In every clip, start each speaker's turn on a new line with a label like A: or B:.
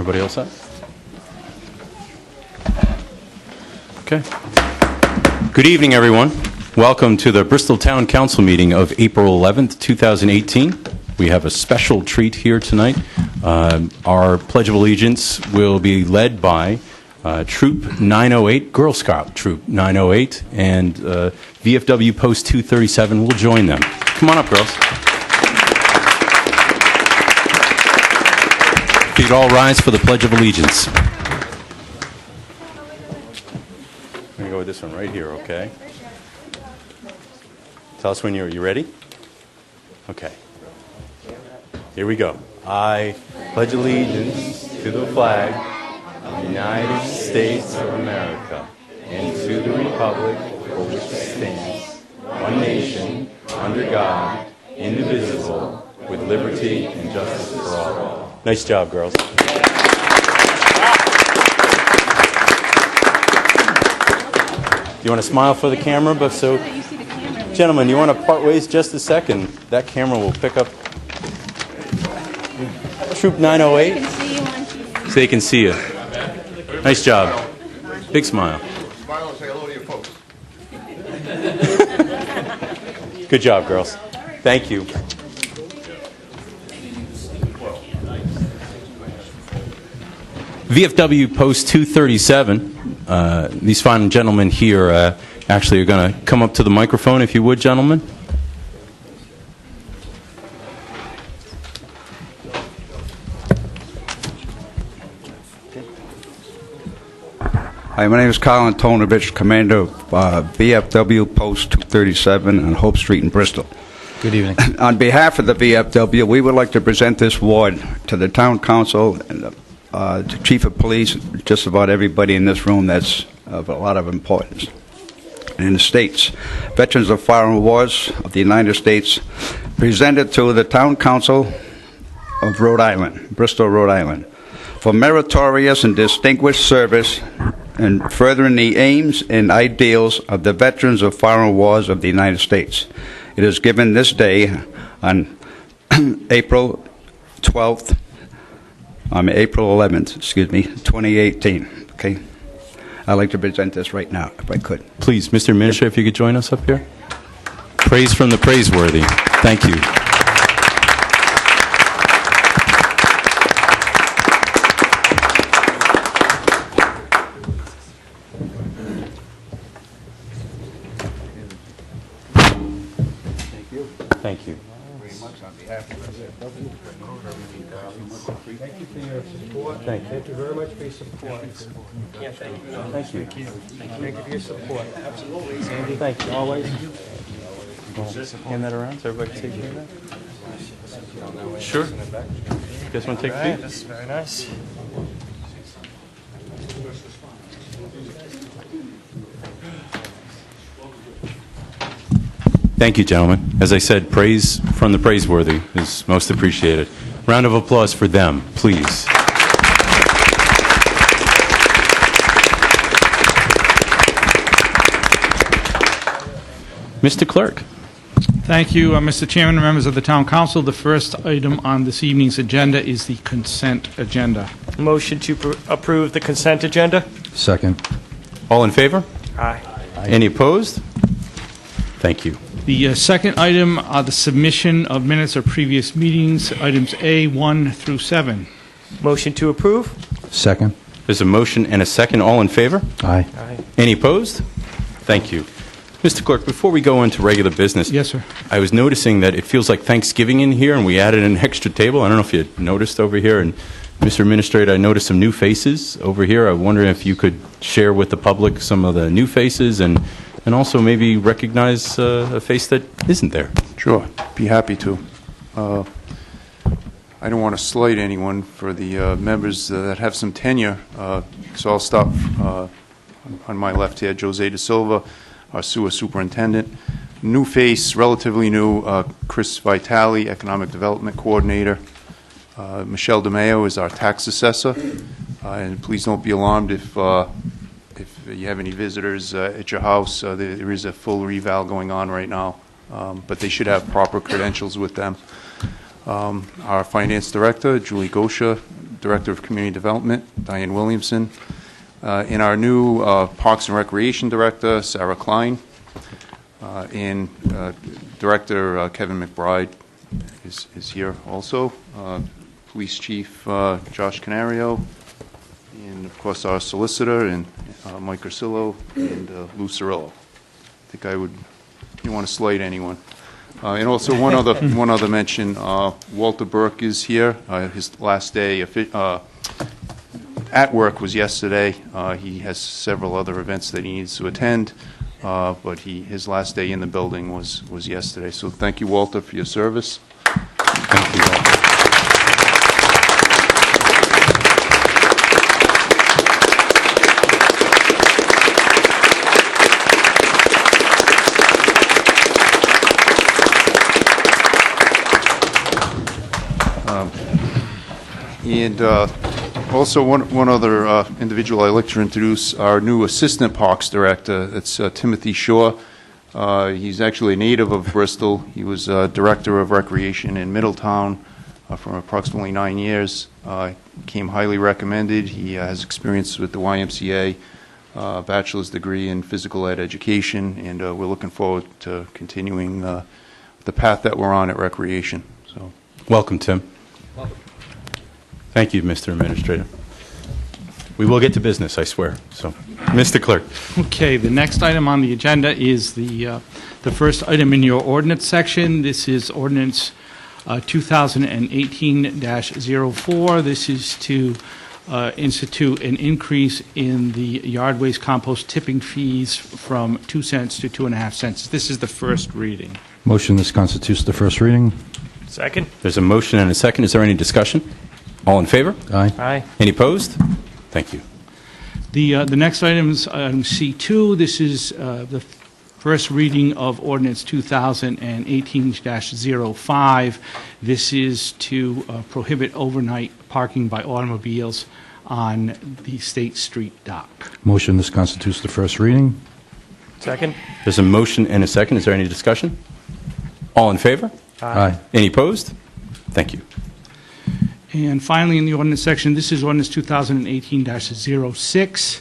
A: Everybody else set? Okay. Good evening, everyone. Welcome to the Bristol Town Council meeting of April 11th, 2018. We have a special treat here tonight. Our Pledge of Allegiance will be led by Troop 908, Girl Scout Troop 908, and VFW Post 237 will join them. Come on up, girls. If you'd all rise for the Pledge of Allegiance. I'm going to go with this one right here, okay? Tell us when you ready? Okay. Here we go. I pledge allegiance to the flag of the United States of America and to the republic for which it stands, one nation, under God, indivisible, with liberty and justice for all. Nice job, girls. You want to smile for the camera? But so, gentlemen, you want to part ways just a second? That camera will pick up Troop 908, so they can see you. Nice job. Big smile.
B: Smile and say hello to your folks.
A: Good job, girls. Thank you. VFW Post 237. These fine gentlemen here actually are going to come up to the microphone, if you would, gentlemen.
C: Hi, my name is Colin Tonovich, Commander of VFW Post 237 on Hope Street in Bristol.
D: Good evening.
C: On behalf of the VFW, we would like to present this award to the Town Council and the Chief of Police, just about everybody in this room that's of a lot of importance. And in the States, Veterans of Foreign Wars of the United States, presented to the Town Council of Rhode Island, Bristol, Rhode Island, for meritorious and distinguished service in furthering the aims and ideals of the Veterans of Foreign Wars of the United States. It is given this day on April 11th, 2018. Okay? I'd like to present this right now, if I could.
A: Please, Mr. Administrator, if you could join us up here. Praise from the praiseworthy. Thank you. Thank you.
C: Very much on behalf of the VFW.
E: Thank you for your support.
A: Thank you.
E: Thank you very much for your support. Yeah, thank you.
A: Thank you.
E: Thank you for your support. Absolutely.
A: Sandy, thank you. Always. Hand that around so everybody can take care of that. Sure. You guys want to take a seat?
E: This is very nice.
A: Thank you, gentlemen. As I said, praise from the praiseworthy is most appreciated. Round of applause for them, please. Mr. Clerk.
F: Thank you, Mr. Chairman and members of the Town Council. The first item on this evening's agenda is the consent agenda.
D: Motion to approve the consent agenda?
G: Second.
A: All in favor?
D: Aye.
A: Any opposed? Thank you.
F: The second item are the submission of minutes of previous meetings, items A1 through 7.
D: Motion to approve?
G: Second.
A: There's a motion and a second. All in favor?
G: Aye.
D: Aye.
A: Any opposed? Thank you. Mr. Clerk, before we go into regular business,
F: Yes, sir.
A: I was noticing that it feels like Thanksgiving in here, and we added an extra table. I don't know if you noticed over here. And Mr. Administrator, I noticed some new faces over here. I wonder if you could share with the public some of the new faces and also maybe recognize a face that isn't there.
B: Sure, be happy to. I don't want to slight anyone for the members that have some tenure, so I'll stop on my left here. Jose De Silva, our sewer superintendent. New face, relatively new, Chris Vitale, economic development coordinator. Michelle DeMeo is our tax assessor. And please don't be alarmed if you have any visitors at your house. There is a full reval going on right now, but they should have proper credentials with them. Our finance director, Julie Gosha, Director of Community Development, Diane Williamson, and our new Parks and Recreation Director, Sarah Klein, and Director Kevin McBride is here also, Police Chief Josh Canario, and of course our solicitor, and Mike Ursillo, and Lou Cirillo. I think you want to slate anyone. And also one other mention, Walter Burke is here. His last day at work was yesterday. He has several other events that he needs to attend, but his last day in the building was yesterday. So thank you, Walter, for your service.
A: Thank you, Walter.
B: And also one other individual I'd like to introduce, our new Assistant Parks Director. It's Timothy Shaw. He's actually a native of Bristol. He was Director of Recreation in Middletown for approximately 9 years. Came highly recommended. He has experience with the YMCA, bachelor's degree in physical ed education, and we're looking forward to continuing the path that we're on at Recreation. So,
A: Welcome, Tim. Thank you, Mr. Administrator. We will get to business, I swear. So, Mr. Clerk.
F: Okay, the next item on the agenda is the first item in your ordinance section. This is ordinance 2018-04. This is to institute an increase in the yard waste compost tipping fees from 2 cents to 2.5 cents. This is the first reading.
G: Motion this constitutes the first reading.
D: Second?
A: There's a motion and a second. Is there any discussion? All in favor?
G: Aye.
D: Aye.
A: Any opposed? Thank you.
F: The next item is item C2. This is the first reading of ordinance 2018-05. This is to prohibit overnight parking by automobiles on the State Street dock.
G: Motion this constitutes the first reading.
D: Second?
A: There's a motion and a second. Is there any discussion? All in favor?
G: Aye.
A: Any opposed? Thank you.
F: And finally, in the ordinance section, this is ordinance 2018-06,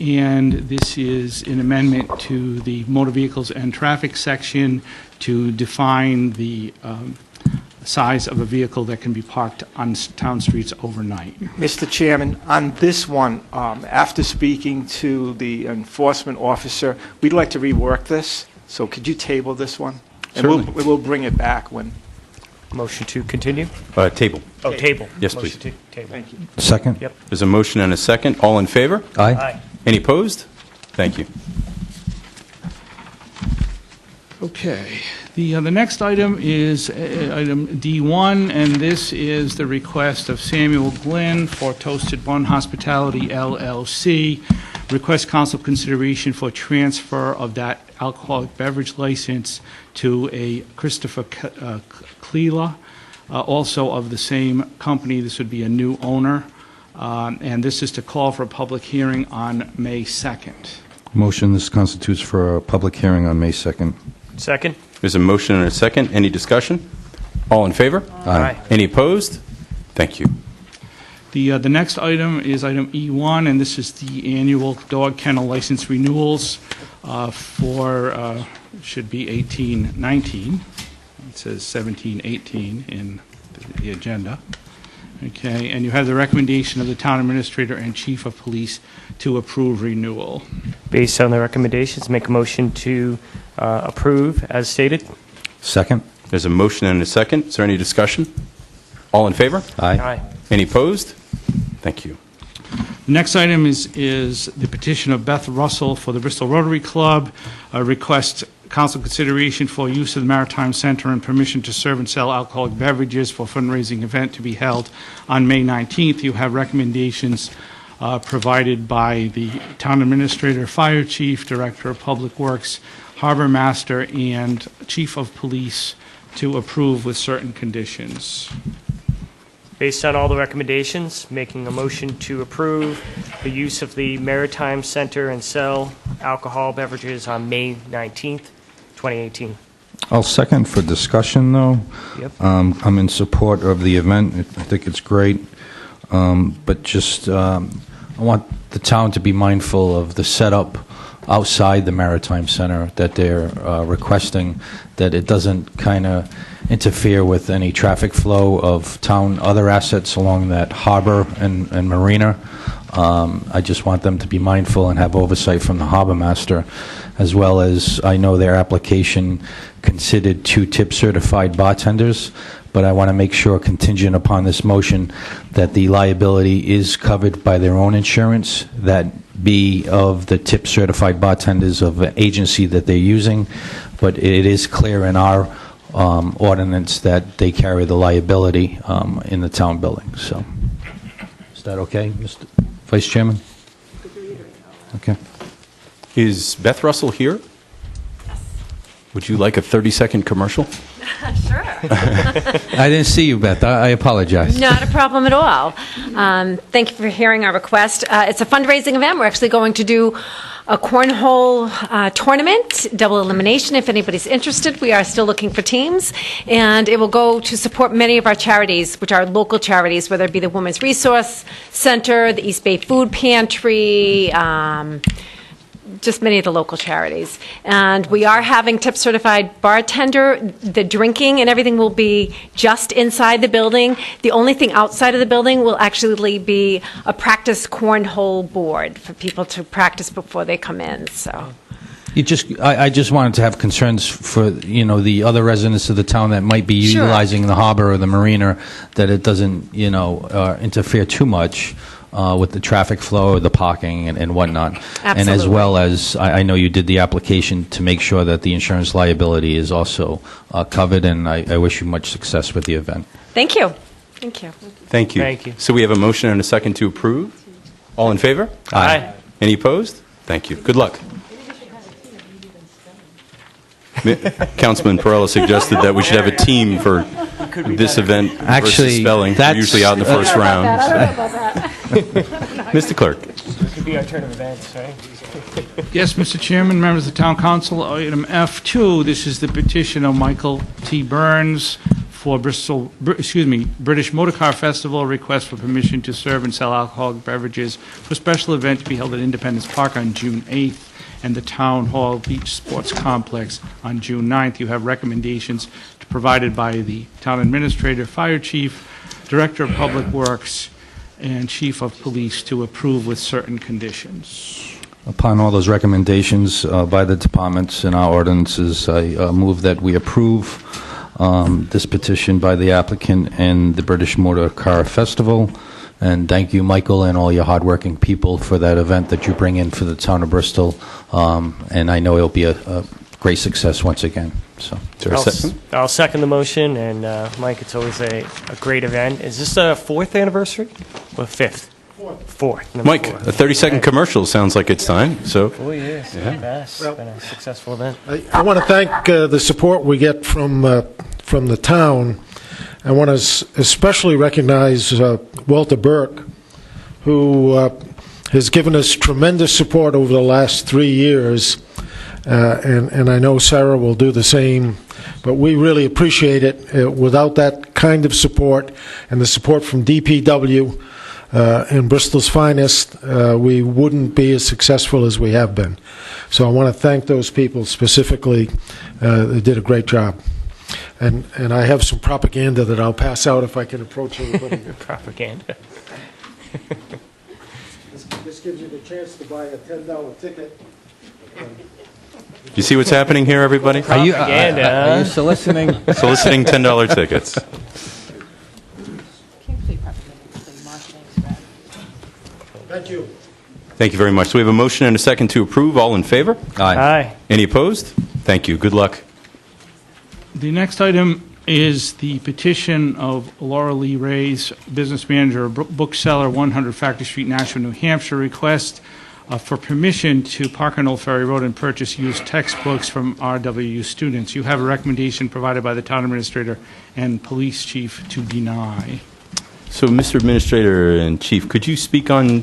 F: and this is an amendment to the motor vehicles and traffic section to define the size of a vehicle that can be parked on town streets overnight.
E: Mr. Chairman, on this one, after speaking to the enforcement officer, we'd like to rework this, so could you table this one? And
A: Certainly.
E: we'll bring it back when...
D: Motion to continue?
A: Table.
D: Oh, table.
A: Yes,
D: Motion
A: please.
D: to table.
E: Thank you.
G: Second.
D: Yep.
A: There's a motion and a second. All in favor?
G: Aye.
D: Aye.
A: Any opposed? Thank you.
F: Okay. The next item is item D1, and this is the request of Samuel Glynn for Toasted Bun Hospitality, LLC. Request council consideration for transfer of that alcoholic beverage license to a Christopher Cleela, also of the same company. This would be a new owner, and this is to call for a public hearing on May 2nd.
G: Motion this constitutes for a public hearing on May 2nd.
D: Second?
A: There's a motion and a second. Any discussion? All in favor?
D: Aye.
A: Any opposed? Thank you.
F: The next item is item E1, and this is the annual dog kennel license renewals for, should be 18-19. It says 17-18 in the agenda. Okay, and you have the recommendation of the town administrator and chief of police to approve renewal.
D: Based on the recommendations, make a motion to approve as stated.
G: Second.
A: There's a motion and a second. Is there any discussion? All in favor?
D: Aye.
A: Any opposed? Thank you.
F: The next item is the petition of Beth Russell for the Bristol Rotary Club, request council consideration for use of the Maritime Center and permission to serve and sell alcoholic beverages for fundraising event to be held on May 19th. You have recommendations provided by the town administrator, fire chief, director of public works, harbor master, and chief of police to approve with certain conditions.
D: Based on all the recommendations, making a motion to approve the use of the Maritime Center and sell alcohol beverages on May 19th, 2018.
G: I'll second for discussion, though.
D: Yep.
G: I'm in support of the event. I think it's great. but just, I want the town to be mindful of the setup outside the Maritime Center that they're requesting, that it doesn't kind of interfere with any traffic flow of town other assets along that harbor and marina. I just want them to be mindful and have oversight from the harbor master, as well as I know their application considered 2 tip-certified bartenders, but I want to make sure, contingent upon this motion, that the liability is covered by their own insurance, that be of the tip-certified bartenders of the agency that they're using, but it is clear in our ordinance that they carry the liability in the town building. So, is that okay, Mr. Vice Chairman? Okay.
A: Is Beth Russell here? Would you like a 30-second commercial?
H: Sure.
G: I didn't see you, Beth. I apologize.
H: Not a problem at all. Thank you for hearing our request. It's a fundraising event. We're actually going to do a cornhole tournament, double elimination. If anybody's interested, we are still looking for teams. And it will go to support many of our charities, which are local charities, whether it be the Women's Resource Center, the East Bay Food Pantry, just many of the local charities. And we are having tip-certified bartender. The drinking and everything will be just inside the building. The only thing outside of the building will actually be a practice cornhole board for people to practice before they come in. So.
G: I just wanted to have concerns for, the other residents of the town that might be
H: Sure.
G: utilizing the harbor or the marina, that it doesn't, interfere too much with the traffic flow or the parking and whatnot. And as
H: Absolutely.
G: well as, I know you did the application to make sure that the insurance liability is also covered, and I wish you much success with the event.
H: Thank you. Thank you.
A: Thank you.
D: Thank you.
A: So we have a motion and a second to approve. All in favor?
D: Aye.
A: Any opposed? Thank you. Good luck. Councilman Perella suggested that we should have a team for this event
G: Actually,
A: versus spelling. We're
G: that's-
A: usually out in the first round. Mr. Clerk.
D: It could be our turn of events, right?
F: Yes, Mr. Chairman, members of the Town Council, item F2, this is the petition of Michael T. Burns for British Motor Car Festival, request for permission to serve and sell alcoholic beverages for a special event to be held at Independence Park on June 8th and the Town Hall Beach Sports Complex on June 9th. You have recommendations provided by the Town Administrator, Fire Chief, Director of Public Works, and Chief of Police to approve with certain conditions.
G: Upon all those recommendations by the departments and our ordinances, I move that we approve this petition by the applicant and the British Motor Car Festival. And thank you, Michael, and all your hardworking people for that event that you bring in for the town of Bristol. And I know it'll be a great success once again. So,
A: Is there a second?
D: I'll second the motion, and Mike, it's always a great event. Is this the 4th anniversary or 5th? Fourth. Number
A: Mike,
D: four.
A: a 30-second commercial sounds like it's time. So,
D: 4 years.
A: Yeah.
D: It's been a successful event.
I: I want to thank the support we get from the town. I want to especially recognize Walter Burke, who has given us tremendous support over the last 3 years, and I know Sarah will do the same. But we really appreciate it. Without that kind of support and the support from DPW and Bristol's finest, we wouldn't be as successful as we have been. So I want to thank those people specifically. They did a great job. And I have some propaganda that I'll pass out if I can approach everybody.
D: Propaganda.
I: This gives you the chance to buy a $10 ticket.
A: you see what's happening here, everybody?
D: Propaganda,
G: are you
D: huh?
G: soliciting?
A: Soliciting $10 tickets.
I: Thank you.
A: Thank you very much. So we have a motion and a second to approve. All in favor?
D: Aye.
A: Any opposed? Thank you. Good luck.
F: The next item is the petition of Laura Lee Reyes, business manager, bookseller, 100 Factory Street, Nashua, New Hampshire, request for permission to park on Old Ferry Road and purchase used textbooks from RWU students. You have a recommendation provided by the town administrator and police chief to deny.
A: So, Mr. Administrator and Chief, could you speak on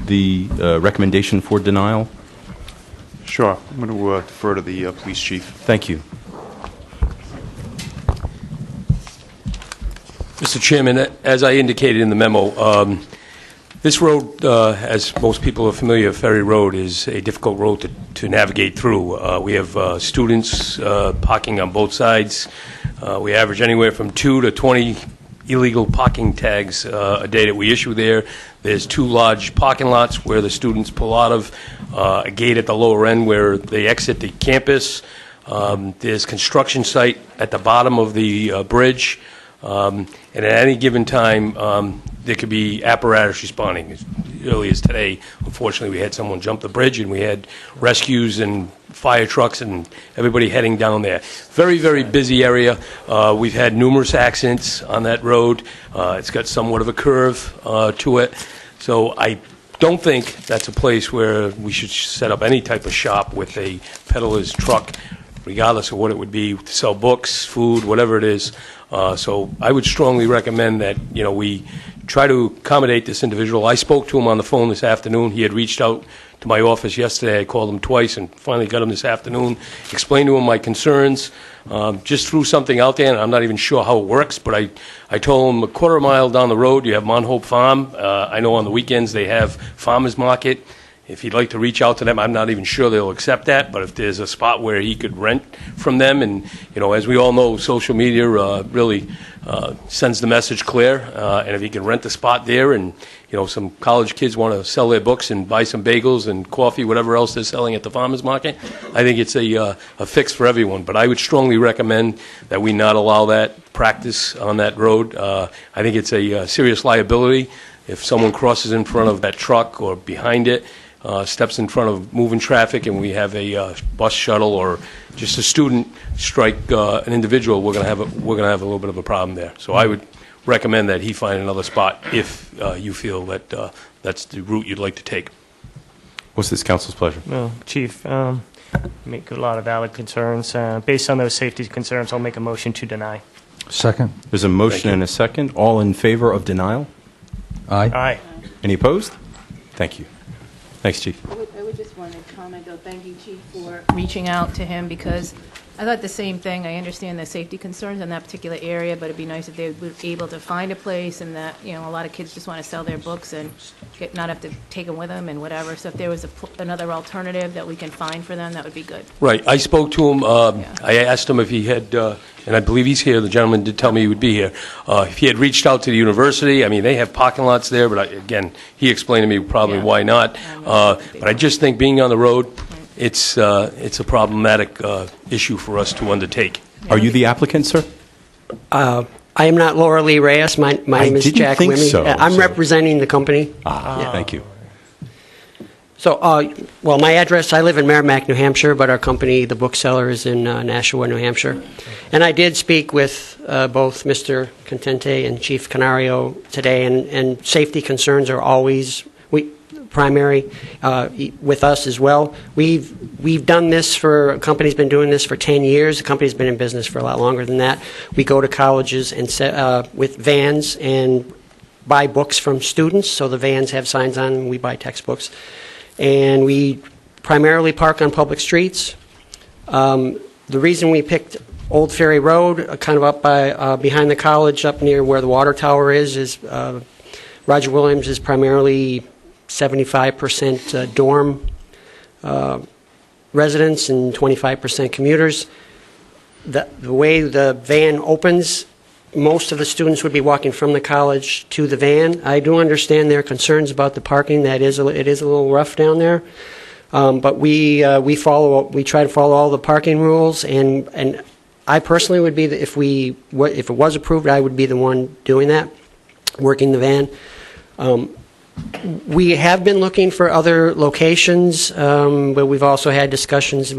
A: the recommendation for denial?
B: Sure. I'm going to defer to the police chief.
A: Thank you.
J: Mr. Mr. Chairman, as I indicated in the memo, this road, as most people are familiar, Ferry Road is a difficult road to navigate through. We have students parking on both sides. We average anywhere from 2 to 20 illegal parking tags a day that we issue there. There's 2 large parking lots where the students pull out of, a gate at the lower end where they exit the campus. There's construction site at the bottom of the bridge. And at any given time, there could be apparatus responding. As early as today, unfortunately, we had someone jump the bridge, and we had rescues and fire trucks and everybody heading down there. Very, very busy area. We've had numerous accidents on that road. It's got somewhat of a curve to it. So I don't think that's a place where we should set up any type of shop with a peddler's truck, regardless of what it would be, to sell books, food, whatever it is. So I would strongly recommend that, we try to accommodate this individual. I spoke to him on the phone this afternoon. He had reached out to my office yesterday. I called him twice and finally got him this afternoon, explained to him my concerns, just threw something out there, and I'm not even sure how it works, but I told him a quarter mile down the road, you have Mount Hope Farm. I know on the weekends they have farmers market. If he'd like to reach out to them, I'm not even sure they'll accept that, but if there's a spot where he could rent from them, and, as we all know, social media really sends the message clear, and if he can rent the spot there and, some college kids want to sell their books and buy some bagels and coffee, whatever else they're selling at the farmer's market, I think it's a fix for everyone. But I would strongly recommend that we not allow that practice on that road. I think it's a serious liability if someone crosses in front of that truck or behind it, steps in front of moving traffic, and we have a bus shuttle or just a student strike an individual, we're going to have a little bit of a problem there. So I would recommend that he find another spot if you feel that that's the route you'd like to take.
A: What's this council's pleasure?
D: No, Chief, make a lot of valid concerns. Based on those safety concerns, I'll make a motion to deny.
G: Second.
A: There's a motion and a second. All in favor of denial?
G: Aye.
D: Aye.
A: Any opposed? Thank you. Thanks, Chief.
K: I would just want to comment, though, thank you, Chief, for reaching out to him, because I thought the same thing. I understand the safety concerns in that particular area, but it'd be nice if they were able to find a place, and that, a lot of kids just want to sell their books and not have to take them with them and whatever. So if there was another alternative that we can find for them, that would be good.
J: Right. I spoke to him. I asked him if he had, and I believe he's here. The gentleman did tell me he would be here. If he had reached out to the university, they have parking lots there, but again, he explained to me probably why not. But I just think being on the road, it's a problematic issue for us to undertake.
A: Are you the applicant, sir?
L: I am not Laura Lee Reyes. My name is Jack
A: think
L: Wimmy.
A: so,
L: I'm
A: so-
L: representing the company.
A: Thank you.
L: So, my address, I live in Merrimack, New Hampshire, but our company, the bookseller, is in Nashua, New Hampshire. And I did speak with both Mr. Contente and Chief Canario today, and safety concerns are always primary with us as well. We've done this a company's been doing this for 10 years. The company's been in business for a lot longer than that. We go to colleges and with vans and buy books from students, so the vans have signs on them. We buy textbooks. And we primarily park on public streets. The reason we picked Old Ferry Road, kind of up by behind the college, up near where the water tower is Roger Williams is primarily 75% dorm residents and 25% commuters. The way the van opens, most of the students would be walking from the college to the van. I do understand their concerns about the parking. It is a little rough down there, but we try to follow all the parking rules. And I personally would be if it was approved, I would be the one doing that, working the van. We have been looking for other locations, but we've also had discussions.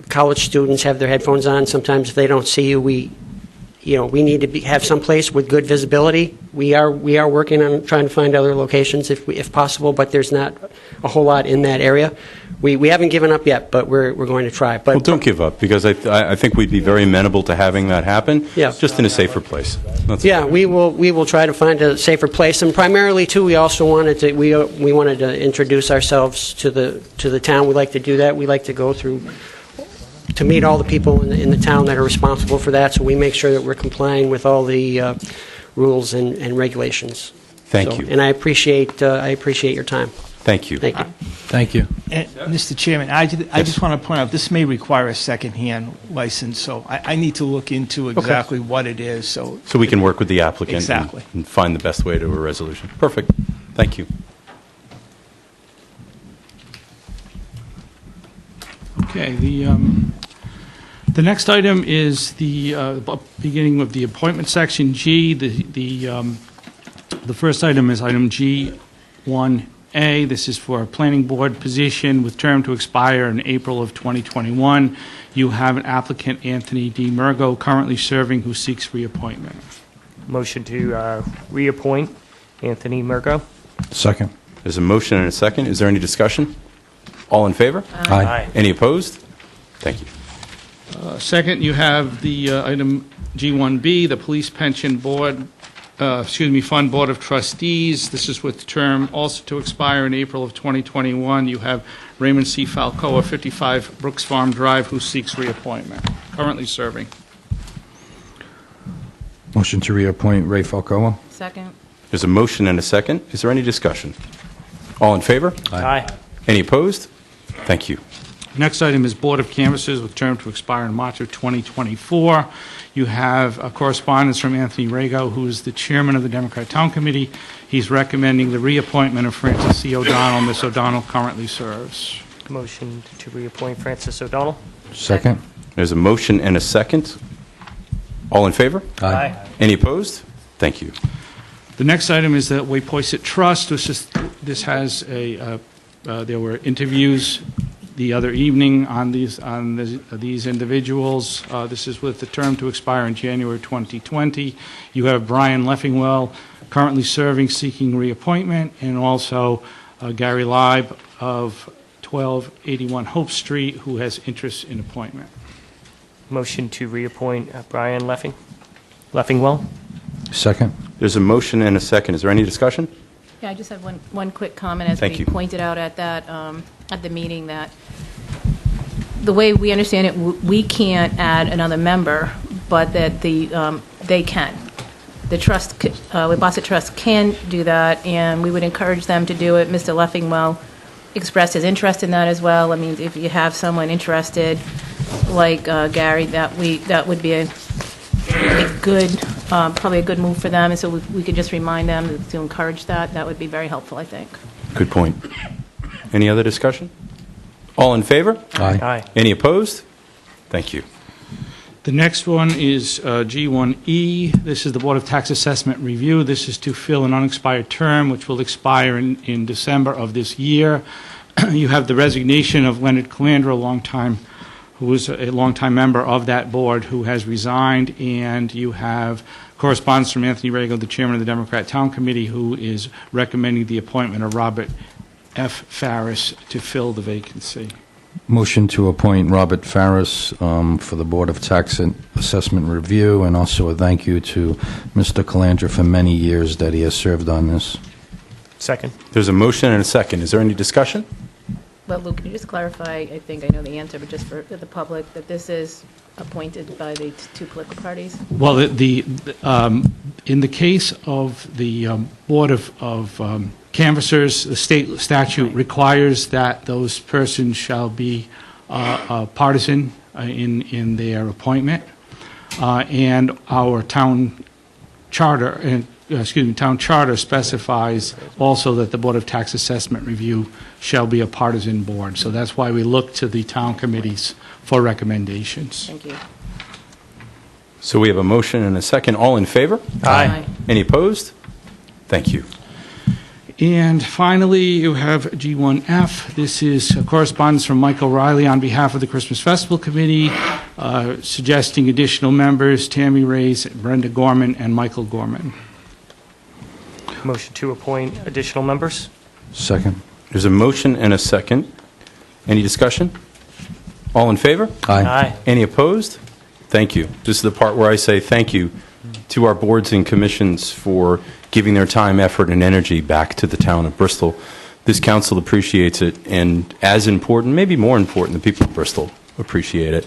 L: College students have their headphones on. Sometimes if they don't see you, we need to have some place with good visibility. We are working on trying to find other locations if possible, but there's not a whole lot in that area. We haven't given up yet, but we're going to try. But
A: Well, don't give up, because I think we'd be very amenable to having that happen, just in a safer place.
L: We will try to find a safer place, and primarily too, we also wanted to introduce ourselves to the town. We like to do that. We like to go through to meet all the people in the town that are responsible for that, so we make sure that we're complying with all the rules and regulations.
A: Thank you.
L: And I appreciate your time.
A: Thank you.
L: Thank you.
G: Thank you.
E: And, Mr. Chairman, I just want to point out, this may require a second-hand license, so I need to look into exactly what it is, so...
A: So we can work with the applicant
E: Exactly.
A: and find the best way to a resolution. Perfect. Thank you.
F: Okay, the next item is the beginning of the appointment section, G. The first item is item G1A. This is for a planning board position with term to expire in April of 2021. You have an applicant, Anthony D. Murgo, currently serving, who seeks reappointment.
D: Motion to reappoint Anthony Murgo.
G: Second.
A: There's a motion and a second. Is there any discussion? All in favor?
G: Aye.
A: Any opposed? Thank you.
F: Second, you have the item G1B, the Police Pension Board, Fund Board of Trustees. This is with term also to expire in April of 2021. You have Raymond C. Falcoa, 55 Brooks Farm Drive, who seeks reappointment, currently serving.
G: Motion to reappoint Ray Falcoa.
K: Second.
A: There's a motion and a second. Is there any discussion? All in favor?
D: Aye.
A: Any opposed? Thank you.
F: Next item is Board of Canvassers with term to expire in March of 2024. You have a correspondence from Anthony Rago, who is the chairman of the Democrat Town Committee. He's recommending the reappointment of Francis C. O'Donnell. Ms. O'Donnell currently serves.
D: Motion to reappoint Francis O'Donnell.
G: Second.
A: There's a motion and a second. All in favor?
D: Aye.
A: Any opposed? Thank you.
F: The next item is the Waypoisett Trust. This has there were interviews the other evening on these individuals. This is with the term to expire in January 2020. You have Brian Leffingwell, currently serving, seeking reappointment, and also Gary Leib of 1281 Hope Street, who has interest in appointment.
D: Motion to reappoint Brian Leffingwell.
G: Second.
A: There's a motion and a second. Is there any discussion?
K: Yeah, I just have one quick comment, as
A: Thank
K: we
A: you.
K: pointed out at the meeting, that the way we understand it, we can't add another member, but that they can. The trust, Waypoisett Trust can do that, and we would encourage them to do it. Mr. Leffingwell expressed his interest in that as well. I mean, if you have someone interested, like Gary, that would be a good, probably a good move for them, and so we could just remind them to encourage that. That would be very helpful, I think.
A: Good point. Any other discussion? All in favor?
G: Aye.
D: Aye.
A: Any opposed? Thank you.
F: The next one is G1E. This is the Board of Tax Assessment Review. This is to fill an unexpired term, which will expire in December of this year. You have the resignation of Leonard Calandra, who was a longtime member of that board, who has resigned, and you have correspondence from Anthony Rago, the chairman of the Democrat Town Committee, who is recommending the appointment of Robert F. Farris to fill the vacancy.
G: Motion to appoint Robert Farris for the Board of Tax and Assessment Review, and also a thank you to Mr. Calandra for many years that he has served on this.
D: Second.
A: There's a motion and a second. Is there any discussion?
K: Well, Luke, can you just clarify, I think I know the answer, but just for the public, that this is appointed by the two political parties?
F: Well, in the case of the Board of Canvassers, the state statute requires that those persons shall be partisan in their appointment, and our town charter, town charter specifies also that the Board of Tax Assessment Review shall be a partisan board. So that's why we look to the town committees for recommendations.
K: Thank you.
A: So we have a motion and a second. All in favor?
K: Aye.
A: Any opposed? Thank you.
F: And finally, you have G1F. This is a correspondence from Mike O'Reilly on behalf of the Christmas Festival Committee, suggesting additional members: Tammy Reyes, Brenda Gorman, and Michael Gorman.
D: Motion to appoint additional members.
G: Second.
A: There's a motion and a second. Any discussion? All in favor?
D: Aye.
A: Any opposed? Thank you. This is the part where I say thank you to our boards and commissions for giving their time, effort, and energy back to the town of Bristol. This council appreciates it, and as important, maybe more important, the people of Bristol appreciate it.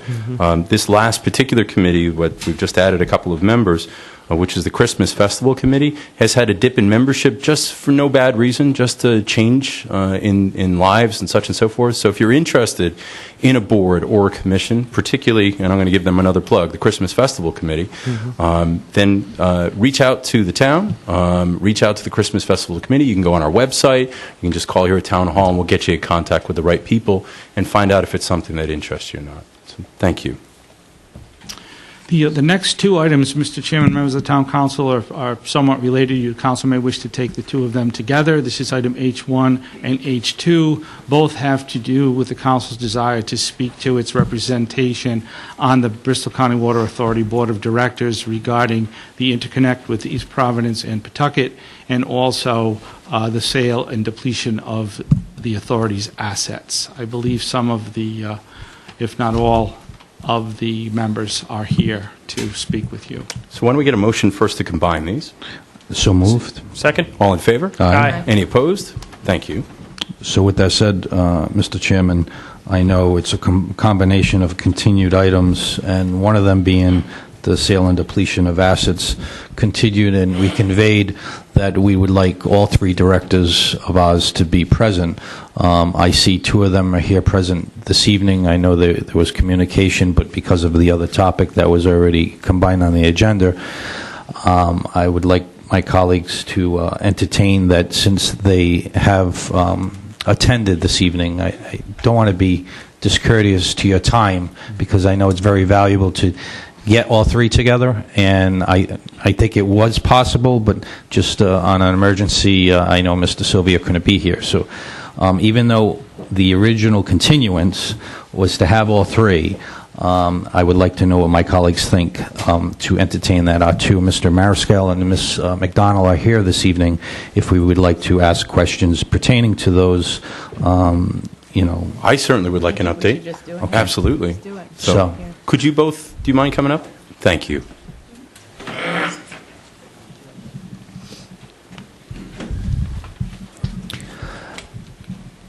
A: This last particular committee, what we've just added a couple of members, which is the Christmas Festival Committee, has had a dip in membership just for no bad reason, just a change in lives and such and so forth. So if you're interested in a board or a commission, particularly, and I'm going to give them another plug, the Christmas Festival Committee, then reach out to the town, reach out to the Christmas Festival Committee. You can go on our website, you can just call here at Town Hall, and we'll get you in contact with the right people and find out if it's something that interests you or not. So, thank you.
F: The next two items, Mr. Chairman, members of the Town Council, are somewhat related. Your council may wish to take the two of them together. This is item H1 and H2. Both have to do with the council's desire to speak to its representation on the Bristol County Water Authority Board of Directors regarding the interconnect with East Providence and Pawtucket, and also the sale and depletion of the authority's assets. I believe some of the, if not all, of the members are here to speak with you.
A: So why don't we get a motion first to combine these?
G: So moved.
D: Second?
A: All in favor?
D: Aye.
A: Any opposed? Thank you.
G: So with that said, Mr. Chairman, I know it's a combination of continued items, and one of them being the sale and depletion of assets continued, and we conveyed that we would like all three directors of ours to be present. I see two of them are here present this evening. I know there was communication, but because of the other topic that was already combined on the agenda, I would like my colleagues to entertain that, since they have attended this evening. I don't want to be discourteous to your time, because I know it's very valuable to get all three together, and I think it was possible, but just on an emergency, I know Mr. Sylvia couldn't be here. So even though the original continuance was to have all three, I would like to know what my colleagues think to entertain that. Our two, Mr. Mariscal and Ms. McDonald, are here this evening. If we would like to ask questions pertaining to those,
A: I certainly would like an update.
K: Just do it.
A: Okay. Absolutely.
K: Let's do it.
A: So, could you both, do you mind coming up? Thank you.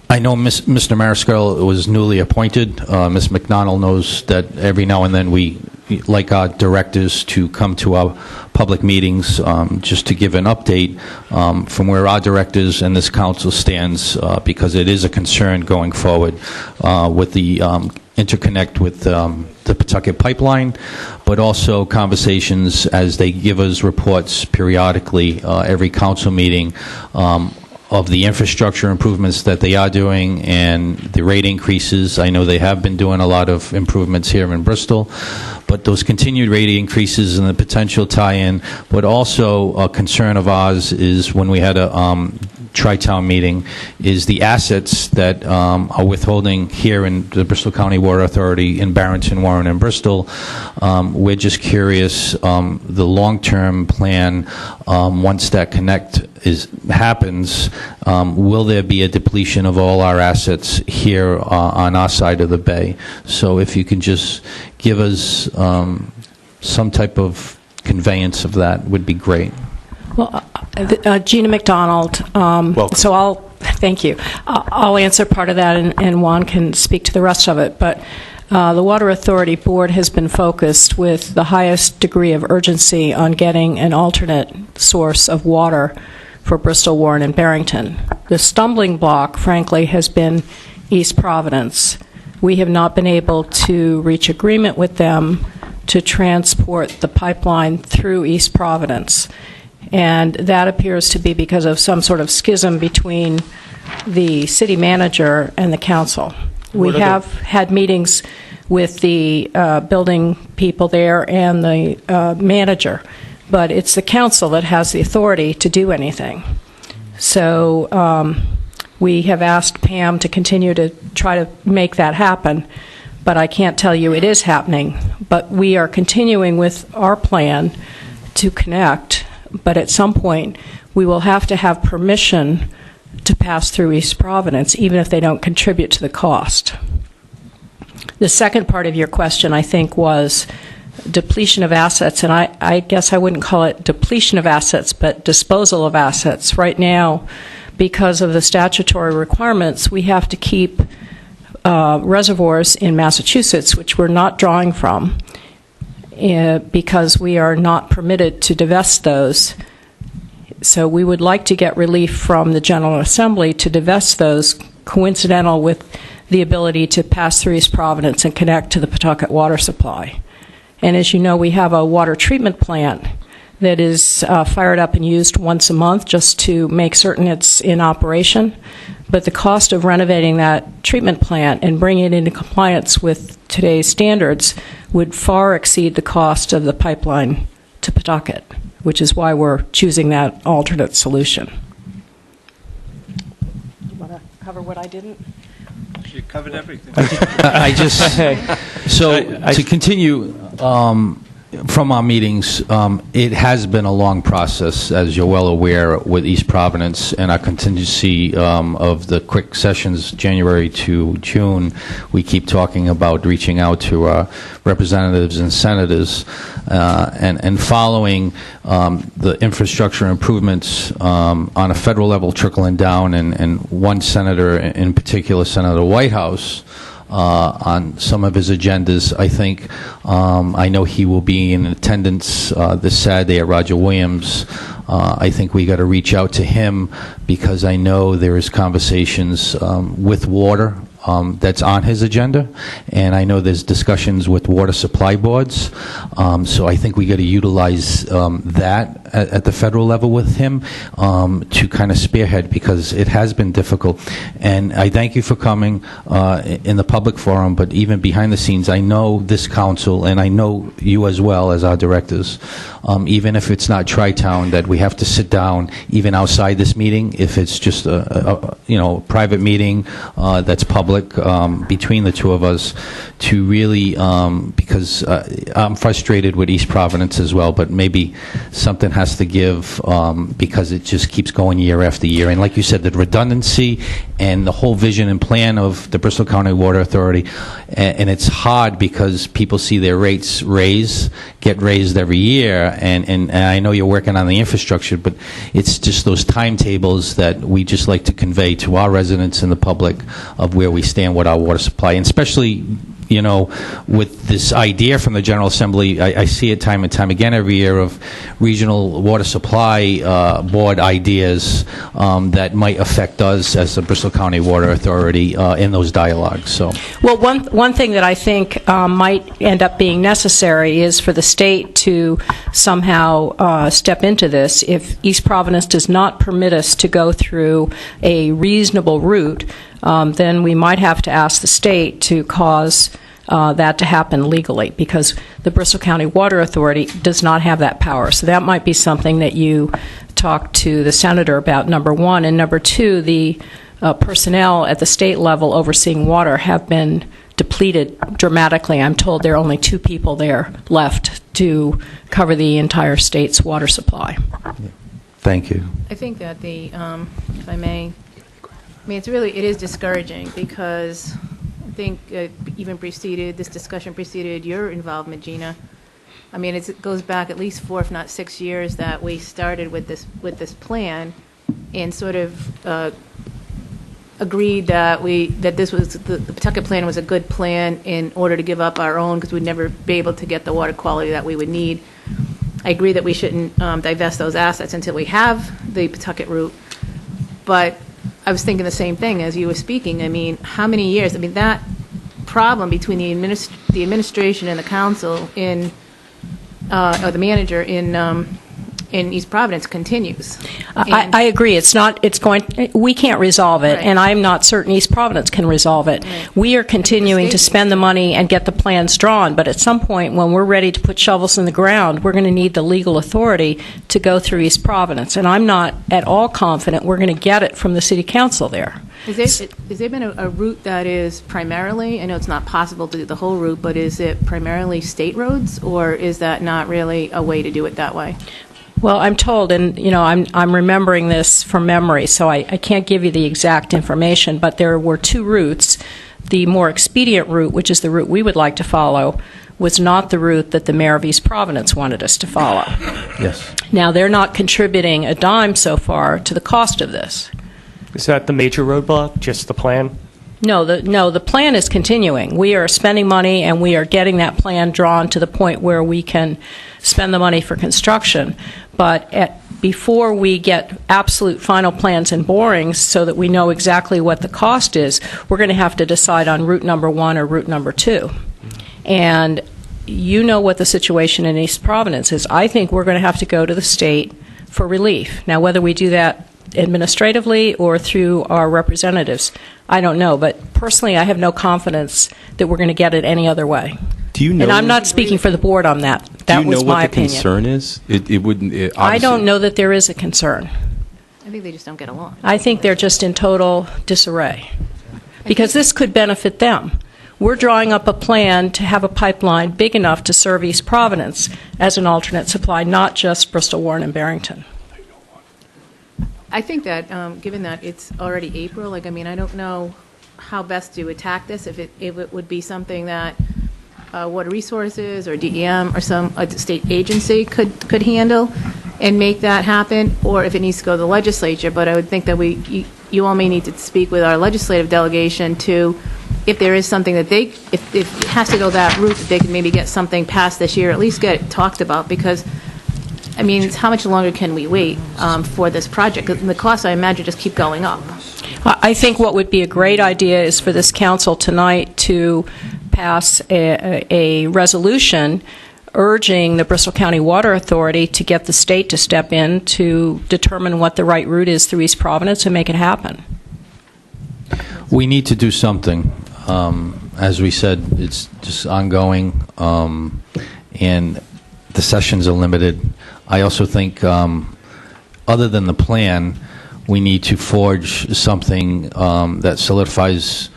G: I know Mr. Mariscal was newly appointed. Ms. McDonald knows that every now and then we like our directors to come to our public meetings just to give an update from where our directors and this council stands, because it is a concern going forward with the interconnect with the Pawtucket pipeline, but also conversations as they give us reports periodically, every council meeting, of the infrastructure improvements that they are doing and the rate increases. I know they have been doing a lot of improvements here in Bristol, but those continued rate increases and the potential tie-in, but also a concern of ours is when we had a Tri-Town meeting, is the assets that are withholding here in the Bristol County Water Authority in Barrington, Warren, and Bristol. We're just curious, the long-term plan, once that connect happens, will there be a depletion of all our assets here on our side of the bay? So if you can just give us some type of conveyance of that would be great.
M: Well, Gina McDonald. So thank you. I'll answer part of that, and Juan can speak to the rest of it. But the Water Authority Board has been focused with the highest degree of urgency on getting an alternate source of water for Bristol, Warren, and Barrington. The stumbling block, frankly, has been East Providence. We have not been able to reach agreement with them to transport the pipeline through East Providence. And that appears to be because of some sort of schism between the city manager and the council. We have had meetings with the building people there and the manager, but it's the council that has the authority to do anything. So we have asked Pam to continue to try to make that happen, but I can't tell you it is happening. But we are continuing with our plan to connect, but at some point we will have to have permission to pass through East Providence, even if they don't contribute to the cost. The second part of your question, I think, was depletion of assets, and I guess I wouldn't call it depletion of assets, but disposal of assets. Right now, because of the statutory requirements, we have to keep reservoirs in Massachusetts, which we're not drawing from, because we are not permitted to divest those. So we would like to get relief from the General Assembly to divest those, coincidental with the ability to pass through East Providence and connect to the Pawtucket water supply. And as you know, we have a water treatment plant that is fired up and used once a month just to make certain it's in operation. But the cost of renovating that treatment plant and bringing it into compliance with today's standards would far exceed the cost of the pipeline to Pawtucket, which is why we're choosing that alternate solution. You want to cover what I didn't?
C: You covered everything.
G: I just, so to continue from our meetings, it has been a long process, as you're well aware, with East Providence and our contingency of the quick sessions, January to June. We keep talking about reaching out to our representatives and senators and following the infrastructure improvements on a federal level trickling down, and one senator in particular, Senator Whitehouse, on some of his agendas. I think, I know he will be in attendance this Saturday at Roger Williams. I think we got to reach out to him because I know there is conversations with water that's on his agenda, and I know there's discussions with water supply boards. So I think we got to utilize that at the federal level with him to kind of spearhead, because it has been difficult. And I thank you for coming in the public forum, but even behind the scenes, I know this council, and I know you as well as our directors, even if it's not Tri-Town, that we have to sit down even outside this meeting, if it's just a private meeting that's public, between the two of us, to really, because I'm frustrated with East Providence as well, but maybe something has to give, because it just keeps going year after year. And like you said, the redundancy and the whole vision and plan of the Bristol County Water Authority, and it's hard because people see their rates get raised every year, and I know you're working on the infrastructure, but it's just those timetables that we just like to convey to our residents and the public of where we stand with our water supply, and especially, with this idea from the General Assembly, I see it time and time again every year, of regional water supply board ideas that might affect us as the Bristol County Water Authority in those dialogues. So,
M: well, one thing that I think might end up being necessary is for the state to somehow step into this. If East Providence does not permit us to go through a reasonable route, then we might have to ask the state to cause that to happen legally, because the Bristol County Water Authority does not have that power. So that might be something that you talk to the senator about, number one. And number two, the personnel at the state level overseeing water have been depleted dramatically. I'm told there are only 2 people there left to cover the entire state's water supply.
G: Thank you.
K: I think that if I may, it is discouraging, because I think this discussion preceded your involvement, Gina. It goes back at least 4, if not 6 years, that we started with this plan, and sort of agreed that this was the Pawtucket plan was a good plan in order to give up our own, because we'd never be able to get the water quality that we would need. I agree that we shouldn't divest those assets until we have the Pawtucket route, but I was thinking the same thing as you were speaking. How many years? That problem between the administration and the council or the manager in East Providence continues.
M: I agree. We can't resolve it, right. And I'm not certain East Providence can resolve it. Right. We are continuing to spend the money and get the plans drawn, but at some point when we're ready to put shovels in the ground, we're going to need the legal authority to go through East Providence, and I'm not at all confident we're going to get it from the city council there.
K: Has there been a route that is primarily, I know it's not possible to do the whole route, but is it primarily state roads, or is that not really a way to do it that way?
M: Well, I'm told, and I'm remembering this from memory, so I can't give you the exact information, but there were 2 routes. The more expedient route, which is the route we would like to follow, was not the route that the mayor of East Providence wanted us to follow.
G: Yes.
M: Now, they're not contributing a dime so far to the cost of this.
D: Is that the major roadblock, just the plan?
M: No, the plan is continuing. We are spending money, and we are getting that plan drawn to the point where we can spend the money for construction. But before we get absolute final plans and borings so that we know exactly what the cost is, we're going to have to decide on route number 1 or route number 2. And you know what the situation in East Providence is. I think we're going to have to go to the state for relief. Now, whether we do that administratively or through our representatives, I don't know. But personally, I have no confidence that we're going to get it any other way.
A: Do you know?
M: And I'm not speaking for the board on that. That was my opinion.
A: Do you know what the concern is? It wouldn't.
M: I don't know that there is a concern.
K: I think they just don't get along.
M: I think they're just in total disarray. Because this could benefit them. We're drawing up a plan to have a pipeline big enough to serve East Providence as an alternate supply, not just Bristol, Warren, and Barrington.
K: I think that, given that it's already April, I don't know how best to attack this, if it would be something that Water Resources or DEM or some state agency could handle and make that happen, or if it needs to go to the legislature. But I would think that you all may need to speak with our legislative delegation to, if there is something that if it has to go that route, that they can maybe get something passed this year, at least get it talked about, because how much longer can we wait for this project? The costs, I imagine, just keep going up.
M: I think what would be a great idea is for this council tonight to pass a resolution urging the Bristol County Water Authority to get the state to step in to determine what the right route is through East Providence and make it happen.
G: We need to do something. As we said, it's just ongoing, and the sessions are limited. I also think, other than the plan, we need to forge something that solidifies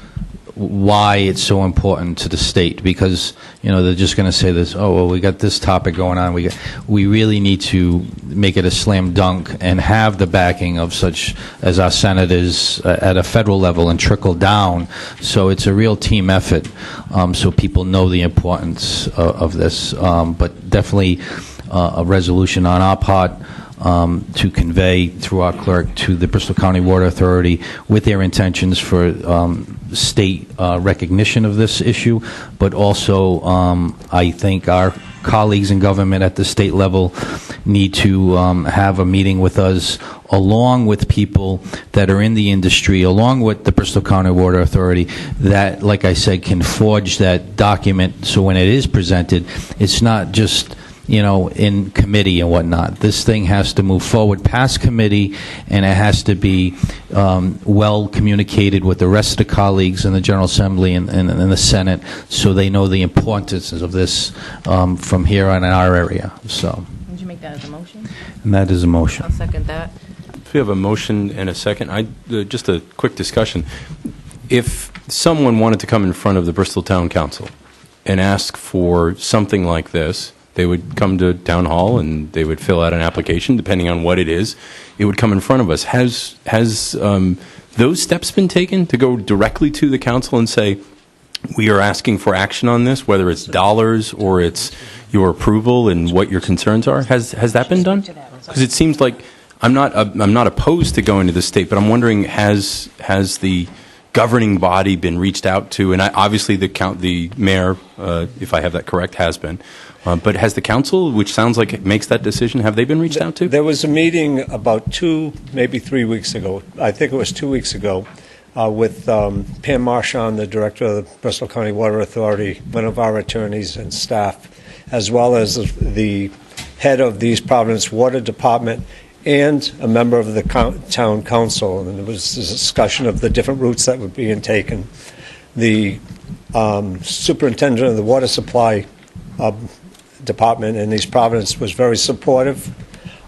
G: why it's so important to the state, because they're just going to say this, oh, well, we got this topic going on. We really need to make it a slam dunk and have the backing of such as our senators at a federal level and trickle down, so it's a real team effort, so people know the importance of this. But definitely a resolution on our part to convey through our clerk to the Bristol County Water Authority with their intentions for state recognition of this issue, but also I think our colleagues in government at the state level need to have a meeting with us, along with people that are in the industry, along with the Bristol County Water Authority, that, like I said, can forge that document so when it is presented, it's not just in committee and whatnot. This thing has to move forward past committee, and it has to be well communicated with the rest of the colleagues in the General Assembly and the Senate, so they know the importance of this from here on in our area. So.
K: Did you make that as a motion?
G: And that is a motion.
K: I'll second that.
A: If we have a motion and a second, just a quick discussion. If someone wanted to come in front of the Bristol Town Council and ask for something like this, they would come to Town Hall and they would fill out an application, depending on what it is. It would come in front of us. Has those steps been taken to go directly to the council and say, we are asking for action on this, whether it's dollars or it's your approval and what your concerns are? Has that been done? Because it seems like I'm not opposed to going to the state, but I'm wondering, has the governing body been reached out to? And obviously the mayor, if I have that correct, has been. But has the council, which sounds like it makes that decision, have they been reached out to?
N: There was a meeting about 2, maybe 3 weeks ago. I think it was 2 weeks ago, with Pam Marchand, the director of the Bristol County Water Authority, one of our attorneys and staff, as well as the head of the East Providence Water Department and a member of the town council. And there was a discussion of the different routes that were being taken. The superintendent of the water supply department in East Providence was very supportive,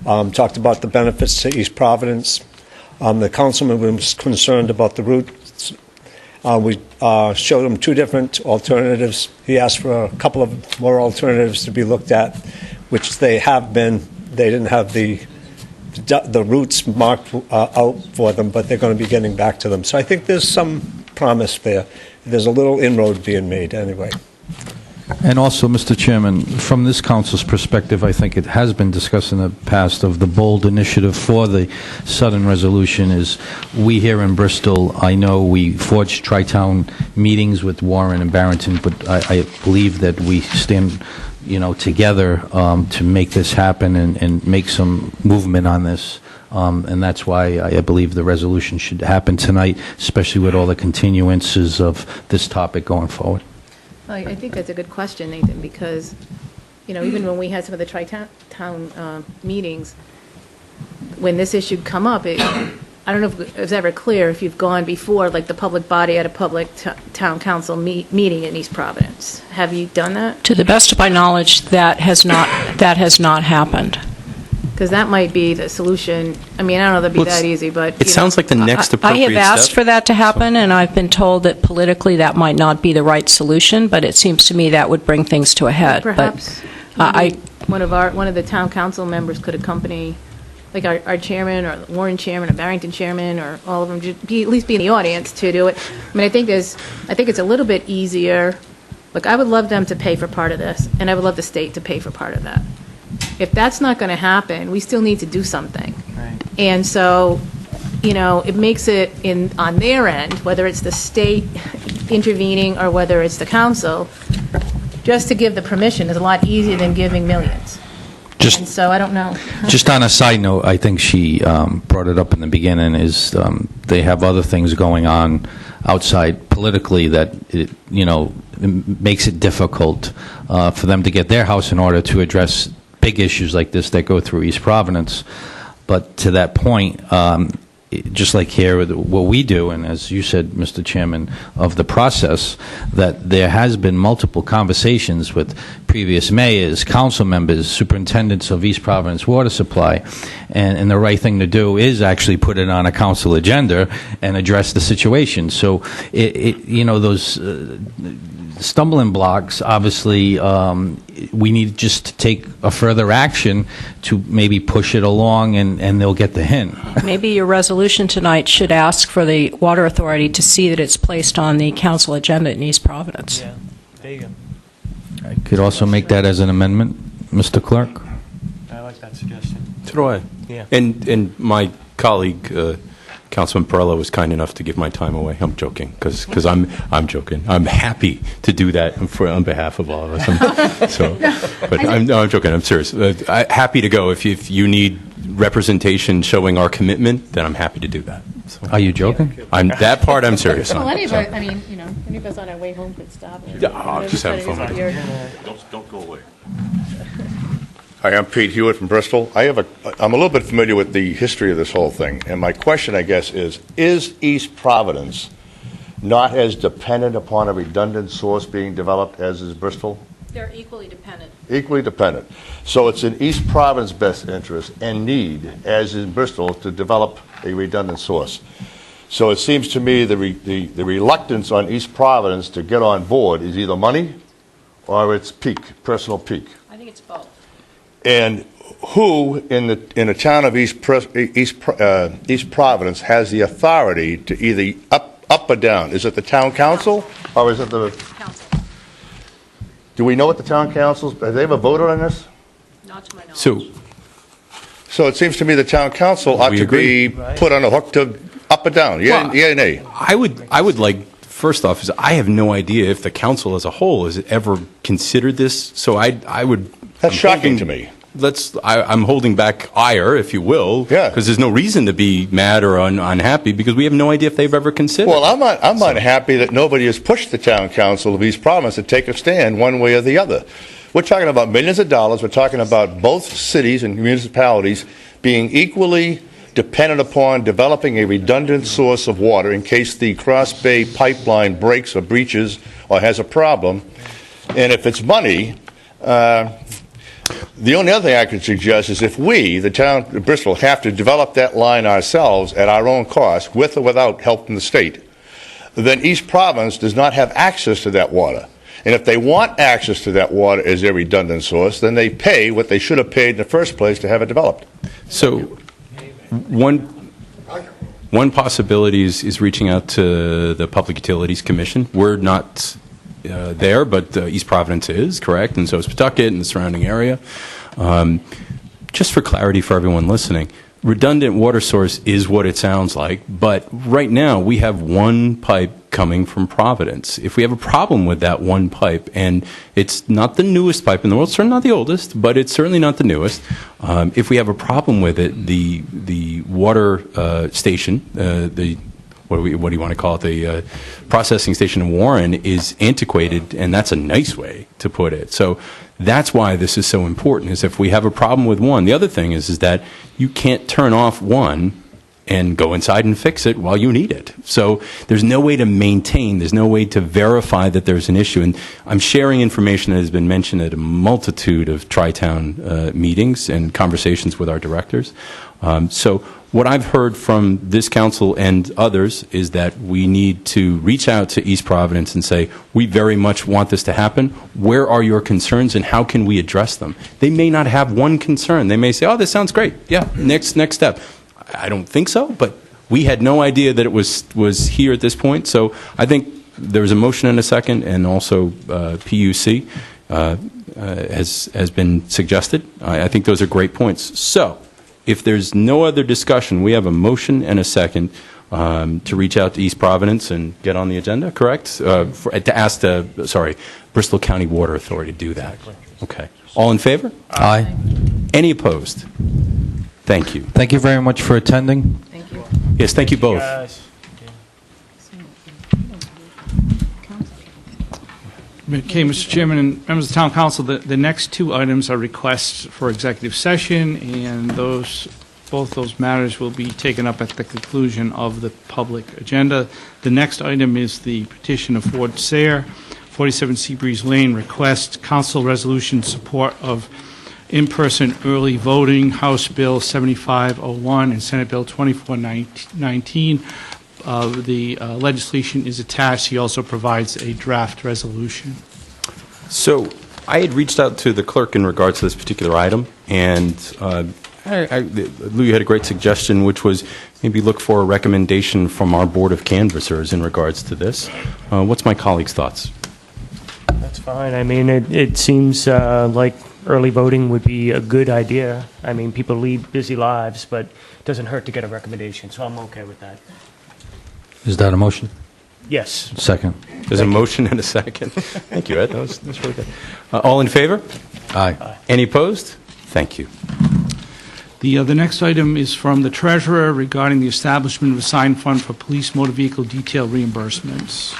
N: talked about the benefits to East Providence. The councilman was concerned about the routes. We showed him 2 different alternatives. He asked for a couple of more alternatives to be looked at, which they have been. They didn't have the routes marked out for them, but they're going to be getting back to them. So I think there's some promise there. There's a little inroad being made anyway.
G: And also, Mr. Chairman, from this council's perspective, I think it has been discussed in the past of the bold initiative for the Southern Resolution is we here in Bristol, I know we forged tri-town meetings with Warren and Barrington, but I believe that we stand, together to make this happen and make some movement on this. And that's why I believe the resolution should happen tonight, especially with all the continuances of this topic going forward.
K: I think that's a good question, Nathan, because, even when we had some of the tri-town meetings, when this issue come up, I don't know if it was ever clear if you've gone before, like the public body at a public town council meeting in East Providence. Have you done that?
M: To the best of my knowledge, that has not happened.
K: Because that might be the solution. I mean, I don't know that'd be that easy, but...
A: It sounds like the next appropriate step.
M: I have asked for that to happen, and I've been told that politically that might not be the right solution, but it seems to me that would bring things to a head.
K: Perhaps one of the town council members could accompany, like our chairman, or Warren chairman, or Barrington chairman, or all of them, at least be in the audience to do it. I mean, I think it's a little bit easier. Look, I would love them to pay for part of this, and I would love the state to pay for part of that. If that's not going to happen, we still need to do something.
D: Right.
K: And so, it makes it on their end, whether it's the state intervening or whether it's the council, just to give the permission is a lot easier than giving millions. And so I don't know.
G: Just on a side note, I think she brought it up in the beginning, is they have other things going on outside politically that, it makes it difficult for them to get their house in order to address big issues like this that go through East Providence. But to that point, just like here, what we do, and as you said, Mr. Chairman, of the process, that there has been multiple conversations with previous mayors, council members, superintendents of East Providence water supply, and the right thing to do is actually put it on a council agenda and address the situation. So, those stumbling blocks, obviously, we need just to take a further action to maybe push it along, and they'll get the hint.
M: Maybe your resolution tonight should ask for the Water Authority to see that it's placed on the council agenda in East Providence.
D: Yeah, there you go.
G: I could also make that as an amendment, Mr. Clerk.
D: I like that suggestion.
A: So do I.
D: Yeah.
A: And my colleague, Councilman Perella, was kind enough to give my time away. I'm joking, because I'm joking. I'm happy to do that on behalf of all of us. I'm joking. I'm serious. Happy to go if you need representation showing our commitment. Then I'm happy to do that. So.
G: Are you joking?
A: That part I'm serious on.
K: Well, any of us on our way home could stop.
A: I'll just have fun.
O: Don't go away. Hi, I'm Pete Hewitt from Bristol. I'm a little bit familiar with the history of this whole thing, and my question, I guess, is East Providence not as dependent upon a redundant source being developed as is Bristol?
M: They're equally dependent.
O: Equally dependent. So it's in East Providence's best interest and need, as in Bristol, to develop a redundant source. So it seems to me the reluctance on East Providence to get on board is either money or it's personal pique.
M: I think it's both.
O: And who in the town of East Providence has the authority to either up or down? Is it the town council or is it the
M: council?
O: Do we know what the town council, have they ever voted on this?
M: Not to my knowledge.
O: So it seems to me the town council ought to be put on a hook to up or down. Yeah, yeah, nay.
A: I would like. First off, I have no idea if the council as a whole has ever considered this. So I would.
O: That's shocking to me.
A: I'm holding back ire, if you will, because there's no reason to be mad or unhappy because we have no idea if they've ever considered.
O: Well, I'm unhappy that nobody has pushed the town council of East Providence to take a stand one way or the other. We're talking about millions of dollars. We're talking about both cities and municipalities being equally dependent upon developing a redundant source of water in case the Cross Bay pipeline breaks or breaches or has a problem. And if it's money, the only other thing I could suggest is if we, the town of Bristol, have to develop that line ourselves at our own cost, with or without help from the state, then East Providence does not have access to that water. And if they want access to that water as a redundant source, then they pay what they should have paid in the first place to have it developed.
A: So one possibility is reaching out to the Public Utilities Commission. We're not there, but East Providence is, correct? And so is Pawtucket and the surrounding area. Just for clarity for everyone listening, redundant water source is what it sounds like, but right now we have one pipe coming from Providence. If we have a problem with that one pipe, and it's not the newest pipe in the world, certainly not the oldest, but it's certainly not the newest, if we have a problem with it, the water station, what do you want to call it, the processing station in Warren is antiquated, and that's a nice way to put it. So that's why this is so important, is if we have a problem with one. The other thing is that you can't turn off one and go inside and fix it while you need it. So there's no way to maintain, there's no way to verify that there's an issue. And I'm sharing information that has been mentioned at a multitude of Tri-Town meetings and conversations with our directors. So what I've heard from this council and others is that we need to reach out to East Providence and say, we very much want this to happen. Where are your concerns and how can we address them? They may not have one concern. They may say, oh, this sounds great. Yeah, next step. I don't think so, but we had no idea that it was here at this point. So I think there's a motion and a second, and also PUC has been suggested. I think those are great points. So if there's no other discussion, we have a motion and a second to reach out to East Providence and get on the agenda, correct? To ask the, Bristol County Water Authority to do that. Exactly. Okay. All in favor?
G: Aye.
A: Any opposed? Thank you.
G: Thank you very much for attending.
K: Thank you.
A: Yes, thank you both.
F: Okay, Mr. Chairman and members of the Town Council, the next two items are requests for executive session, and both those matters will be taken up at the conclusion of the public agenda. The next item is the petition of Ward Sayre, 47 Seabreeze Lane, request council resolution support of in-person early voting, House Bill 7501 and Senate Bill 2419. The legislation is attached. He also provides a draft resolution.
A: So I had reached out to the clerk in regards to this particular item, and Lou, you had a great suggestion, which was maybe look for a recommendation from our Board of Canvassers in regards to this. What's my colleague's thoughts?
D: That's fine. I mean, it seems like early voting would be a good idea. I mean, people lead busy lives, but it doesn't hurt to get a recommendation, so I'm okay with that.
G: Is that a motion?
D: Yes.
G: Second.
A: There's a motion and a second. Thank you, Ed. That's really good. All in favor?
G: Aye.
A: Any opposed? Thank you.
F: The next item is from the Treasurer regarding the establishment of a assigned fund for police motor vehicle detail reimbursements.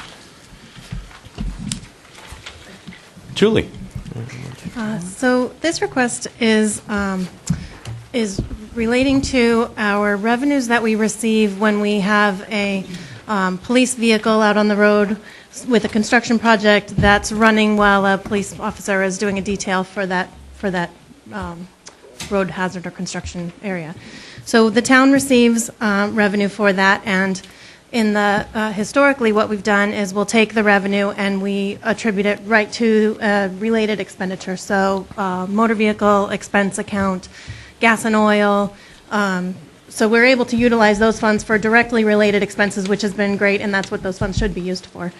A: Julie.
P: So this request is relating to our revenues that we receive when we have a police vehicle out on the road with a construction project that's running while a police officer is doing a detail for that road hazard or construction area. So the town receives revenue for that, and in the historically what we've done is we'll take the revenue and we attribute it right to related expenditure. So motor vehicle expense account, gas and oil. So we're able to utilize those funds for directly related expenses, which has been great, and that's what those funds should be used for.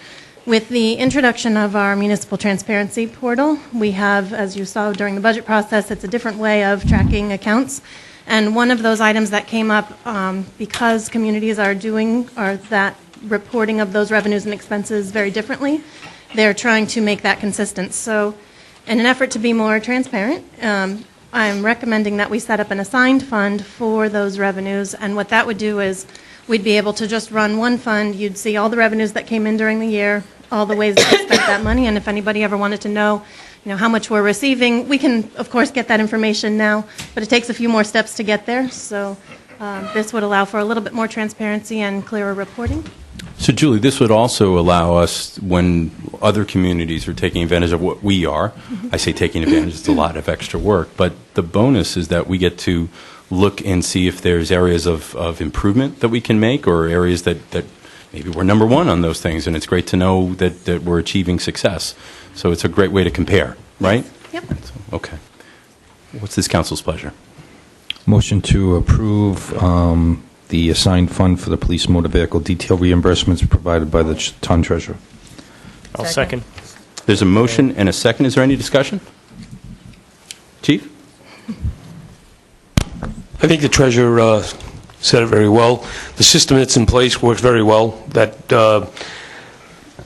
P: With the introduction of our municipal transparency portal, we have, as you saw during the budget process, it's a different way of tracking accounts. And one of those items that came up, because communities are doing that reporting of those revenues and expenses very differently, they're trying to make that consistent. So in an effort to be more transparent, I'm recommending that we set up an assigned fund for those revenues, and what that would do is we'd be able to just run one fund. You'd see all the revenues that came in during the year, all the ways that we spent that money, and if anybody ever wanted to know, how much we're receiving, we can, of course, get that information now, but it takes a few more steps to get there, so this would allow for a little bit more transparency and clearer reporting.
A: So, Julie, this would also allow us, when other communities are taking advantage of what we are, I say taking advantage, it's a lot of extra work, but the bonus is that we get to look and see if there's areas of improvement that we can make, or areas that maybe we're number one on those things, and it's great to know that we're achieving success. So it's a great way to compare, right?
P: Yep.
A: Okay. What's this council's pleasure?
G: Motion to approve the assigned fund for the police motor vehicle detail reimbursements provided by the town treasurer.
D: I'll second.
A: There's a motion and a second. Is there any discussion? Chief?
J: I think the treasurer said it very well. The system that's in place works very well. That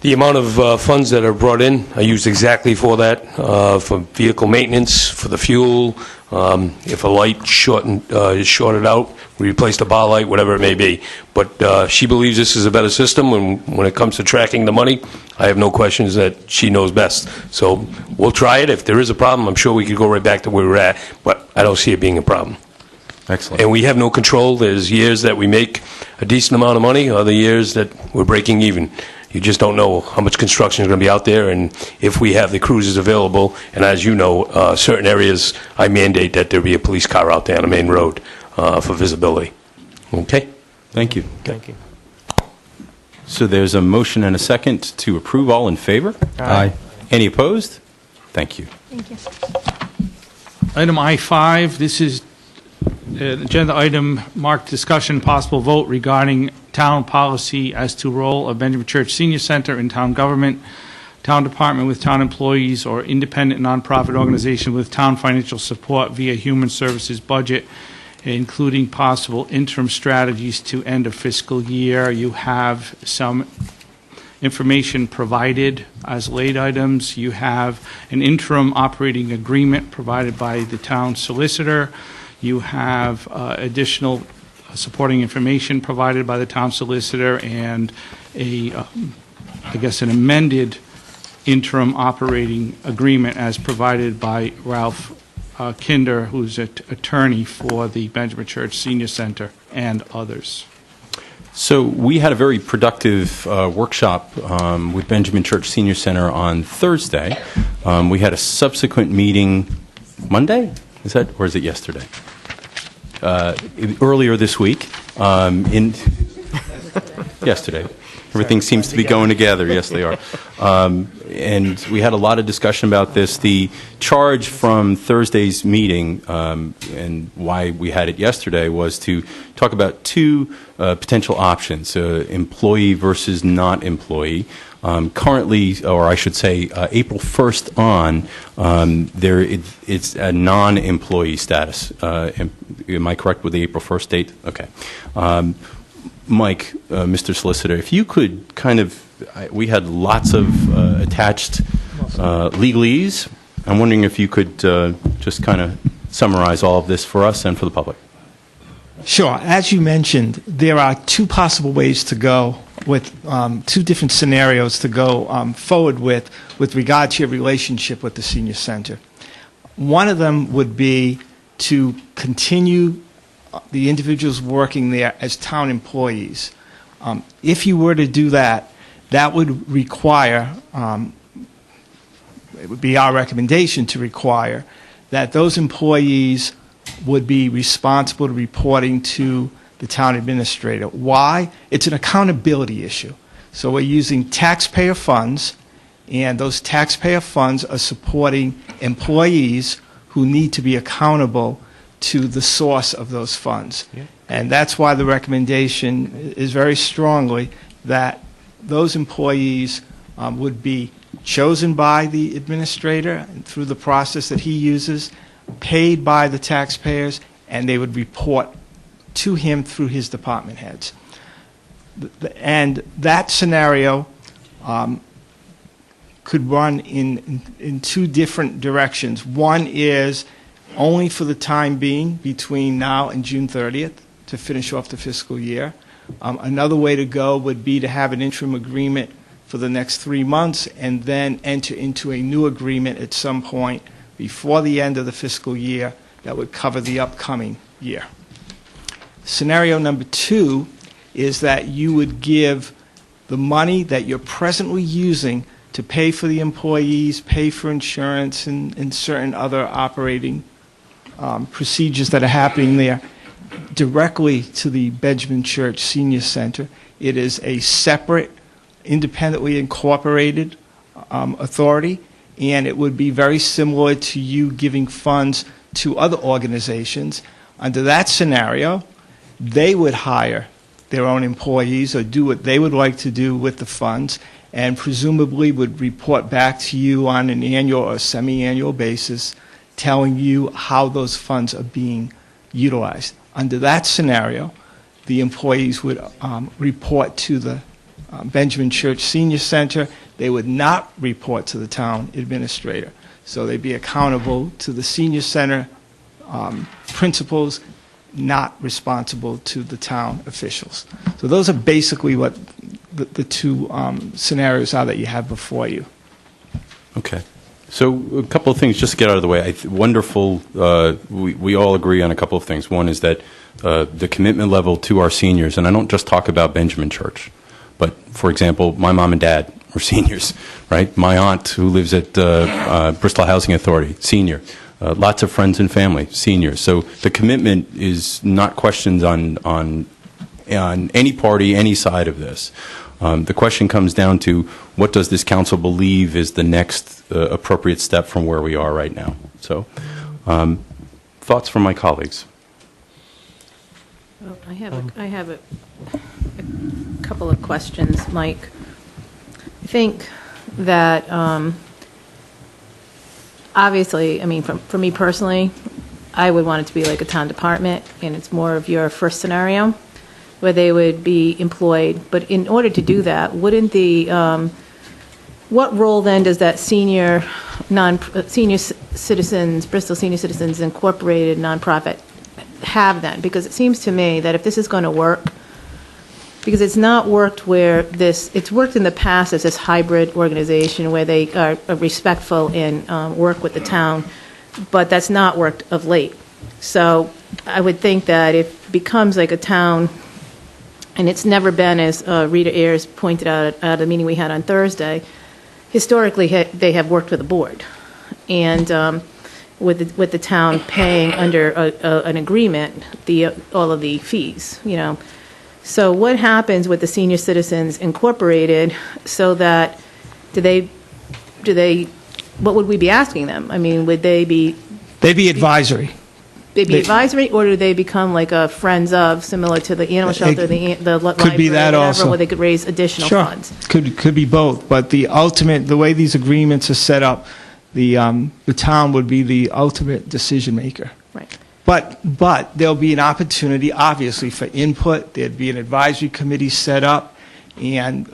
J: the amount of funds that are brought in are used exactly for that, for vehicle maintenance, for the fuel. If a light is shorted out, we replace the bar light, whatever it may be. But she believes this is a better system, and when it comes to tracking the money, I have no questions that she knows best. So we'll try it. If there is a problem, I'm sure we could go right back to where we're at, but I don't see it being a problem.
A: Excellent.
J: And we have no control. There's years that we make a decent amount of money, other years that we're breaking even. You just don't know how much construction is going to be out there and if we have the cruisers available. And as you know, certain areas, I mandate that there be a police car out there on the main road for visibility. Okay?
A: Thank you.
D: Thank you.
A: So there's a motion and a second to approve. All in favor?
G: Aye.
A: Any opposed? Thank you.
P: Thank you.
F: Item I-5, this is an agenda item marked discussion, possible vote regarding town policy as to role of Benjamin Church Senior Center in town government, town department with town employees, or independent nonprofit organization with town financial support via human services budget, including possible interim strategies to end a fiscal year. You have some information provided as late items. You have an interim operating agreement provided by the town solicitor. You have additional supporting information provided by the town solicitor and I guess an amended interim operating agreement as provided by Ralph Kinder, who's an attorney for the Benjamin Church Senior Center, and others.
A: So we had a very productive workshop with Benjamin Church Senior Center on Thursday. We had a subsequent meeting Monday? Is that, or is it yesterday? Earlier this week. Yesterday. Everything seems to be going together. Yes, they are. And we had a lot of discussion about this. The charge from Thursday's meeting and why we had it yesterday was to talk about two potential options, employee versus not employee. Currently, or I should say April 1st on, it's a non-employee status. Am I correct with the April 1st date? Okay. Mike, Mr. Solicitor, if you could kind of, we had lots of attached legalese. I'm wondering if you could just kind of summarize all of this for us and for the public.
E: Sure. As you mentioned, there are two possible ways to go with two different scenarios to go forward with regard to your relationship with the senior center. One of them would be to continue the individuals working there as town employees. If you were to do that, that would require, it would be our recommendation to require, that those employees would be responsible to reporting to the town administrator. Why? It's an accountability issue. So we're using taxpayer funds, and those taxpayer funds are supporting employees who need to be accountable to the source of those funds. Yeah. And that's why the recommendation is very strongly that those employees would be chosen by the administrator through the process that he uses, paid by the taxpayers, and they would report to him through his department heads. And that scenario could run in two different directions. One is only for the time being between now and June 30th to finish off the fiscal year. Another way to go would be to have an interim agreement for the next 3 months and then enter into a new agreement at some point before the end of the fiscal year that would cover the upcoming year. Scenario number two is that you would give the money that you're presently using to pay for the employees, pay for insurance, and certain other operating procedures that are happening there directly to the Benjamin Church Senior Center. It is a separate, independently incorporated authority, and it would be very similar to you giving funds to other organizations. Under that scenario, they would hire their own employees or do what they would like to do with the funds, and presumably would report back to you on an annual or semi-annual basis, telling you how those funds are being utilized. Under that scenario, the employees would report to the Benjamin Church Senior Center. They would not report to the town administrator. So they'd be accountable to the senior center principals, not responsible to the town officials. So those are basically what the two scenarios are that you have before you.
A: Okay. So a couple of things just to get out of the way. Wonderful. We all agree on a couple of things. One is that the commitment level to our seniors, and I don't just talk about Benjamin Church, but, for example, my mom and dad are seniors, right? My aunt, who lives at Bristol Housing Authority, senior. Lots of friends and family, seniors. So the commitment is not questioned on any party, any side of this. The question comes down to what does this council believe is the next appropriate step from where we are right now. So thoughts from my colleagues?
K: Well, I have a couple of questions, Mike. I think that obviously, I mean, for me personally, I would want it to be like a town department, and it's more of your first scenario where they would be employed. But in order to do that, wouldn't what role then does that senior citizens, Bristol Senior Citizens Incorporated nonprofit have then? Because it seems to me that if this is going to work, because it's not worked it's worked in the past as this hybrid organization where they are respectful and work with the town, but that's not worked of late. So I would think that if it becomes like a town, and it's never been, as Rita Ayers pointed out at a meeting we had on Thursday, historically they have worked with the board, and with the town paying under an agreement all of the fees, you know. So what happens with the Senior Citizens Incorporated? So that what would we be asking them? I mean, would they be?
E: They'd be advisory.
K: They'd be advisory, or do they become like a friends of, similar to the animal shelter, the library,
E: could be that
K: whatever,
E: also,
K: where they could raise additional funds?
E: Could be both, but the way these agreements are set up, the town would be the ultimate decision maker.
K: Right.
E: But there'll be an opportunity, obviously, for input. There'd be an advisory committee set up, and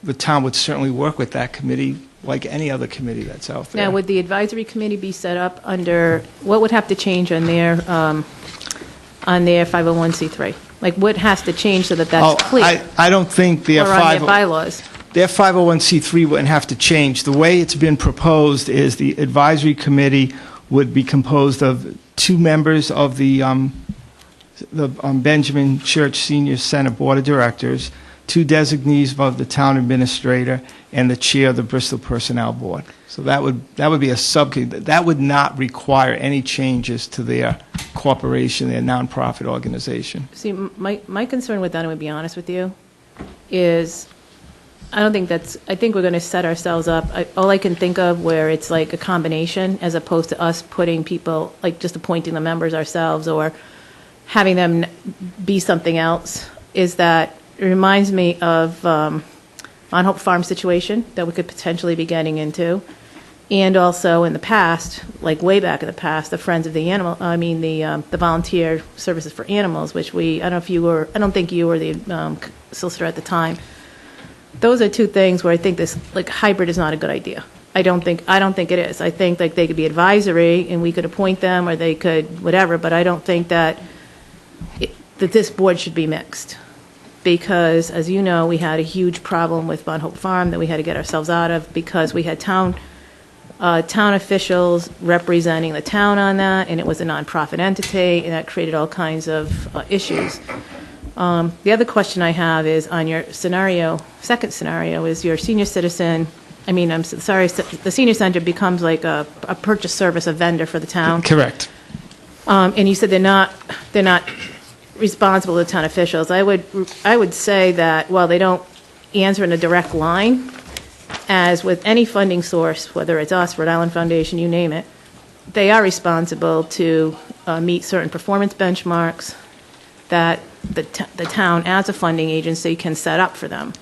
E: the town would certainly work with that committee like any other committee that's out there.
K: Now, would the advisory committee be set up under, what would have to change on their 501c3? Like, what has to change so that that's clear?
E: I don't think their
K: or on their bylaws?
E: Their 501c3 wouldn't have to change. The way it's been proposed is the advisory committee would be composed of 2 members of the Benjamin Church Senior Center Board of Directors, 2 designees of the town administrator, and the chair of the Bristol Personnel Board. So that would be a subcommittee. That would not require any changes to their corporation, their nonprofit organization.
K: See, my concern with that, I'm going to be honest with you, is I think we're going to set ourselves up, all I can think of where it's like a combination as opposed to us putting people, like just appointing the members ourselves or having them be something else, is that it reminds me of On Hope Farm situation that we could potentially be getting into. And also in the past, like way back in the past, the Friends of the Animal, the Volunteer Services for Animals, which I don't think you were the solicitor at the time. Those are 2 things where I think this like hybrid is not a good idea. I don't think it is. I think like they could be advisory and we could appoint them, or they could whatever, but I don't think that this board should be mixed. Because, as you know, we had a huge problem with Bon Hope Farm that we had to get ourselves out of because we had town officials representing the town on that, and it was a nonprofit entity, and that created all kinds of issues. The other question I have is on your second scenario, is your senior citizen, the senior center becomes like a purchase service, a vendor for the town.
E: Correct.
K: And you said they're not responsible to town officials. I would say that while they don't answer in a direct line, as with any funding source, whether it's us, Rhode Island Foundation, you name it, they are responsible to meet certain performance benchmarks that the town as a funding agency can set up for them.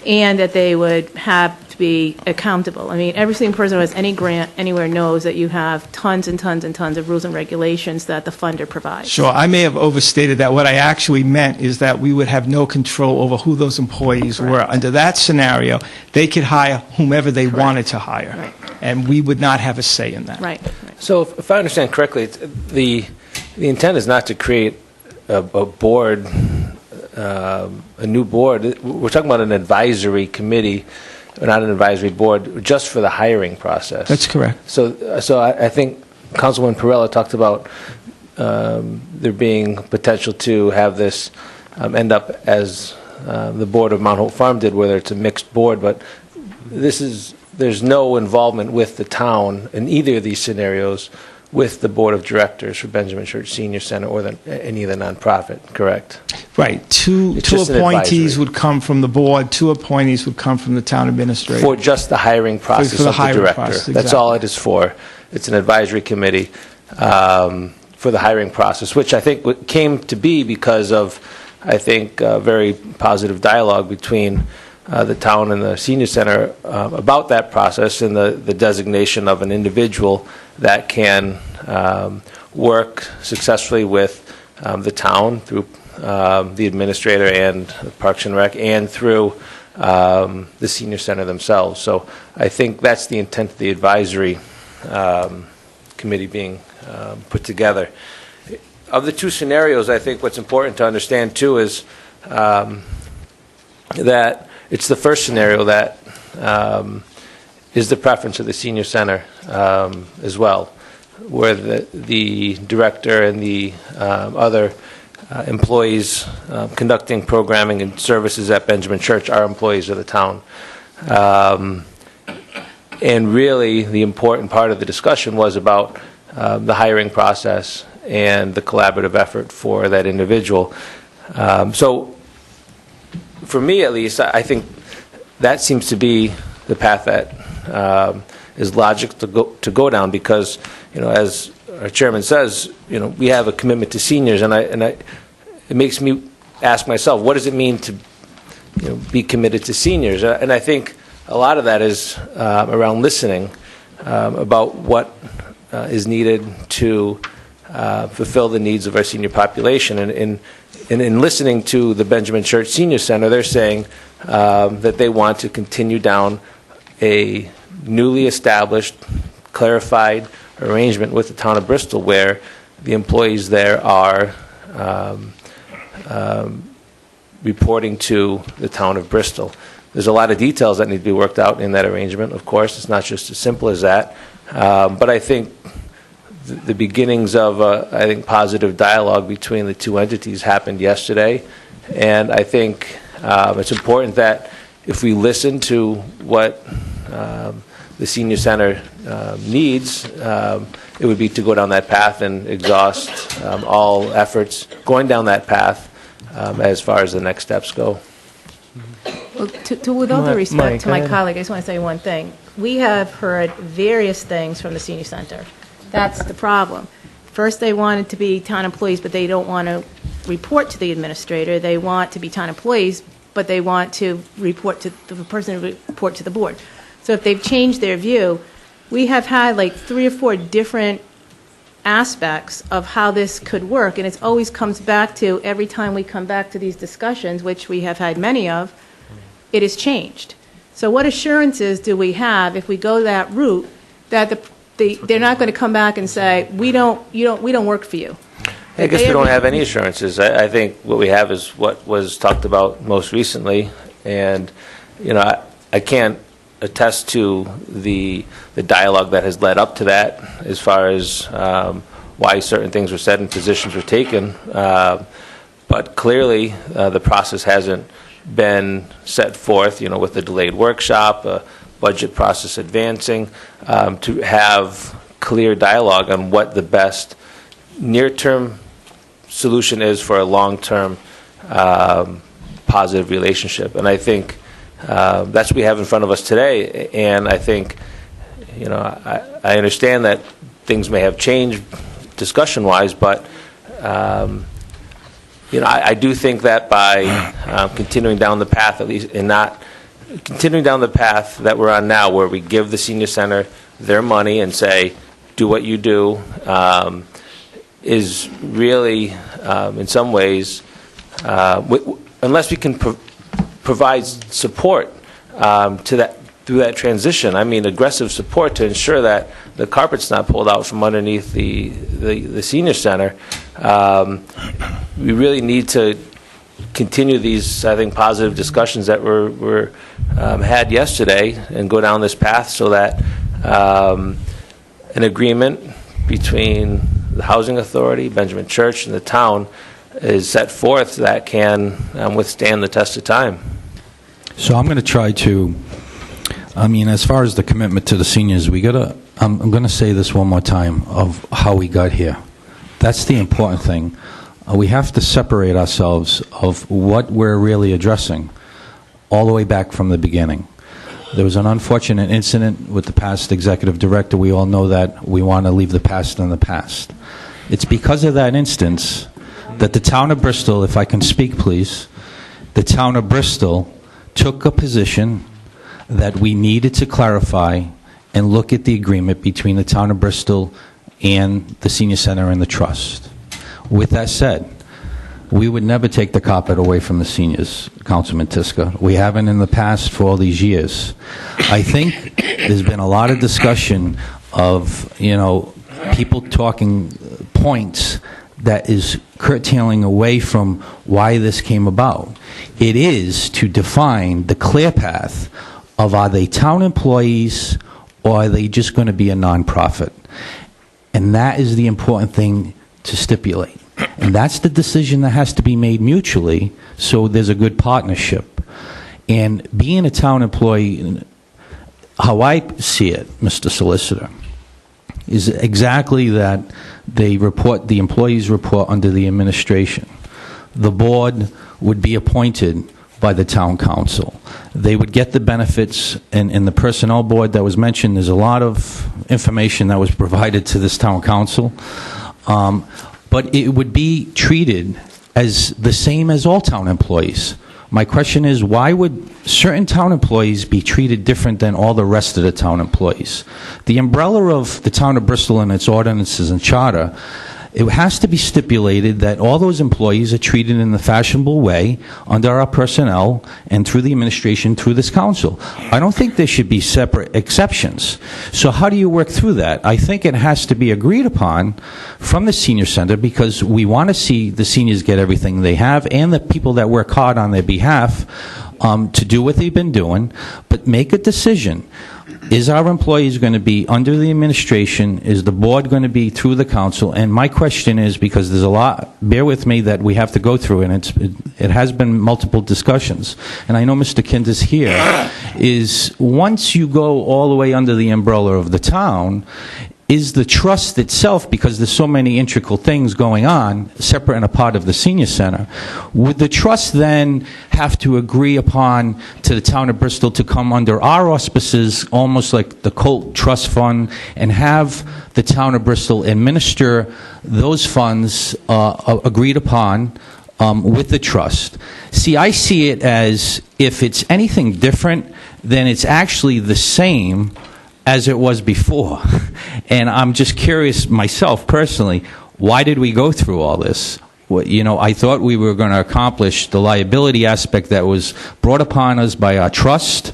K: and that they would have to be accountable. I mean, every single person who has any grant anywhere knows that you have tons and tons and tons of rules and regulations that the funder provides.
E: Sure, I may have overstated that. What I actually meant is that we would have no control over who those employees were. Under that scenario, they could hire whomever they wanted to hire, and we would not have a say in that.
K: Right.
Q: So if I understand correctly, the intent is not to create a board, a new board. We're talking about an advisory committee, not an advisory board, just for the hiring process.
E: That's correct.
Q: So I think Councilwoman Perella talked about there being potential to have this end up as the board of Mount Hope Farm did, whether it's a mixed board, but there's no involvement with the town in either of these scenarios with the board of directors for Benjamin Church Senior Center or any of the nonprofit, correct?
E: Right. Two appointees would come from the board, 2 appointees would come from the town administrator.
Q: For just the hiring process
E: For the
Q: of the
E: hiring
Q: director.
E: process,
Q: That's
E: exactly.
Q: all it is for. It's an advisory committee for the hiring process, which I think came to be because of, I think, very positive dialogue between the town and the senior center about that process and the designation of an individual that can work successfully with the town through the administrator and Parks and Rec and through the senior center themselves. So I think that's the intent of the advisory committee being put together. Of the 2 scenarios, I think what's important to understand too is that it's the first scenario that is the preference of the senior center as well, where the director and the other employees conducting programming and services at Benjamin Church are employees of the town. And really, the important part of the discussion was about the hiring process and the collaborative effort for that individual. So, for me at least, I think that seems to be the path that is logical to go down because, as our chairman says, we have a commitment to seniors, and it makes me ask myself, what does it mean to be committed to seniors? And I think a lot of that is around listening about what is needed to fulfill the needs of our senior population. And in listening to the Benjamin Church Senior Center, they're saying that they want to continue down a newly established, clarified arrangement with the town of Bristol where the employees there are reporting to the town of Bristol. There's a lot of details that need to be worked out in that arrangement, of course. It's not just as simple as that. But I think the beginnings of, I think, positive dialogue between the 2 entities happened yesterday. And I think it's important that if we listen to what the senior center needs, it would be to go down that path and exhaust all efforts going down that path as far as the next steps go.
K: Well, with all due respect to my colleague, I just want to say one thing. We have heard various things from the senior center. That's the problem. First, they wanted to be town employees, but they don't want to report to the administrator. They want to be town employees, but they want to report to the person who report to the board. So if they've changed their view, we have had like 3 or 4 different aspects of how this could work, and it always comes back to every time we come back to these discussions, which we have had many of, it has changed. So what assurances do we have if we go that route that they're not going to come back and say we don't work for you?
Q: I guess we don't have any assurances. I think what we have is what was talked about most recently, and I can't attest to the dialogue that has led up to that as far as why certain things were said and positions were taken. But clearly, the process hasn't been set forth, with the delayed workshop, budget process advancing, to have clear dialogue on what the best near-term solution is for a long-term positive relationship. And I think that's what we have in front of us today. And I think, I understand that things may have changed discussion-wise, but I do think that by continuing down the path, at least, and not continuing down the path that we're on now, where we give the senior center their money and say, do what you do, is really, in some ways, unless we can provide support to that through that transition. I mean, aggressive support to ensure that the carpet's not pulled out from underneath the senior center. We really need to continue these, I think, positive discussions that were had yesterday and go down this path so that an agreement between the Housing Authority, Benjamin Church, and the town is set forth that can withstand the test of time.
G: So I'm going to try to, as far as the commitment to the seniors, I'm going to say this one more time of how we got here. That's the important thing. We have to separate ourselves of what we're really addressing all the way back from the beginning. There was an unfortunate incident with the past executive director. We all know that. We want to leave the past in the past. It's because of that instance that the town of Bristol, if I can speak please, the town of Bristol took a position that we needed to clarify and look at the agreement between the town of Bristol and the senior center and the trust. With that said, we would never take the carpet away from the seniors, Councilman Tiska. We haven't in the past for all these years. I think there's been a lot of discussion of, people talking points that is curtailing away from why this came about. It is to define the clear path of, are they town employees or are they just going to be a nonprofit? And that is the important thing to stipulate. And that's the decision that has to be made mutually so there's a good partnership. And being a town employee, how I see it, Mr. Solicitor, is exactly that the employees report under the administration. The board would be appointed by the town council. They would get the benefits, and in the personnel board that was mentioned, there's a lot of information that was provided to this town council. But it would be treated as the same as all town employees. My question is, why would certain town employees be treated different than all the rest of the town employees? The umbrella of the town of Bristol and its ordinances and charter, it has to be stipulated that all those employees are treated in the fashionable way under our personnel and through the administration, through this council. I don't think there should be separate exceptions. So how do you work through that? I think it has to be agreed upon from the senior center, because we want to see the seniors get everything they have and the people that work hard on their behalf to do what they've been doing, but make a decision. Is our employees going to be under the administration? Is the board going to be through the council? And my question is, because there's a lot, bear with me, that we have to go through, and it has been multiple discussions. And I know Mr. Kind is here, is once you go all the way under the umbrella of the town, is the trust itself, because there's so many integral things going on, separate and apart of the senior center, would the trust then have to agree upon to the town of Bristol to come under our auspices, almost like the Colt Trust Fund, and have the town of Bristol administer those funds agreed upon with the trust? See, I see it as, if it's anything different, then it's actually the same as it was before. And I'm just curious myself personally, why did we go through all this? I thought we were going to accomplish the liability aspect that was brought upon us by our trust,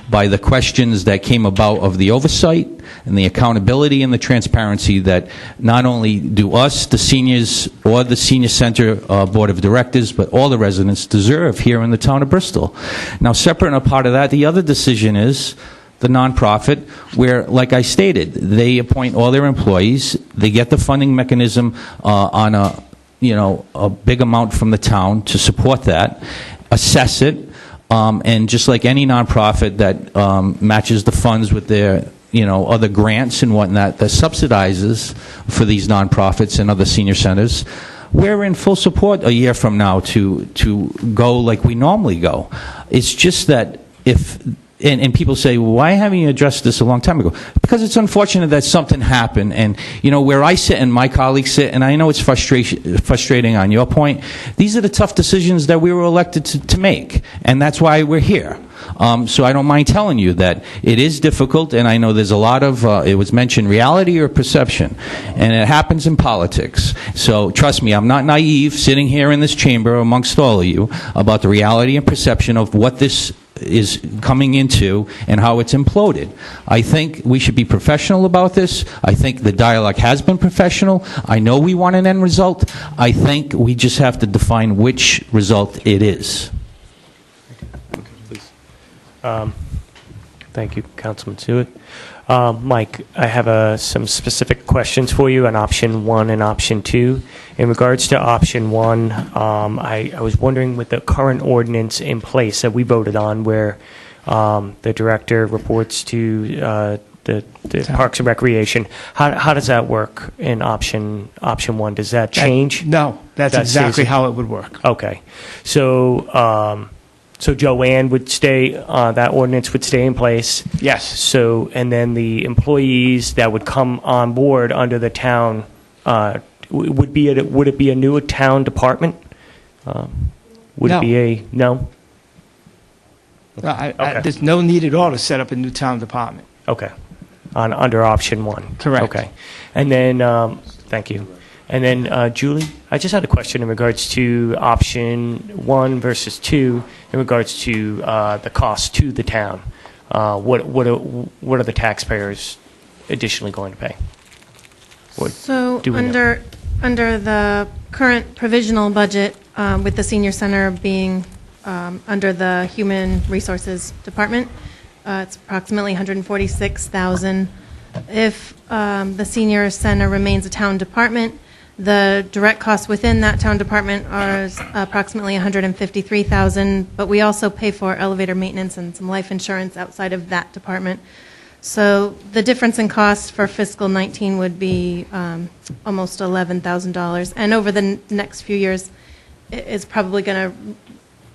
G: by the questions that came about of the oversight and the accountability and the transparency that not only do us, the seniors, or the senior center board of directors, but all the residents deserve here in the town of Bristol. Now, separate and apart of that, the other decision is the nonprofit, where, like I stated, they appoint all their employees, they get the funding mechanism on a big amount from the town to support that, assess it, and just like any nonprofit that matches the funds with their other grants and whatnot, that subsidizes for these nonprofits and other senior centers, we're in full support a year from now to go like we normally go. It's just that if and people say, why haven't you addressed this a long time ago? Because it's unfortunate that something happened. And, where I sit and my colleagues sit, and I know it's frustrating on your point, these are the tough decisions that we were elected to make. And that's why we're here. So I don't mind telling you that it is difficult, and I know there's a lot of, it was mentioned, reality or perception. And it happens in politics. So trust me, I'm not naive sitting here in this chamber amongst all of you about the reality and perception of what this is coming into and how it's imploded. I think we should be professional about this. I think the dialogue has been professional. I know we want an end result. I think we just have to define which result it is.
D: Thank you, Councilman Stewart. Mike, I have some specific questions for you on option 1 and option 2. In regards to option 1, I was wondering, with the current ordinance in place that we voted on, where the director reports to the Parks and Recreation, how does that work in option 1? Does that change?
E: No, that's exactly how it would work.
D: Okay. So Joanne would stay, that ordinance would stay in place?
E: Yes.
D: So, and then the employees that would come on board under the town, would it be a new town department? Would
E: No.
D: it be a, no?
E: Okay. There's no need at all to set up a new town department.
D: Okay. Under option 1?
E: Correct.
D: Okay. And then, thank you. And then, Julie, I just had a question in regards to option 1 versus 2, in regards to the cost to the town. What are the taxpayers additionally going to pay?
P: So
D: do we know?
P: under the current provisional budget, with the senior center being under the Human Resources Department, it's approximately $146,000. If the senior center remains a town department, the direct costs within that town department are approximately $153,000, but we also pay for elevator maintenance and some life insurance outside of that department. So the difference in cost for fiscal 19 would be almost $11,000, and over the next few years, it's probably going to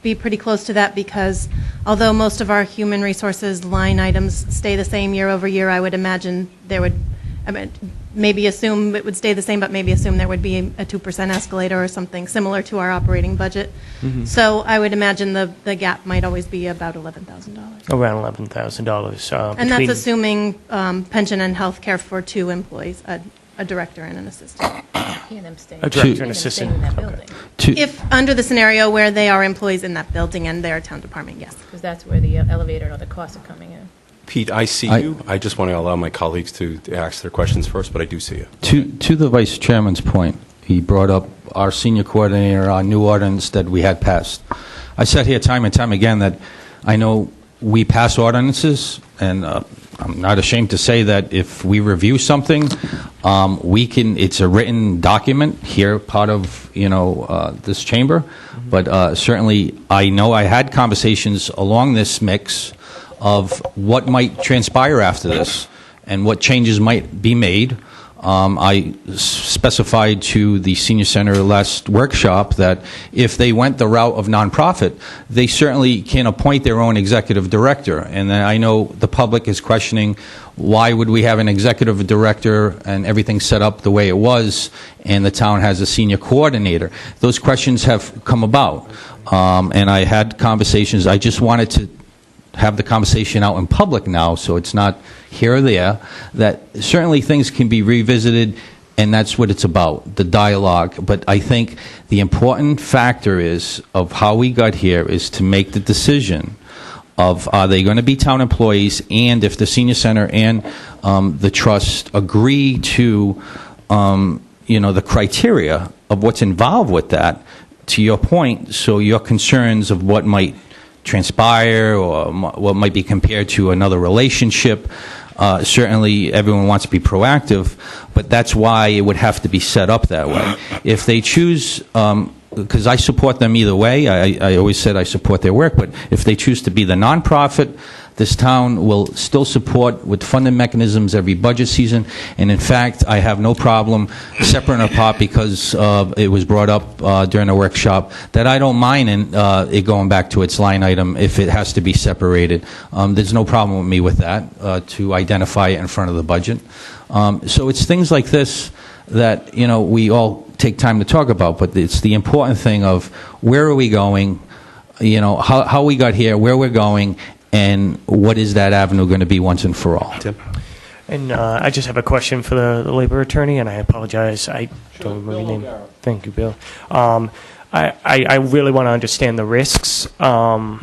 P: be pretty close to that, because although most of our human resources line items stay the same year over year, I would imagine maybe assume it would stay the same, but maybe assume there would be a 2% escalator or something similar to our operating budget.
D: Mm-hmm.
P: So I would imagine the gap might always be about $11,000.
D: Around $11,000.
P: And that's assuming pension and health care for 2 employees, a director and an assistant.
K: And them staying.
D: A director and assistant.
K: In that building.
P: If under the scenario where they are employees in that building and they're a town department, yes.
K: Because that's where the elevator and other costs are coming in.
A: Pete, I see you. I just want to allow my colleagues to ask their questions first, but I do see you.
G: To the Vice Chairman's point, he brought up our senior coordinator, our new ordinance that we had passed. I said here time and time again that I know we pass ordinances, and I'm not ashamed to say that if we review something, it's a written document here, part of, this chamber, but certainly I know I had conversations along this mix of what might transpire after this and what changes might be made. I specified to the Senior Center last workshop that if they went the route of nonprofit, they certainly can appoint their own executive director. And then I know the public is questioning, why would we have an executive director and everything set up the way it was, and the town has a senior coordinator? Those questions have come about. And I had conversations. I just wanted to have the conversation out in public now, so it's not here or there, that certainly things can be revisited, and that's what it's about, the dialogue. But I think the important factor is of how we got here is to make the decision of, are they going to be town employees, and if the senior center and the trust agree to the criteria of what's involved with that, to your point, so your concerns of what might transpire or what might be compared to another relationship. Certainly everyone wants to be proactive, but that's why it would have to be set up that way. If they choose, because I support them either way, I always said I support their work, but if they choose to be the nonprofit, this town will still support with funding mechanisms every budget season, and in fact, I have no problem separating apart because it was brought up during a workshop that I don't mind it going back to its line item if it has to be separated. There's no problem with me with that, to identify it in front of the budget. So it's things like this that, you know, we all take time to talk about, but it's the important thing of where are we going, you know, how we got here, where we're going, and what is that avenue going to be once and for all.
D: Tim? And I just have a question for the labor attorney, and I apologize. I don't remember your name. Thank you, Bill. I really want to understand the risks of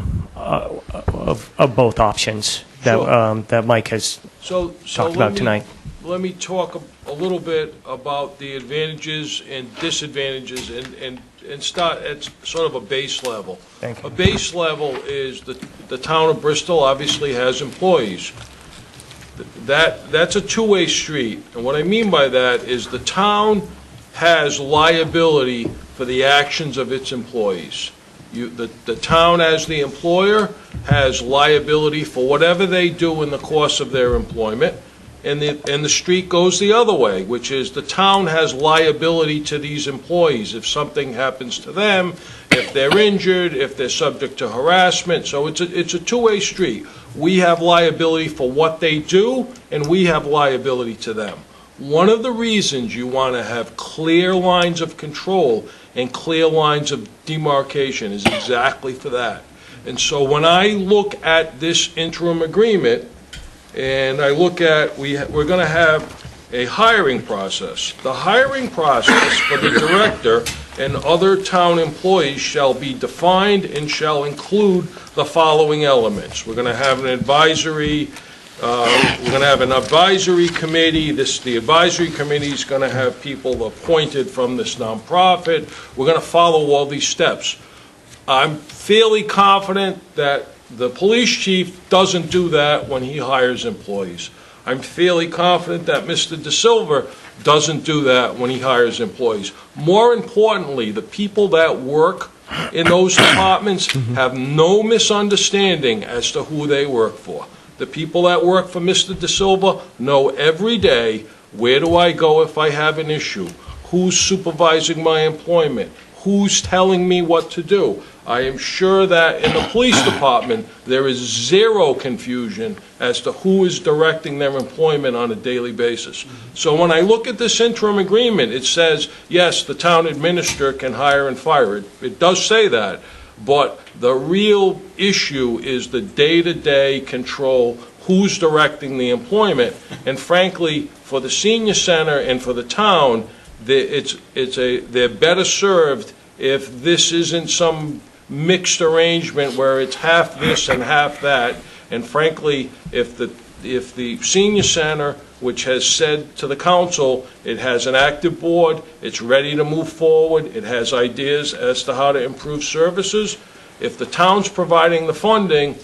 D: both options that Mike has talked about tonight.
R: Let me talk a little bit about the advantages and disadvantages and start at sort of a base level.
D: Thank you.
R: A base level is the town of Bristol obviously has employees. That's a two-way street. And what I mean by that is the town has liability for the actions of its employees. The town, as the employer, has liability for whatever they do in the course of their employment. And the street goes the other way, which is the town has liability to these employees if something happens to them, if they're injured, if they're subject to harassment. So it's a two-way street. We have liability for what they do, and we have liability to them. One of the reasons you want to have clear lines of control and clear lines of demarcation is exactly for that. And so when I look at this interim agreement, and I look at, we're going to have a hiring process. The hiring process for the director and other town employees shall be defined and shall include the following elements. We're going to have an advisory committee. The advisory committee is going to have people appointed from this nonprofit. We're going to follow all these steps. I'm fairly confident that the police chief doesn't do that when he hires employees. I'm fairly confident that Mr. De Silva doesn't do that when he hires employees. More importantly, the people that work in those departments have no misunderstanding as to who they work for. The people that work for Mr. De Silva know every day, where do I go if I have an issue? Who's supervising my employment? Who's telling me what to do? I am sure that in the police department, there is zero confusion as to who is directing their employment on a daily basis. So when I look at this interim agreement, it says, yes, the town administrator can hire and fire. It does say that, but the real issue is the day-to-day control, who's directing the employment, and frankly, for the senior center and for the town, they're better served if this isn't some mixed arrangement where it's half this and half that. And frankly, if the senior center, which has said to the council, it has an active board, it's ready to move forward, it has ideas as to how to improve services, if the town's providing the funding,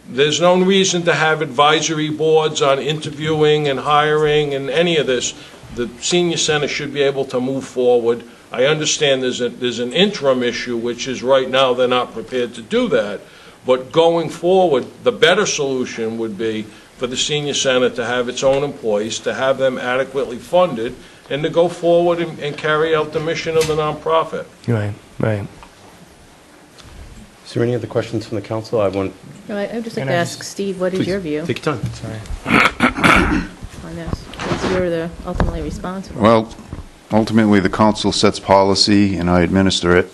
R: there's no reason to have advisory boards on interviewing and hiring and any of this. The senior center should be able to move forward. I understand there's an interim issue, which is right now they're not prepared to do that. But going forward, the better solution would be for the senior center to have its own employees, to have them adequately funded, and to go forward and carry out the mission of the nonprofit.
D: Right.
A: Is there any other questions from the council?
K: I would just like to ask Steve, what is your view
A: Take your time.
D: Sorry.
K: on this? Since you're ultimately responsible.
B: Well, ultimately, the council sets policy, and I administer it.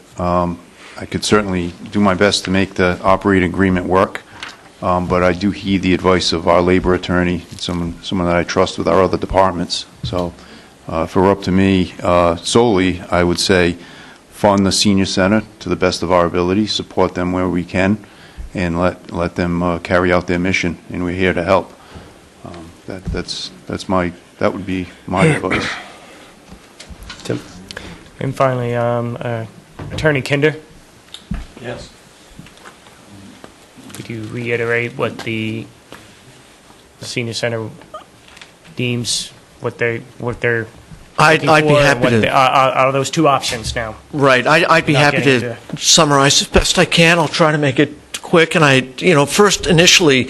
B: I could certainly do my best to make the operating agreement work, but I do heed the advice of our labor attorney, someone that I trust with our other departments. So if it were up to me solely, I would say fund the senior center to the best of our ability, support them where we can, and let them carry out their mission, and we're here to help. That would be my advice.
A: Tim?
D: And finally, Attorney Kinder,
J: Yes.
D: could you reiterate what the senior center deems, what they're
S: I'd be happy to.
D: Are those two options now?
S: Right. I'd be happy to summarize as best I can. I'll try to make it quick, and first, initially,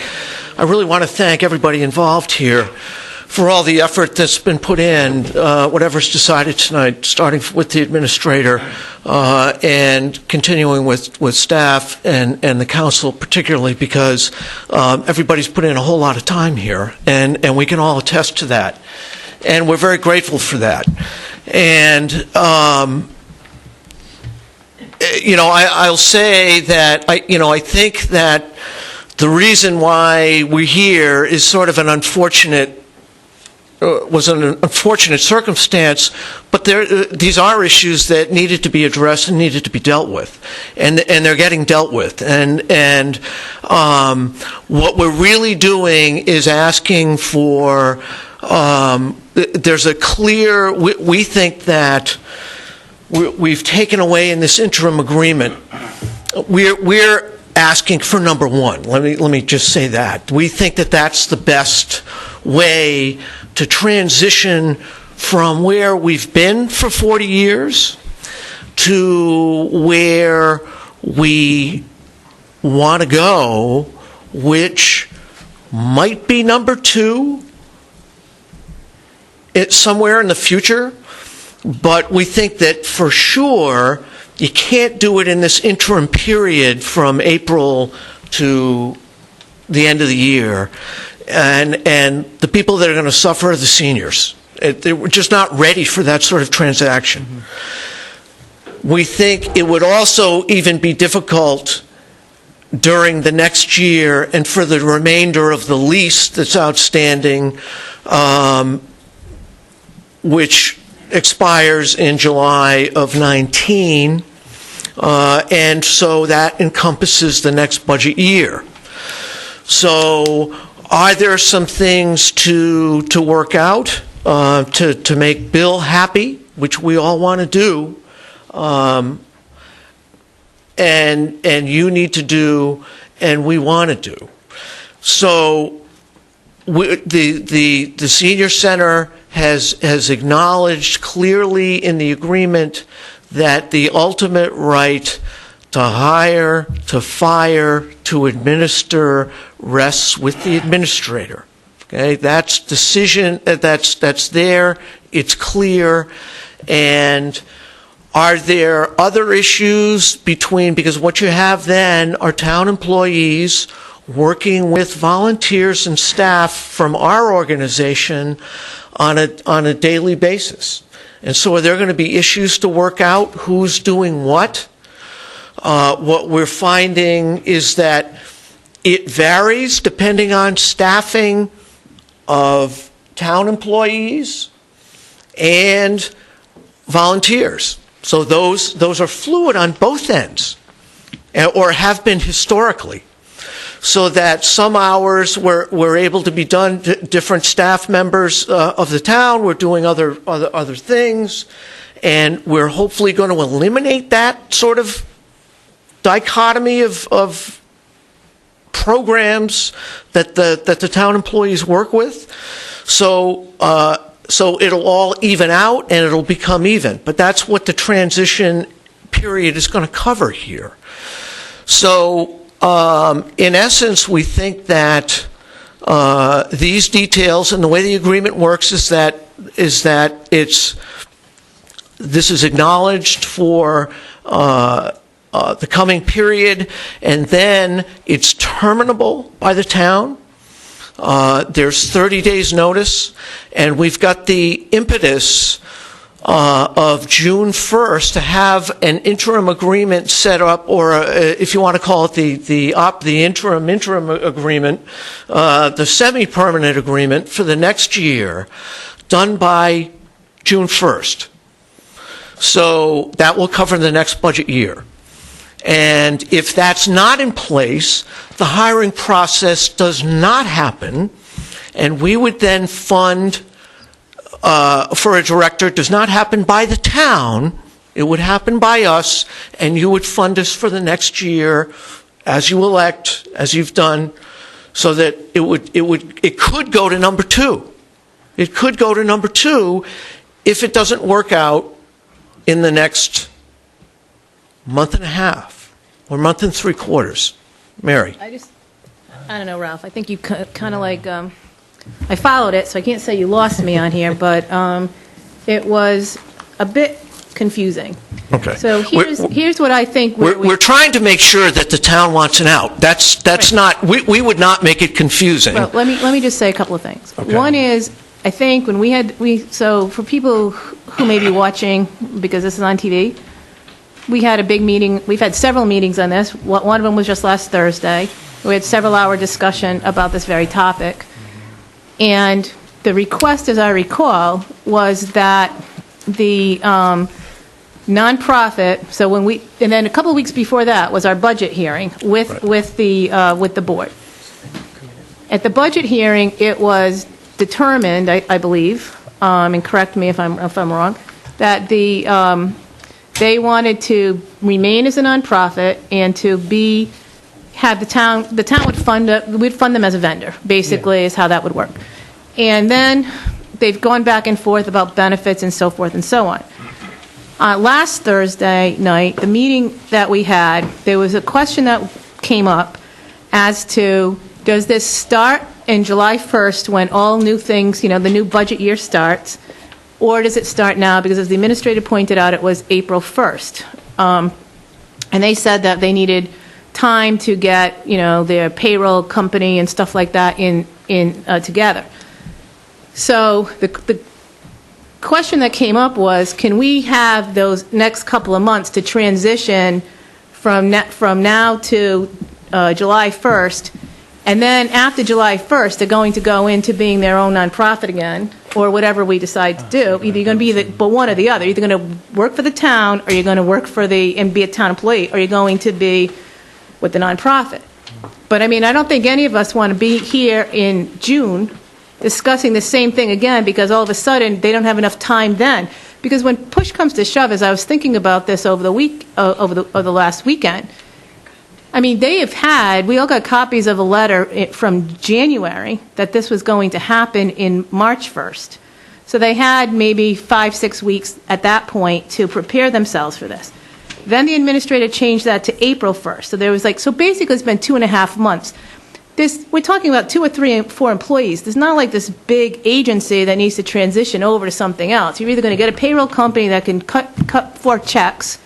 S: I really want to thank everybody involved here for all the effort that's been put in, whatever's decided tonight, starting with the administrator and continuing with staff and the council particularly, because everybody's put in a whole lot of time here, and we can all attest to that. And we're very grateful for that. And, I'll say that, I think that the reason why we're here is sort of an unfortunate circumstance, but these are issues that needed to be addressed and needed to be dealt with, and they're getting dealt with. And what we're really doing is asking for. There's a clear. We think that we've taken away in this interim agreement. We're asking for number one. Let me just say that we think that that's the best way to transition from where we've been for 40 years to where we want to go, which might be number two. It's somewhere in the future, but we think that for sure you can't do it in this interim period from April to the end of the year. And the people that are going to suffer are the seniors. We're just not ready for that sort of transaction. Mm-hmm. We think it would also even be difficult during the next year and for the remainder of the lease that's outstanding, which expires in July of 19, and so that encompasses the next budget year. So are there some things to work out to make Bill happy, which we all want to do, and you need to do, and we want to do? So the senior center has acknowledged clearly in the agreement that the ultimate right to hire, to fire, to administer rests with the administrator. Okay, that's decision. That's there. It's clear. And are there other issues because what you have then are town employees working with volunteers and staff from our organization on a daily basis. And so are there going to be issues to work out? Who's doing what? What we're finding is that it varies depending on staffing of town employees and volunteers. So those are fluid on both ends, or have been historically. So that some hours were able to be done, different staff members of the town were doing other things, and we're hopefully going to eliminate that sort of dichotomy of programs that the town employees work with. So it'll all even out and it'll become even. But that's what the transition period is going to cover here. So in essence, we think that these details and the way the agreement works is that this is acknowledged for the coming period, and then it's terminable by the town. There's 30 days notice, and we've got the impetus of June 1st to have an interim agreement set up, or if you want to call it the interim agreement, the semi-permanent agreement for the next year, done by June 1st. So that will cover the next budget year. And if that's not in place, the hiring process does not happen, and we would then fund for a director. It does not happen by the town. It would happen by us, and you would fund us for the next year as you elect, as you've done, so that it could go to number two. It could go to number two if it doesn't work out in the next month and a half or month and 3/4. Mary?
K: I don't know, Ralph. I think you kind of like, I followed it, so I can't say you lost me on here, but it was a bit confusing.
S: Okay.
K: So here's what I think.
S: We're trying to make sure that the town wants an out. That's
K: Right.
S: not, we would not make it confusing.
K: Well, let me just say a couple of things.
S: Okay.
K: One is, I think when so for people who may be watching, because this is on TV, we had a big meeting, we've had several meetings on this. One of them was just last Thursday. We had several-hour discussion about this very topic. And the request, as I recall, was that the nonprofit, so and then a couple of weeks before that was our budget hearing with the board. At the budget hearing, it was determined, I believe, and correct me if I'm wrong, that they wanted to remain as a nonprofit and to have the town would fund them as a vendor, basically, is how that would work. And then they've gone back and forth about benefits and so forth and so on. Last Thursday night, the meeting that we had, there was a question that came up as to, does this start in July 1st when all new things, the new budget year starts, or does it start now? Because as the administrator pointed out, it was April 1st. And they said that they needed time to get, their payroll company and stuff like that in together. So the question that came up was, can we have those next couple of months to transition from now to July 1st, and then after July 1st, they're going to go into being their own nonprofit again, or whatever we decide to do. Either you're going to be but one or the other. You're either going to work for the town, or you're going to work and be a town employee, or you're going to be with the nonprofit. But I mean, I don't think any of us want to be here in June discussing the same thing again, because all of a sudden they don't have enough time then. Because when push comes to shove, as I was thinking about this over the last weekend, I mean, we all got copies of a letter from January that this was going to happen in March 1st. So they had maybe 5-6 weeks at that point to prepare themselves for this. Then the administrator changed that to April 1st. So basically it's been 2.5 months. We're talking about 2 or 3 or 4 employees. There's not like this big agency that needs to transition over to something else. You're either going to get a payroll company that can cut 4 checks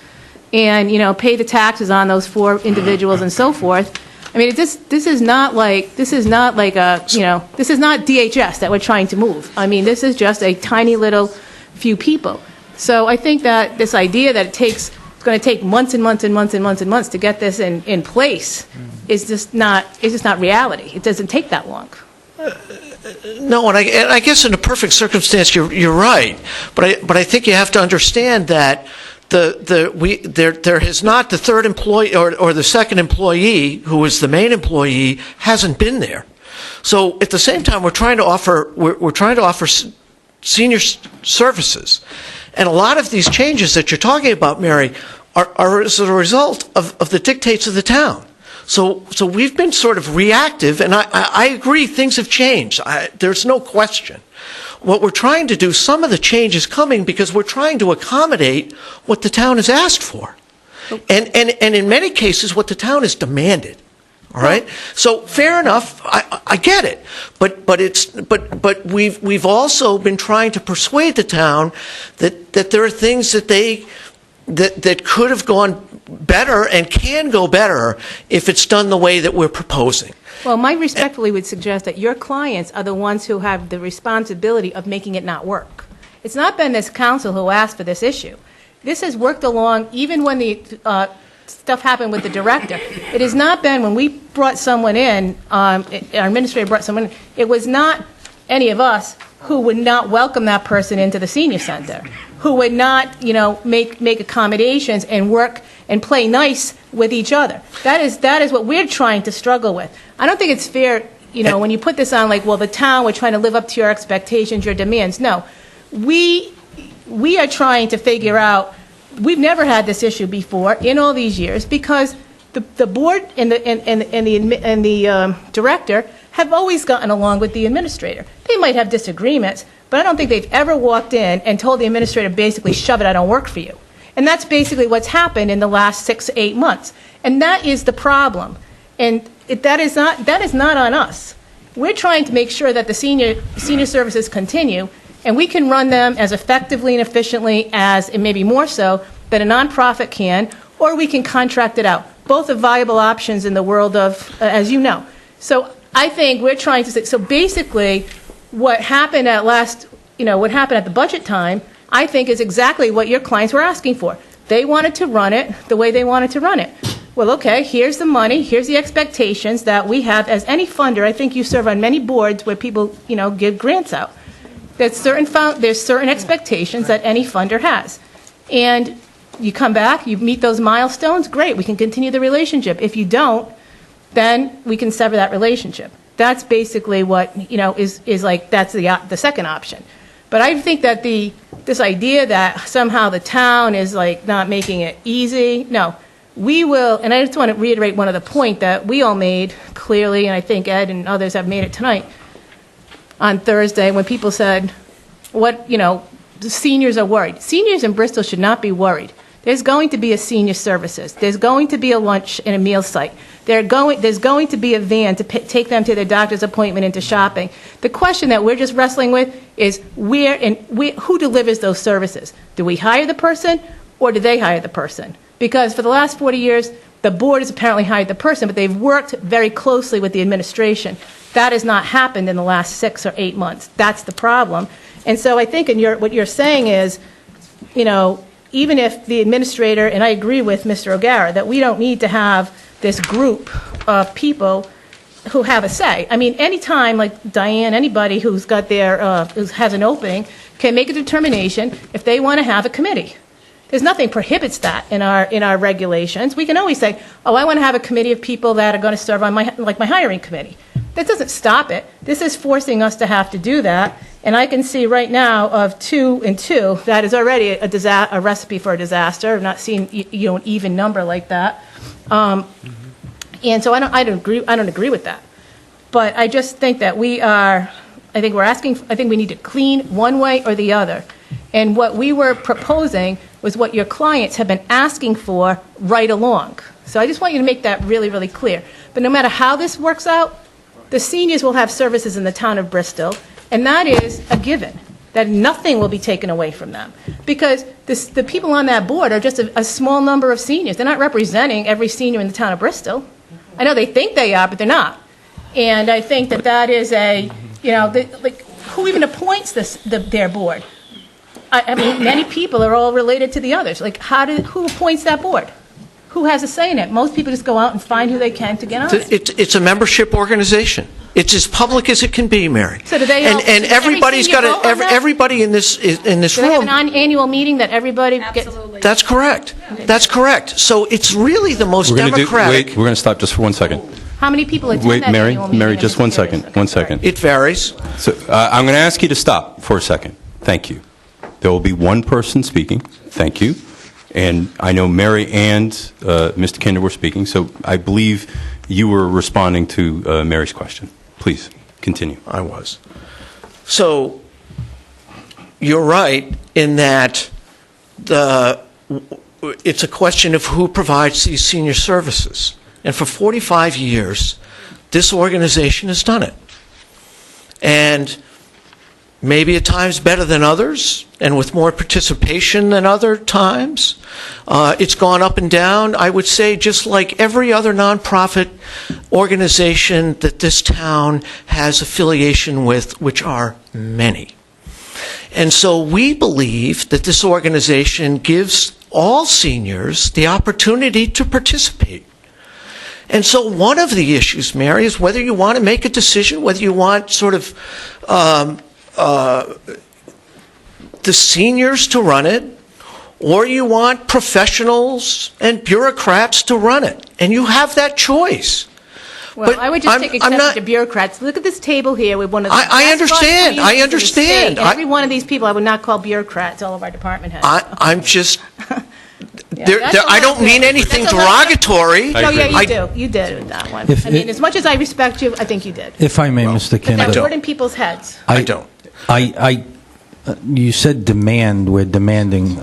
K: and, pay the taxes on those 4 individuals and so forth. I mean, this is not DHS that we're trying to move. I mean, this is just a tiny little few people. So I think that this idea that it's going to take months and months and months and months and months to get this in place is just not reality. It doesn't take that long.
S: No, and I guess in a perfect circumstance, you're right. But I think you have to understand that there has not the third employee or the second employee, who is the main employee, hasn't been there. So at the same time, we're trying to offer senior services, and a lot of these changes that you're talking about, Mary, are as a result of the dictates of the town. So we've been sort of reactive, and I agree things have changed. There's no question. What we're trying to do, some of the change is coming because we're trying to accommodate what the town has asked for. And in many cases, what the town has demanded. All right? So fair enough, I get it. But we've also been trying to persuade the town that there are things that could have gone better and can go better if it's done the way that we're proposing.
K: Well, my respectfully would suggest that your clients are the ones who have the responsibility of making it not work. It's not been this council who asked for this issue. This has worked along even when the stuff happened with the director. It has not been when we brought someone in, our administrator brought someone in, it was not any of us who would not welcome that person into the senior center, who would not, make accommodations and work and play nice with each other. That is what we're trying to struggle with. I don't think it's fair, when you put this on like, well, the town, we're trying to live up to your expectations, your demands. No, we are trying to figure out, we've never had this issue before in all these years because the board and the director have always gotten along with the administrator. They might have disagreements, but I don't think they've ever walked in and told the administrator basically, shove it, I don't work for you. And that's basically what's happened in the last 6 to 8 months. And that is the problem. And that is not on us. We're trying to make sure that the senior services continue, and we can run them as effectively and efficiently as, and maybe more so, than a nonprofit can, or we can contract it out. Both are viable options in the world of, as you know. So I think we're trying to say, so basically, what happened at the budget time, I think is exactly what your clients were asking for. They wanted to run it the way they wanted to run it. Well, okay, here's the money, here's the expectations that we have as any funder. I think you serve on many boards where people, give grants out. There's certain expectations that any funder has. And you come back, you meet those milestones, great, we can continue the relationship. If you don't, then we can sever that relationship. That's basically what, is like, that's the second option. But I think that this idea that somehow the town is like not making it easy, no. We will, and I just want to reiterate one other point that we all made clearly, and I think Ed and others have made it tonight, on Thursday, when people said, the seniors are worried. Seniors in Bristol should not be worried. There's going to be a senior services. There's going to be a lunch and a meal site. There's going to be a van to take them to their doctor's appointment and to shopping. The question that we're just wrestling with is who delivers those services? Do we hire the person, or do they hire the person? Because for the last 40 years, the board has apparently hired the person, but they've worked very closely with the administration. That has not happened in the last 6 or 8 months. That's the problem. And so I think what you're saying is, even if the administrator, and I agree with Mr. O'Gara, that we don't need to have this group of people who have a say. I mean, anytime, like Diane, anybody who's got who has an opening can make a determination if they want to have a committee. There's nothing prohibits that in our regulations. We can always say, I want to have a committee of people that are going to serve on my hiring committee. That doesn't stop it. This is forcing us to have to do that. And I can see right now of 2 and 2, that is already a recipe for a disaster. I've not seen an even number like that. And so I don't agree with that. But I just think that I think we need to clean one way or the other. And what we were proposing was what your clients have been asking for right along. So I just want you to make that really, really clear. But no matter how this works out, the seniors will have services in the town of Bristol, and that is a given, that nothing will be taken away from them. Because the people on that board are just a small number of seniors. They're not representing every senior in the town of Bristol. I know they think they are, but they're not. And I think that is who even appoints their board? I mean, many people are all related to the others. Like, who appoints that board? Who has a say in it? Most people just go out and find who they can to get on it.
S: It's a membership organization. It's as public as it can be, Mary.
K: So do they?
S: And everybody's got everybody in this room.
K: Do they have an annual meeting that everybody gets?
S: That's correct. That's correct. So it's really the most democratic.
A: We're going to stop just for 1 second.
K: How many people attend that annual meeting?
A: Mary, just 1 second. 1 second.
S: It varies.
A: So I'm going to ask you to stop for a second. Thank you. There will be one person speaking. Thank you. And I know Mary and Mr. Kinder were speaking, so I believe you were responding to Mary's question. Please, continue.
S: I was. So you're right in that it's a question of who provides these senior services. And for 45 years, this organization has done it. And maybe at times better than others, and with more participation than other times. It's gone up and down. I would say just like every other nonprofit organization that this town has affiliation with, which are many. And so we believe that this organization gives all seniors the opportunity to participate. And so one of the issues, Mary, is whether you want to make a decision, whether you want sort of the seniors to run it, or you want professionals and bureaucrats to run it. And you have that choice.
K: Well,
S: but
K: I would just take exception to bureaucrats. Look at this table here with one of the
S: I understand. I understand.
K: Every one of these people I would not call bureaucrats, all of our department heads.
S: I'm just... I don't mean anything derogatory.
K: No, yeah, you do. You did with that one. I mean, as much as I respect you, I think you did.
G: If I may, Mr. Kinder.
K: Put that word in people's heads.
S: I don't.
G: You said demand. We're demanding.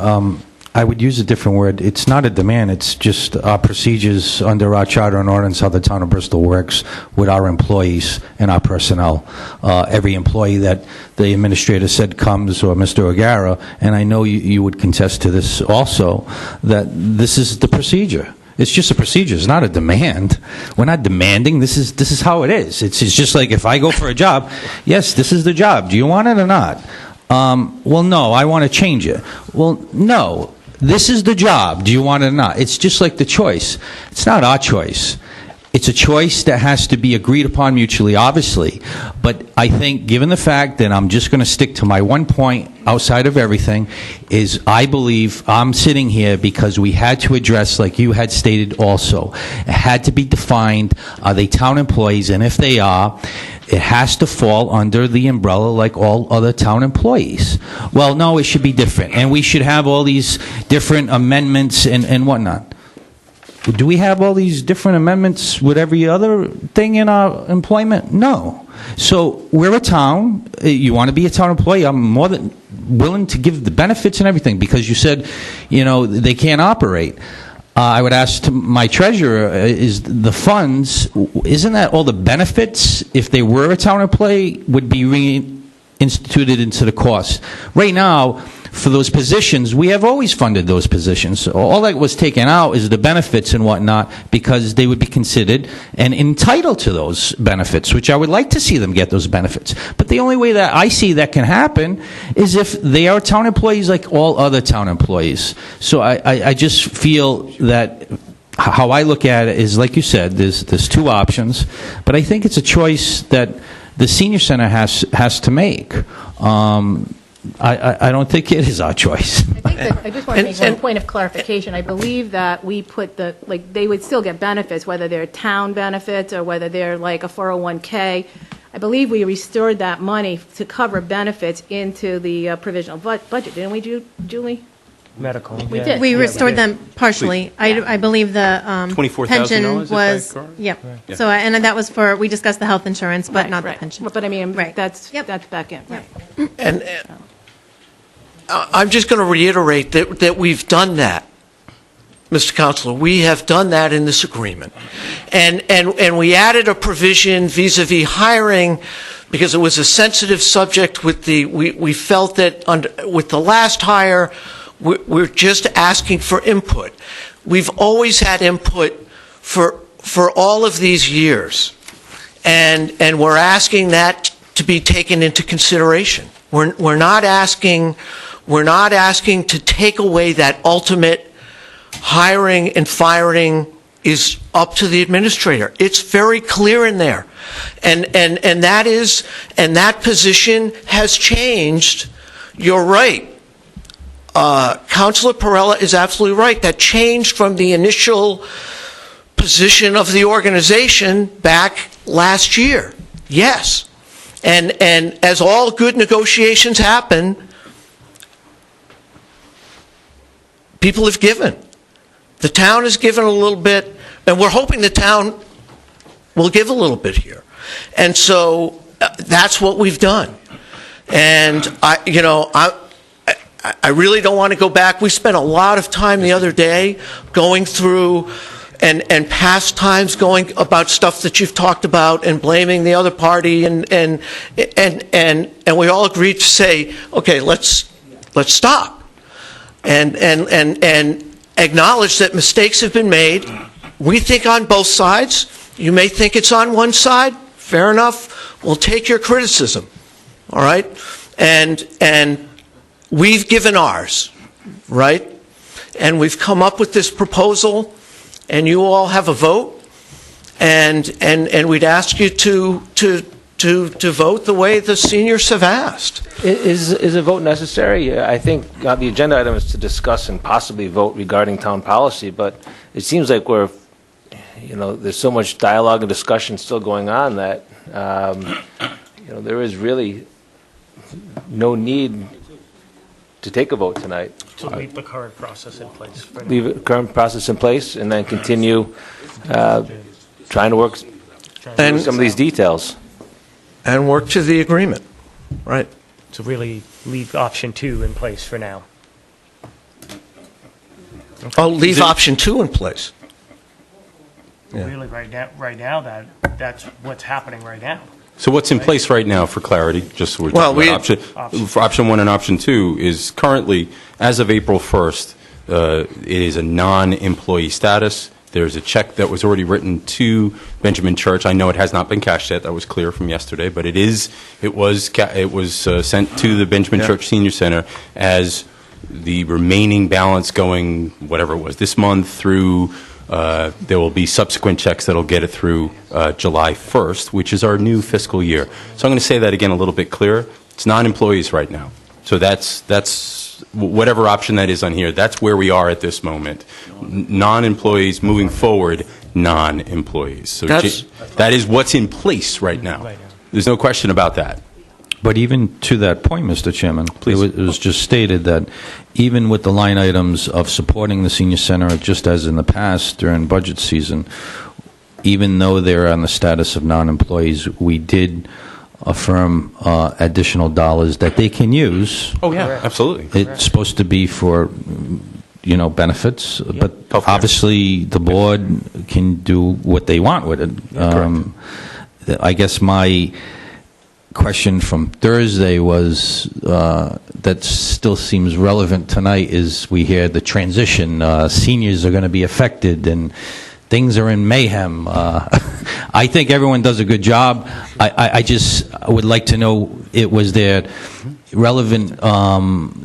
G: I would use a different word. It's not a demand. It's just our procedures under our charter and ordinance, how the town of Bristol works with our employees and our personnel. Every employee that the administrator said comes, or Mr. O'Gara, and I know you would contest to this also, that this is the procedure. It's just a procedure. It's not a demand. We're not demanding. This is how it is. It's just like if I go for a job, yes, this is the job. Do you want it or not? Well, no, I want to change it. Well, no. This is the job. Do you want it or not? It's just like the choice. It's not our choice. It's a choice that has to be agreed upon mutually, obviously. But I think, given the fact that I'm just going to stick to my one point outside of everything, is I believe I'm sitting here because we had to address, like you had stated also, it had to be defined, are they town employees? And if they are, it has to fall under the umbrella like all other town employees. Well, no, it should be different. And we should have all these different amendments and whatnot. Do we have all these different amendments with every other thing in our employment? No. So we're a town. You want to be a town employee, I'm more than willing to give the benefits and everything, because you said, they can't operate. I would ask my treasurer, is the funds, isn't that all the benefits, if they were a town employee, would be reinstituted into the cost? Right now, for those positions, we have always funded those positions. All that was taken out is the benefits and whatnot, because they would be considered and entitled to those benefits, which I would like to see them get those benefits. But the only way that I see that can happen is if they are town employees like all other town employees. So I just feel that how I look at it is, like you said, there's two options, but I think it's a choice that the senior center has to make. I don't think it is our choice.
K: I just want to make one point of clarification. I believe that we put they would still get benefits, whether they're town benefits or whether they're like a 401k. I believe we restored that money to cover benefits into the provisional budget, didn't we, Julie?
D: Medical.
K: We did.
P: We restored them partially. I believe the
A: $24,000,
P: pension
A: is that
P: was,
A: correct?
P: yep.
A: Yeah.
P: So, and that was for, we discussed the health insurance, but not the pension.
K: But I mean,
P: Right.
K: that's back in, right.
S: And I'm just going to reiterate that we've done that, Mr. Counselor. We have done that in this agreement. And we added a provision vis-a-vis hiring because it was a sensitive subject with we felt that with the last hire, we're just asking for input. We've always had input for all of these years. And we're asking that to be taken into consideration. We're not asking to take away that ultimate hiring and firing is up to the administrator. It's very clear in there. And that position has changed. You're right. Councilor Perella is absolutely right. That changed from the initial position of the organization back last year. Yes. And as all good negotiations happen, people have given. The town has given a little bit, and we're hoping the town will give a little bit here. And so that's what we've done. And I really don't want to go back. We spent a lot of time the other day going through and past times going about stuff that you've talked about and blaming the other party and we all agreed to say, okay, let's stop and acknowledge that mistakes have been made. We think on both sides. You may think it's on one side. Fair enough. We'll take your criticism. All right? And we've given ours, right? And we've come up with this proposal, and you all have a vote, and we'd ask you to vote the way the seniors have asked.
Q: Is a vote necessary? I think the agenda item is to discuss and possibly vote regarding town policy, but it seems like there's so much dialogue and discussion still going on that there is really no need to take a vote tonight.
D: To leave the current process in place.
Q: Leave the current process in place and then continue trying to work through some of these details.
S: And work to the agreement, right?
D: To really leave option 2 in place for now.
S: I'll leave option 2 in place.
N: Yeah.
D: Really, right now, that's what's happening right now.
A: So what's in place right now, for clarity, just so we're
S: Well,
A: talking about for option 1 and option 2, is currently, as of April 1st, it is a non-employee status. There's a check that was already written to Benjamin Church. I know it has not been cashed yet. That was clear from yesterday, but it was sent to the Benjamin Church Senior Center as the remaining balance going, whatever it was, this month through. There will be subsequent checks that'll get it through July 1st, which is our new fiscal year. So I'm going to say that again a little bit clearer. It's non-employees right now. So that's whatever option that is on here. That's where we are at this moment. Non-employees moving forward, non-employees. So that is what's in place right now. There's no question about that.
G: But even to that point, Mr. Chairman, it was just stated that even with the line items of supporting the senior center, just as in the past during budget season, even though they're on the status of non-employees, we did affirm additional dollars that they can use.
A: Oh, yeah, absolutely.
G: It's supposed to be for, benefits, but obviously the board can do what they want with it. I guess my question from Thursday was that still seems relevant tonight is we hear the transition. Seniors are going to be affected and things are in mayhem. I think everyone does a good job. I just would like to know, was there relevant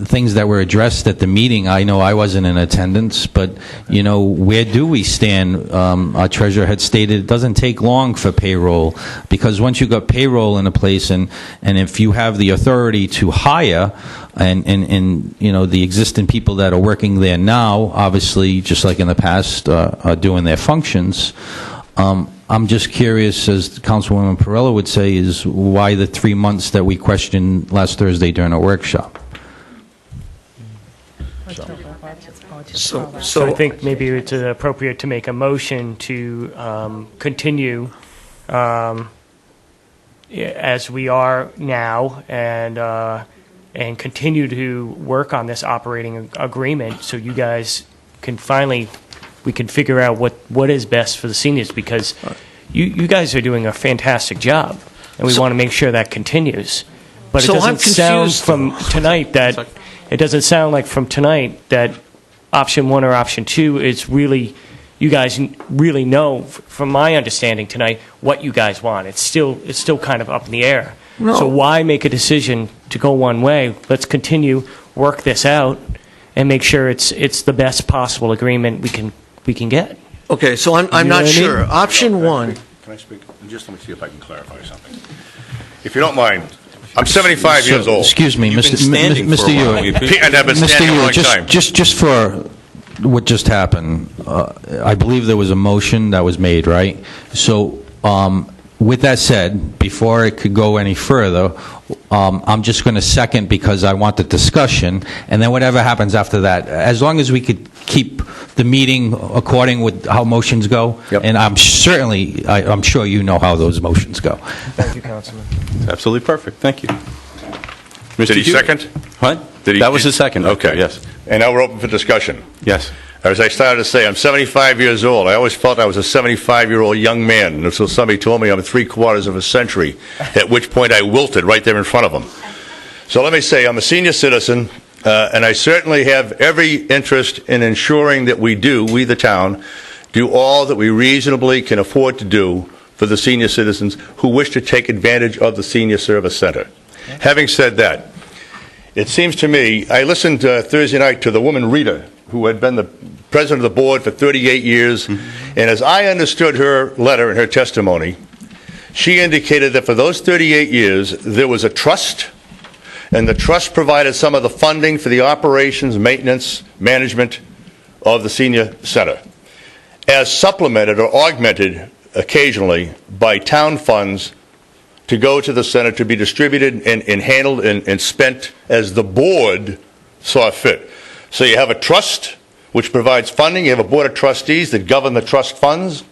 G: things that were addressed at the meeting? I know I wasn't in attendance, but, where do we stand? Our treasurer had stated it doesn't take long for payroll, because once you've got payroll in a place and if you have the authority to hire and the existing people that are working there now, obviously, just like in the past, are doing their functions, I'm just curious, as Councilwoman Perrella would say, is why the 3 months that we questioned last Thursday during a workshop?
D: So I think maybe it's appropriate to make a motion to continue as we are now and continue to work on this operating agreement so you guys can we can figure out what is best for the seniors, because you guys are doing a fantastic job, and we want to make sure that continues. But it doesn't sound from tonight that it doesn't sound like from tonight that option 1 or option 2 is really, you guys really know, from my understanding tonight, what you guys want. It's still kind of up in the air.
S: No.
D: So why make a decision to go one way? Let's continue, work this out, and make sure it's the best possible agreement we can get.
S: Okay, so I'm not sure. Option 1.
O: Can I speak? Just let me see if I can clarify something. If you don't mind, I'm 75 years old.
G: Excuse me,
A: You've been standing for a while.
O: And I've been standing a long time.
G: Just for what just happened, I believe there was a motion that was made, right? So, with that said, before it could go any further, I'm just going to second because I want the discussion, and then whatever happens after that, as long as we could keep the meeting according with how motions go, and I'm sure you know how those motions go.
D: Thank you, Councilman.
A: Absolutely perfect. Thank you.
O: Did he second?
A: What? That was his second.
O: Okay.
A: Yes.
O: And now we're open for discussion.
A: Yes.
O: As I started to say, I'm 75 years old. I always felt I was a 75-year-old young man until somebody told me I'm 3/4 of a century, at which point I wilted right there in front of them. So let me say, I'm a senior citizen, and I certainly have every interest in ensuring that we, the town, do all that we reasonably can afford to do for the senior citizens who wish to take advantage of the Senior Service Center. Having said that, it seems to me, I listened Thursday night to the woman Rita, who had been the president of the board for 38 years, and as I understood her letter and her testimony, she indicated that for those 38 years, there was a trust, and the trust provided some of the funding for the operations, maintenance, management of the senior center, as supplemented or augmented occasionally by town funds to go to the center to be distributed and handled and spent as the board saw fit. So you have a trust which provides funding. You have a board of trustees that govern the trust funds.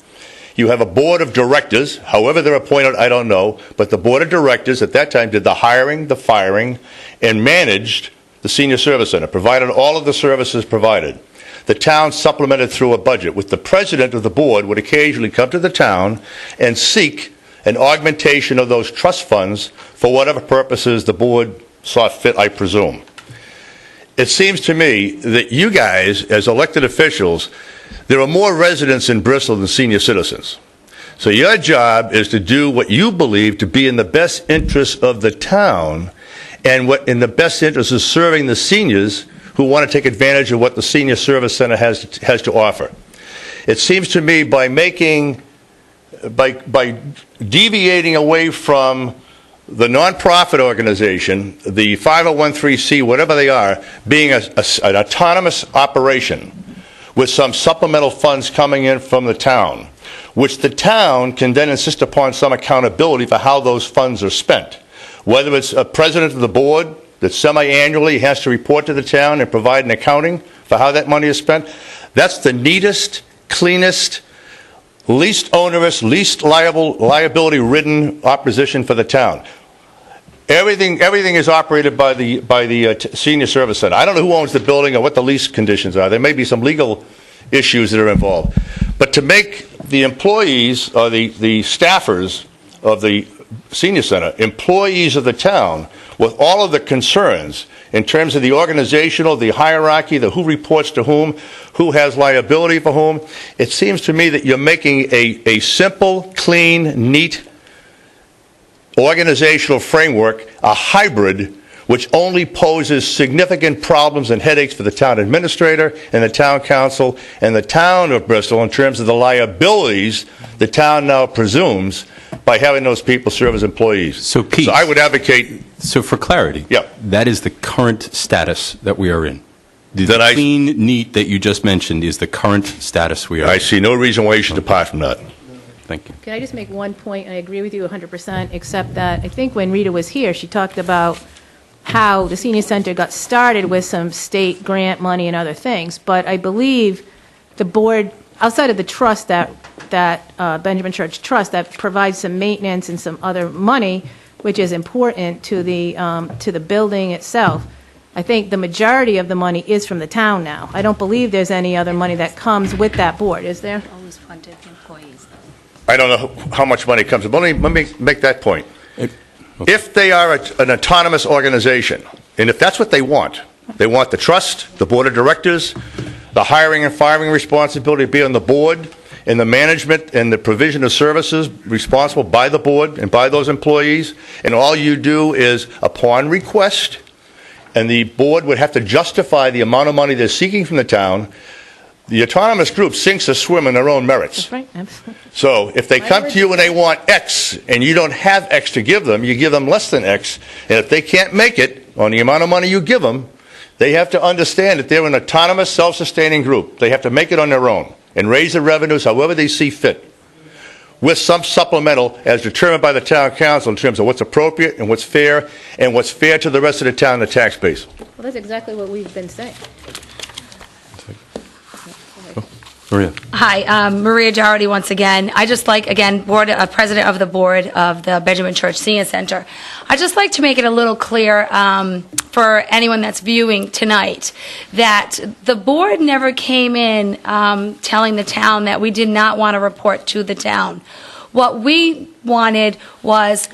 O: You have a board of directors, however they're appointed, I don't know, but the board of directors at that time did the hiring, the firing, and managed the Senior Service Center, provided all of the services provided. the town supplemented through a budget, with the president of the board would occasionally come to the town and seek an augmentation of those trust funds for whatever purposes the board saw fit, I presume. It seems to me that you guys, as elected officials, there are more residents in Bristol than senior citizens. So your job is to do what you believe to be in the best interest of the town, and what in the best interest is serving the seniors who want to take advantage of what the Senior Service Center has to offer. It seems to me by deviating away from the nonprofit organization, the 501(c), whatever they are, being an autonomous operation with some supplemental funds coming in from the town, which the town can then insist upon some accountability for how those funds are spent. Whether it's a president of the board that semi-annually has to report to the town and provide an accounting for how that money is spent, that's the neatest, cleanest, least onerous, least liability-ridden opposition for the town. Everything is operated by the Senior Service Center. I don't know who owns the building or what the lease conditions are. There may be some legal issues that are involved. But to make the employees or the staffers of the Senior Center employees of the town with all of the concerns in terms of the organizational, the hierarchy, the who reports to whom, who has liability for whom, it seems to me that you're making a simple, clean, neat organizational framework, a hybrid, which only poses significant problems and headaches for the town administrator and the town council and the town of Bristol in terms of the liabilities the town now presumes by having those people serve as employees.
A: So, Pete,
O: so I would advocate...
A: So for clarity,
O: yeah,
A: that is the current status that we are in. The clean, neat that you just mentioned is the current status we are in.
O: I see no reason why you should depart from that.
A: Thank you.
K: Can I just make one point? I agree with you 100%, except that I think when Rita was here, she talked about how the senior center got started with some state grant money and other things. But I believe the board, outside of the trust that Benjamin Church Trust, that provides some maintenance and some other money, which is important to the building itself. I think the majority of the money is from the town now. I don't believe there's any other money that comes with that board, is there?
T: Always funded employees, though.
O: I don't know how much money comes. But let me make that point. If they are an autonomous organization, and if that's what they want the trust, the board of directors, the hiring and firing responsibility to be on the board, and the management and the provision of services responsible by the board and by those employees, and all you do is, upon request, and the board would have to justify the amount of money they're seeking from the town, the autonomous group sinks or swim in their own merits.
K: That's right. Absolutely.
O: So if they come to you and they want X, and you don't have X to give them, you give them less than X, and if they can't make it on the amount of money you give them, they have to understand that they're an autonomous, self-sustaining group. They have to make it on their own and raise the revenues however they see fit, with some supplemental as determined by the town council in terms of what's appropriate and what's fair to the rest of the town and the tax base.
K: Well, that's exactly what we've been saying.
A: Maria.
T: Hi, Maria Doherty once again. I just like, again, president of the board of the Benjamin Church Senior Center. I just like to make it a little clear for anyone that's viewing tonight that the board never came in telling the town that we did not want to report to the town. What we wanted was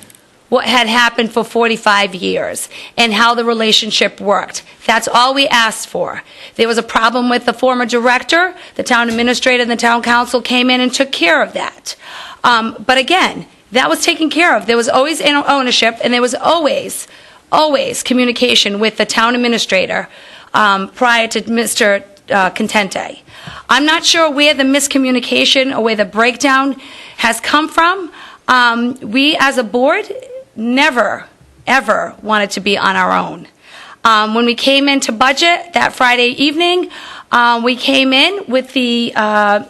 T: what had happened for 45 years and how the relationship worked. That's all we asked for. There was a problem with the former director. The town administrator and the town council came in and took care of that. But again, that was taken care of. There was always ownership, and there was always communication with the town administrator prior to Mr. Contente. I'm not sure where the miscommunication or where the breakdown has come from. We as a board never, ever wanted to be on our own. When we came into budget that Friday evening, we came in with the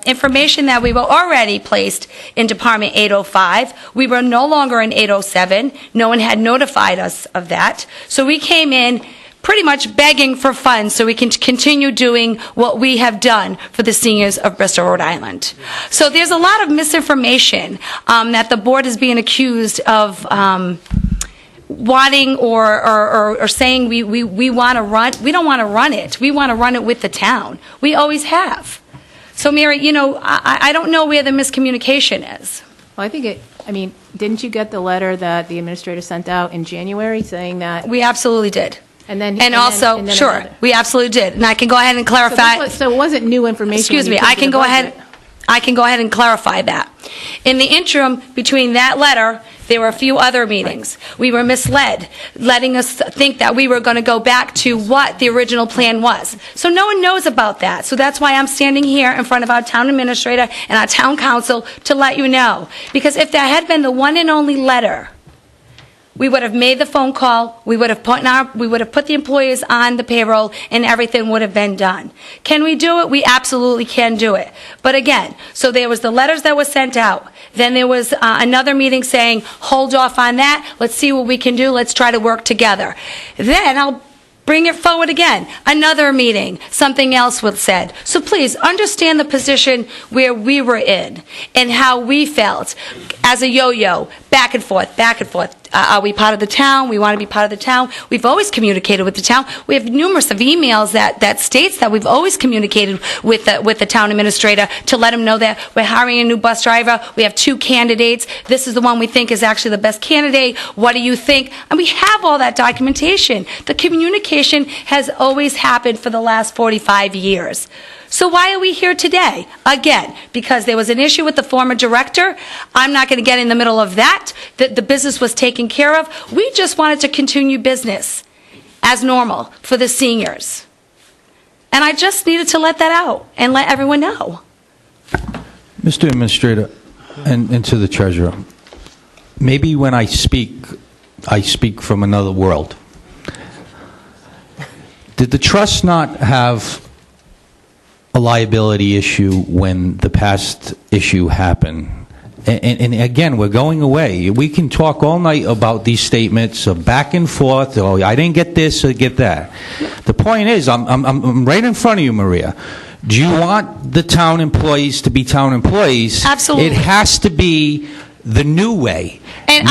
T: information that we were already placed in Department 805. We were no longer in 807. No one had notified us of that. So we came in pretty much begging for funds so we can continue doing what we have done for the seniors of Bristol, Rhode Island. So there's a lot of misinformation that the board is being accused of wanting or saying we want to run. We don't want to run it. We want to run it with the town. We always have. So, Mary, I don't know where the miscommunication is.
K: Well, didn't you get the letter that the administrator sent out in January saying that?
T: We absolutely did.
K: And then,
T: Sure,
K: another.
T: we absolutely did. And I can go ahead and clarify.
K: So it wasn't new information.
T: Excuse
K: when
T: me,
K: you
T: I
K: put
T: can
K: the
T: go
K: budget.
T: ahead. I can go ahead and clarify that. In the interim between that letter, there were a few other meetings. We were misled, letting us think that we were going to go back to what the original plan was. So no one knows about that. So that's why I'm standing here in front of our town administrator and our town council to let you know. Because if that had been the one and only letter, we would have made the phone call, we would have put the employees on the payroll, and everything would have been done. Can we do it? We absolutely can do it. But again, so there was the letters that were sent out. Then there was another meeting saying, hold off on that. Let's see what we can do. Let's try to work together. Then I'll bring it forward again. Another meeting. Something else was said. So please understand the position where we were in and how we felt as a yo-yo, back and forth, back and forth. Are we part of the town? We want to be part of the town. We've always communicated with the town. We have numerous of emails that states that we've always communicated with the town administrator to let him know that we're hiring a new bus driver. We have 2 candidates. This is the one we think is actually the best candidate. What do you think? And we have all that documentation. The communication has always happened for the last 45 years. So why are we here today? Again, because there was an issue with the former director. I'm not going to get in the middle of that. The business was taken care of. We just wanted to continue business as normal for the seniors. And I just needed to let that out and let everyone know.
G: Mr. Administrator, and to the Treasurer, maybe when I speak from another world. Did the trust not have a liability issue when the past issue happened? And again, we're going away. We can talk all night about these statements of back and forth. Oh, I didn't get this or get that. The point is, I'm right in front of you, Maria. Do you want the town employees to be town employees?
T: Absolutely.
G: It has to be the new way.
T: And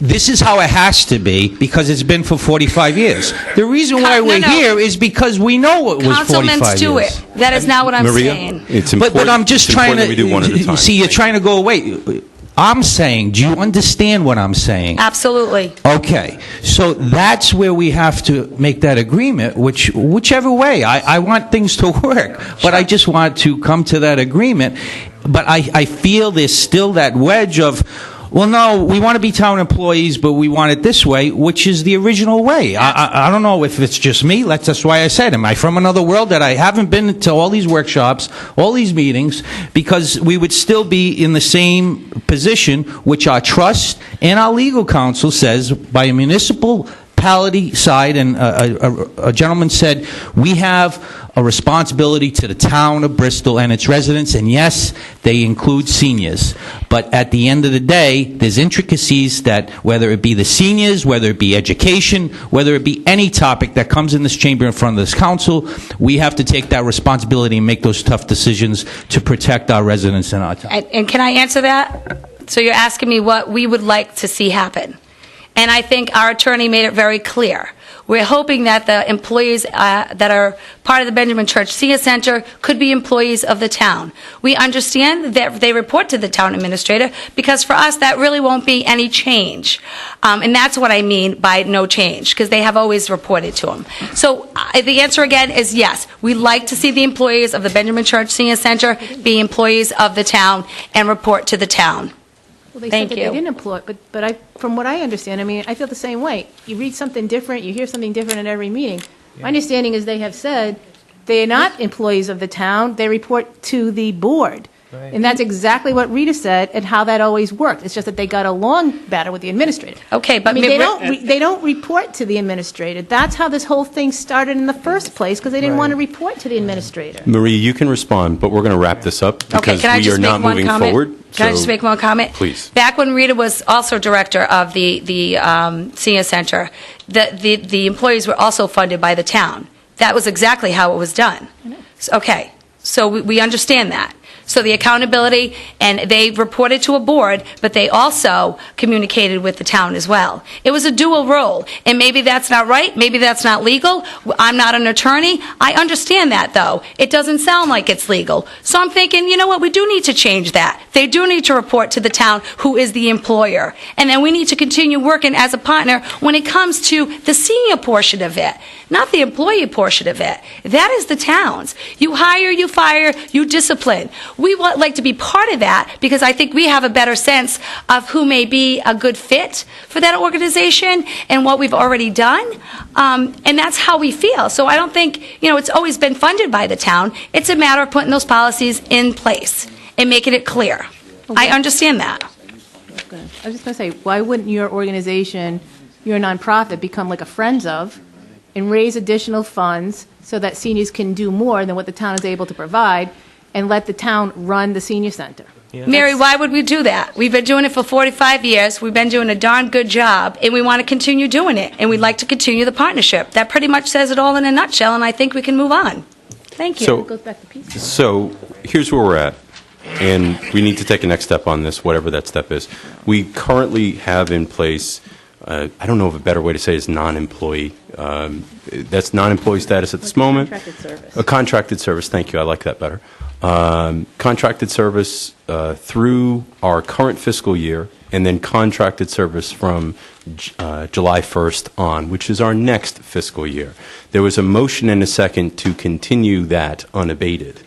G: this is how it has to be because it's been for 45 years. The reason why we're here is because we know it was 45 years.
T: Councilman Stewart, that is not what I'm saying.
A: It's important.
G: But I'm just trying
A: that we do one at a time.
G: to see. You're trying to go away. I'm saying, do you understand what I'm saying?
T: Absolutely.
G: Okay, so that's where we have to make that agreement, whichever way. I want things to work, but I just want to come to that agreement. But I feel there's still that wedge of, well, no, we want to be town employees, but we want it this way, which is the original way. I don't know if it's just me. That's why I said, am I from another world that I haven't been to all these workshops, all these meetings, because we would still be in the same position, which our trust and our legal counsel says by a municipality side, and a gentleman said, we have a responsibility to the town of Bristol and its residents, and yes, they include seniors. But at the end of the day, there's intricacies that, whether it be the seniors, whether it be education, whether it be any topic that comes in this chamber in front of this council, we have to take that responsibility and make those tough decisions to protect our residents and our town.
T: And can I answer that? So you're asking me what we would like to see happen. And I think our attorney made it very clear. We're hoping that the employees that are part of the Benjamin Church Senior Center could be employees of the town. We understand that they report to the town administrator because for us that really won't be any change. And that's what I mean by no change, because they have always reported to them. So the answer again is yes. We like to see the employees of the Benjamin Church Senior Center be employees of the town and report to the town.
K: Well, they
T: Thank
K: said that
T: you.
K: they didn't employ, but from what I understand, I feel the same way. You read something different, you hear something different at every meeting. My understanding is they have said they are not employees of the town, they report to the board. And that's exactly what Rita said and how that always worked. It's just that they got along better with the administrator.
T: Okay, but
K: they don't report to the administrator. That's how this whole thing started in the first place, because they didn't want to report to the administrator.
A: Marie, you can respond, but we're going to wrap this up because
T: can I
A: we
T: just
A: are not
T: make one
A: moving
T: comment?
A: forward.
T: Can I just make one comment?
A: Please.
T: Back when Rita was also director of the senior center, the employees were also funded by the town. That was exactly how it was done. Okay, so we understand that. So the accountability, and they reported to a board, but they also communicated with the town as well. It was a dual role, and maybe that's not right, maybe that's not legal. I'm not an attorney. I understand that, though. It doesn't sound like it's legal. So I'm thinking, you know what, we do need to change that. They do need to report to the town who is the employer. And then we need to continue working as a partner when it comes to the senior portion of it, not the employee portion of it. That is the town's. You hire, you fire, you discipline. We would like to be part of that because I think we have a better sense of who may be a good fit for that organization and what we've already done. And that's how we feel. So I don't think, it's always been funded by the town. It's a matter of putting those policies in place and making it clear. I understand that.
K: I was just going to say, why wouldn't your organization, your nonprofit, become like a Friends of and raise additional funds so that seniors can do more than what the town is able to provide and let the town run the senior center?
T: Mary, why would we do that? We've been doing it for 45 years. We've been doing a darn good job, and we want to continue doing it, and we'd like to continue the partnership. That pretty much says it all in a nutshell, and I think we can move on. Thank you.
A: So-
K: It goes back to peace.
A: So here's where we're at, and we need to take a next step on this, whatever that step is. We currently have in place, I don't know if a better way to say it is non-employee. That's non-employee status at this moment.
K: Contracted service.
A: A contracted service, thank you, I like that better. Contracted service through our current fiscal year, and then contracted service from July 1st on, which is our next fiscal year. There was a motion and a second to continue that unabated.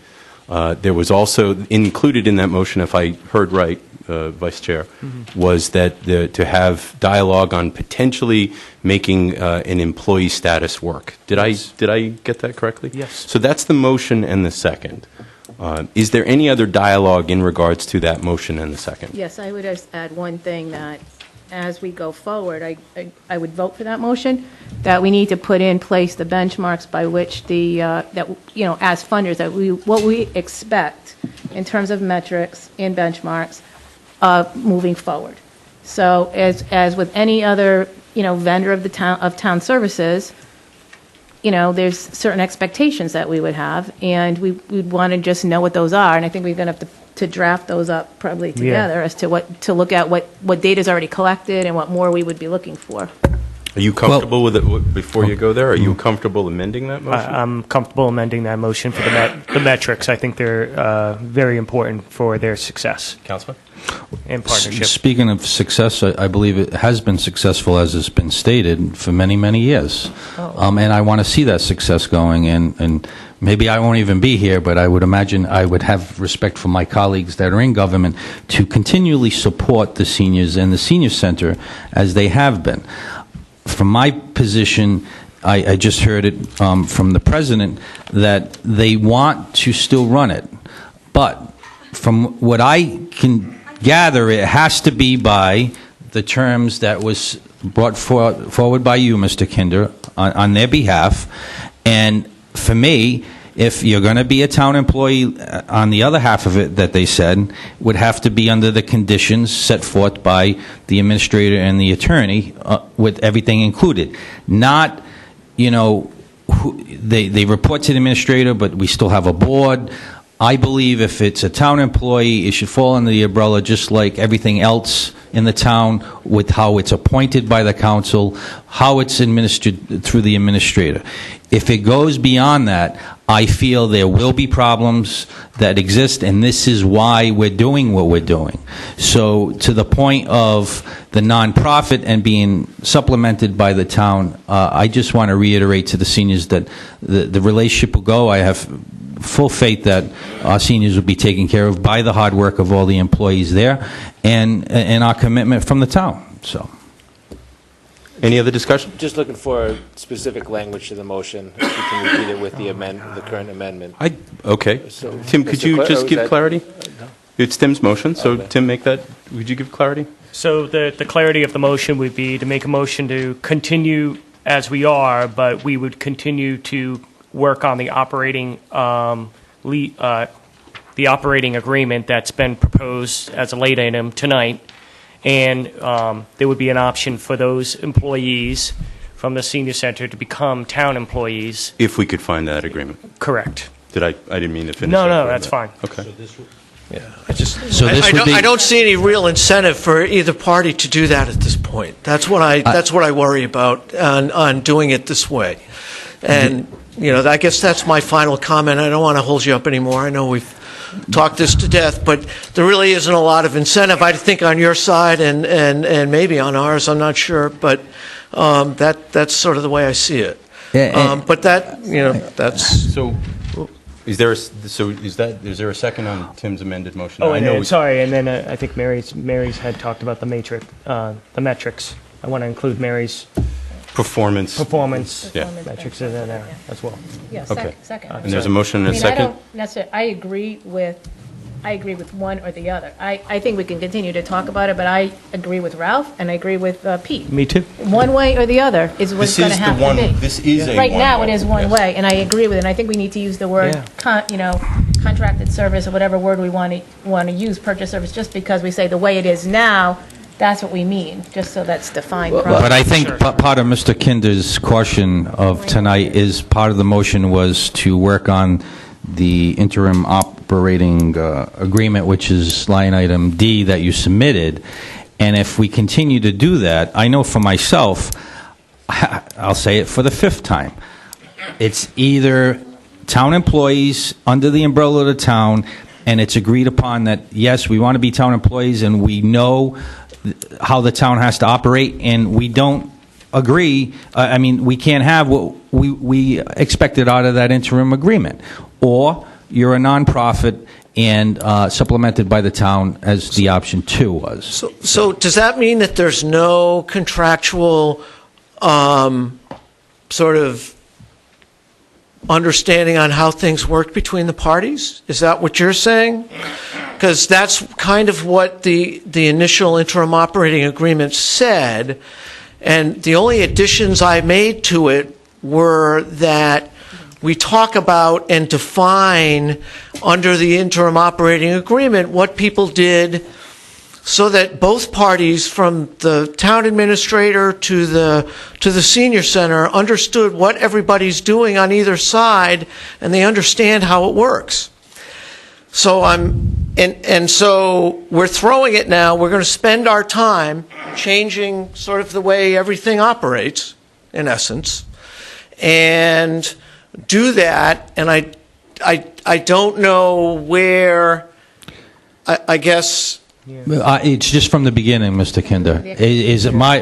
A: There was also included in that motion, if I heard right, Vice Chair, was that to have dialogue on potentially making an employee status work. Did I get that correctly?
D: Yes.
A: So that's the motion and the second. Is there any other dialogue in regards to that motion and the second?
K: Yes, I would just add one thing, that as we go forward, I would vote for that motion, that we need to put in place the benchmarks by which as funders, that what we expect in terms of metrics and benchmarks moving forward. So as with any other, vendor of town services, there's certain expectations that we would have, and we'd want to just know what those are, and I think we're going to have to draft those up probably together as to look at what data's already collected and what more we would be looking for.
A: Are you comfortable with it before you go there? Are you comfortable amending that motion?
D: I'm comfortable amending that motion for the metrics. I think they're very important for their success.
A: Councilman?
D: And partnership.
G: Speaking of success, I believe it has been successful, as has been stated, for many, many years. And I want to see that success going, and maybe I won't even be here, but I would imagine I would have respect for my colleagues that are in government to continually support the seniors and the senior center as they have been. From my position, I just heard it from the president that they want to still run it. But from what I can gather, it has to be by the terms that was brought forward by you, Mr. Kinder, on their behalf. And for me, if you're going to be a town employee, on the other half of it that they said, would have to be under the conditions set forth by the administrator and the attorney, with everything included. Not, they report to the administrator, but we still have a board. I believe if it's a town employee, it should fall under the umbrella just like everything else in the town, with how it's appointed by the council, how it's administered through the administrator. If it goes beyond that, I feel there will be problems that exist, and this is why we're doing what we're doing. So to the point of the nonprofit and being supplemented by the town, I just want to reiterate to the seniors that the relationship will go. I have full faith that our seniors will be taken care of by the hard work of all the employees there, and our commitment from the town. So,
A: any other discussion?
Q: Just looking for specific language to the motion. If you can repeat it with the current amendment.
A: Okay.
Q: So,
A: Tim, could you just give clarity? It's Tim's motion, so Tim, would you give clarity?
D: So the clarity of the motion would be to make a motion to continue as we are, but we would continue to work on the operating agreement that's been proposed as a late item tonight, and there would be an option for those employees from the senior center to become town employees.
A: If we could find that agreement.
D: Correct.
A: I didn't mean to finish.
D: No, that's fine.
A: Okay.
G: So this would be-
S: I don't see any real incentive for either party to do that at this point. That's what I worry about on doing it this way. And, I guess that's my final comment. I don't want to hold you up anymore. I know we've talked this to death, but there really isn't a lot of incentive, I think, on your side and maybe on ours. I'm not sure, but that's sort of the way I see it. But that's...
A: So, is there a second on Tim's amended motion?
D: Oh, and then, sorry, and then I think Mary's had talked about the metrics. I want to include Mary's
A: performance
D: metrics in there as well.
K: Yeah,
A: Okay.
K: second.
A: And there's a motion and a
K: I
A: second?
K: don't necessarily, I agree with one or the other. I think we can continue to talk about it, but I agree with Ralph and I agree with Pete.
A: Me too.
K: One way or the other is what it's going to have to be.
A: This is a
K: Right now,
A: one-way,
K: it is one
A: yes.
K: way, and I agree with it. And I think we need to use the word, contracted service or whatever word we want to use, purchase service, just because we say the way it is now, that's what we mean, just so that's defined properly.
G: But I think part of Mr. Kinder's question of tonight is part of the motion was to work on the interim operating agreement, which is line item D that you submitted. And if we continue to do that, I know for myself, I'll say it for the fifth time, it's either town employees under the umbrella of the town, and it's agreed upon that, yes, we want to be town employees and we know how the town has to operate, and we don't agree. We can't have what we expected out of that interim agreement. Or you're a nonprofit and supplemented by the town, as the option 2 was.
S: So does that mean that there's no contractual sort of understanding on how things work between the parties? Is that what you're saying? Because that's kind of what the initial interim operating agreement said, and the only additions I made to it were that we talk about and define under the interim operating agreement what people did so that both parties, from the town administrator to the senior center, understood what everybody's doing on either side, and they understand how it works. So so we're throwing it now. We're going to spend our time changing sort of the way everything operates, in essence, and do that. And I don't know where. I guess.
G: It's just from the beginning, Mr. Kinder.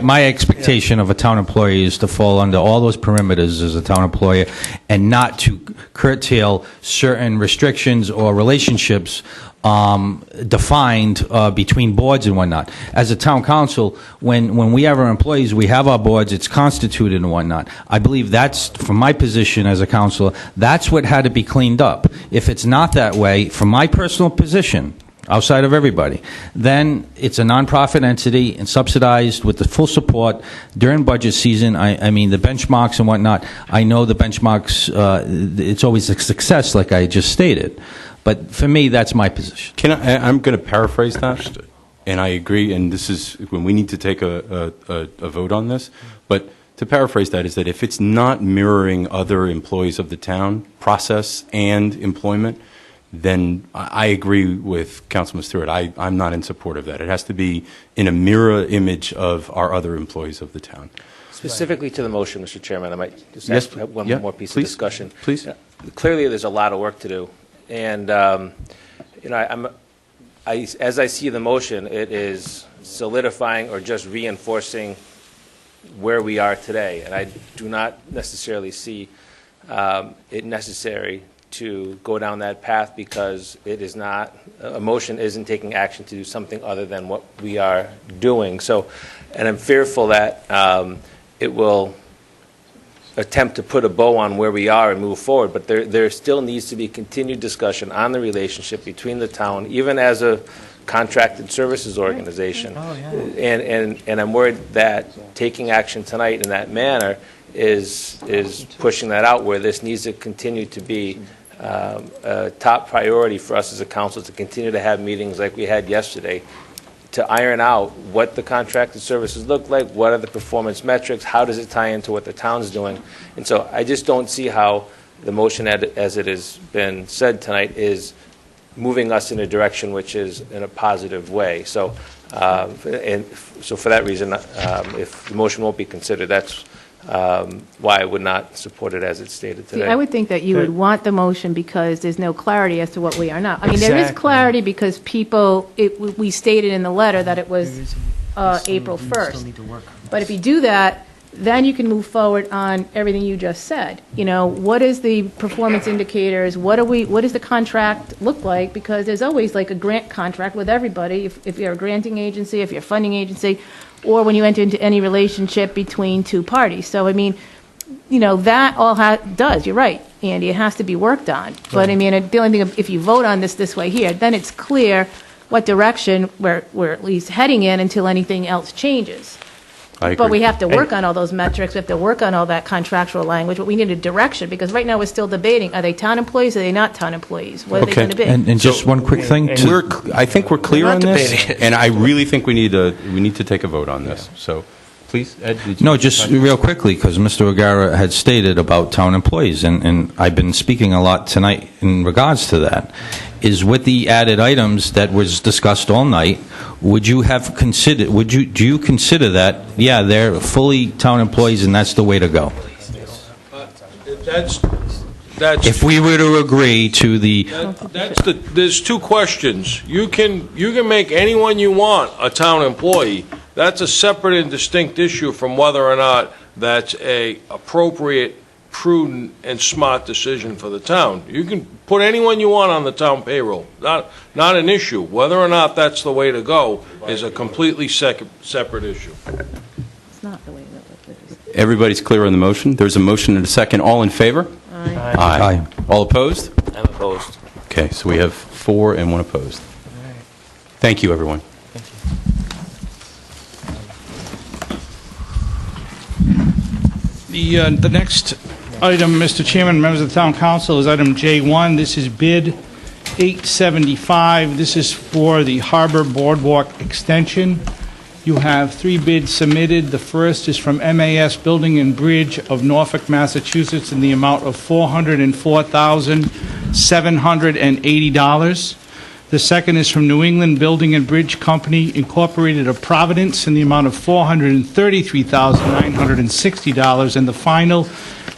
G: My expectation of a town employee is to fall under all those perimeters as a town employee and not to curtail certain restrictions or relationships defined between boards and whatnot. As a town council, when we have our employees, we have our boards, it's constituted and whatnot. I believe that's, from my position as a councilor, that's what had to be cleaned up. If it's not that way, from my personal position, outside of everybody, then it's a nonprofit entity and subsidized with the full support during budget season. I mean, the benchmarks and whatnot, I know the benchmarks, it's always a success, like I just stated. But for me, that's my position.
A: I'm going to paraphrase that, and I agree, and this is when we need to take a vote on this. But to paraphrase that is that if it's not mirroring other employees of the town, process and employment, then I agree with Councilman Stewart. I'm not in support of that. It has to be in a mirror image of our other employees of the town.
Q: Specifically to the motion, Mr. Chairman, I might just
A: Yes,
Q: have one
A: yeah,
Q: more piece
A: please.
Q: of discussion.
A: Please.
Q: Clearly, there's a lot of work to do, and as I see the motion, it is solidifying or just reinforcing where we are today, and I do not necessarily see it necessary to go down that path, because it is not, a motion isn't taking action to do something other than what we are doing. So, and I'm fearful that it will attempt to put a bow on where we are and move forward, but there still needs to be continued discussion on the relationship between the town, even as a contracted services organization. And I'm worried that taking action tonight in that manner is pushing that out, where this needs to continue to be a top priority for us as a council, to continue to have meetings like we had yesterday to iron out what the contracted services look like, what are the performance metrics, how does it tie into what the town's doing. And so I just don't see how the motion as it has been said tonight is moving us in a direction which is in a positive way. So, so for that reason, if the motion won't be considered, that's why I would not support it as it's stated
K: See,
Q: today.
K: I would think that you would want the motion because there's no clarity as to what we are not. I mean, there is
D: Exactly.
K: clarity because people, we stated in the letter that it was April 1st. But if you do that, then you can move forward on everything you just said. You know, what is the performance indicators? What does the contract look like? Because there's always like a grant contract with everybody, if you're a granting agency, if you're a funding agency, or when you enter into any relationship between two parties. So, I mean, you know, that all does, you're right, Andy, it has to be worked on. But, I mean, the only thing, if you vote on this way here, then it's clear what direction we're at least heading in until anything else changes.
A: I agree.
K: But we have to work on all those metrics, we have to work on all that contractual language, but we need a direction, because right now we're still debating, are they town employees, are they not town employees? What are they going to be?
G: And just one quick thing.
A: I think we're clear
K: We're
A: on
K: not
A: this,
K: debating it.
A: and I really think we need to take a vote on this. So, please, Ed, did you...
G: No, just real quickly, because Mr. O'Gara had stated about town employees, and I've been speaking a lot tonight in regards to that, is with the added items that was discussed all night, do you consider that, yeah, they're fully town employees and that's the way to go?
R: That's
G: If we were to agree to the...
R: there's two questions. You can make anyone you want a town employee. That's a separate and distinct issue from whether or not that's a appropriate, prudent, and smart decision for the town. You can put anyone you want on the town payroll. Not an issue. Whether or not that's the way to go is a completely separate issue.
K: It's not the way that it is.
A: Everybody's clear on the motion? There's a motion and a second. All in favor?
K: Aye.
A: Aye. All opposed?
Q: I'm opposed.
A: Okay, so we have 4 and 1 opposed. Thank you, everyone.
F: The next item, Mr. Chairman, members of the Town Council, is item J1. This is bid 875. This is for the Harbor Boardwalk Extension. You have 3 bids submitted. The first is from MAS Building and Bridge of Norfolk, Massachusetts, in the amount of $404,780. The second is from New England Building and Bridge Company, Incorporated of Providence, in the amount of $433,960. And the final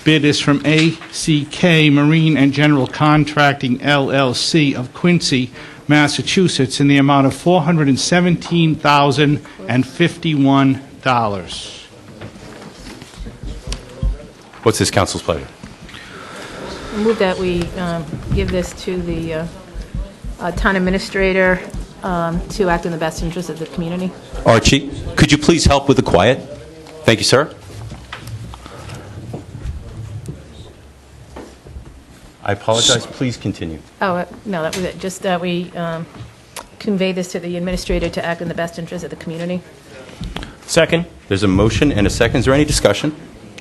F: bid is from ACK Marine and General Contracting, LLC, of Quincy, Massachusetts, in the amount of $417,051.
A: What's this council's pleasure?
K: I move that we give this to the town administrator to act in the best interest of the community.
A: Archie, could you please help with the quiet? Thank you, sir. I apologize. Please continue.
K: Oh, no, that was it. Just that we convey this to the administrator to act in the best interest of the community.
A: Second. There's a motion and a second. Is there any discussion?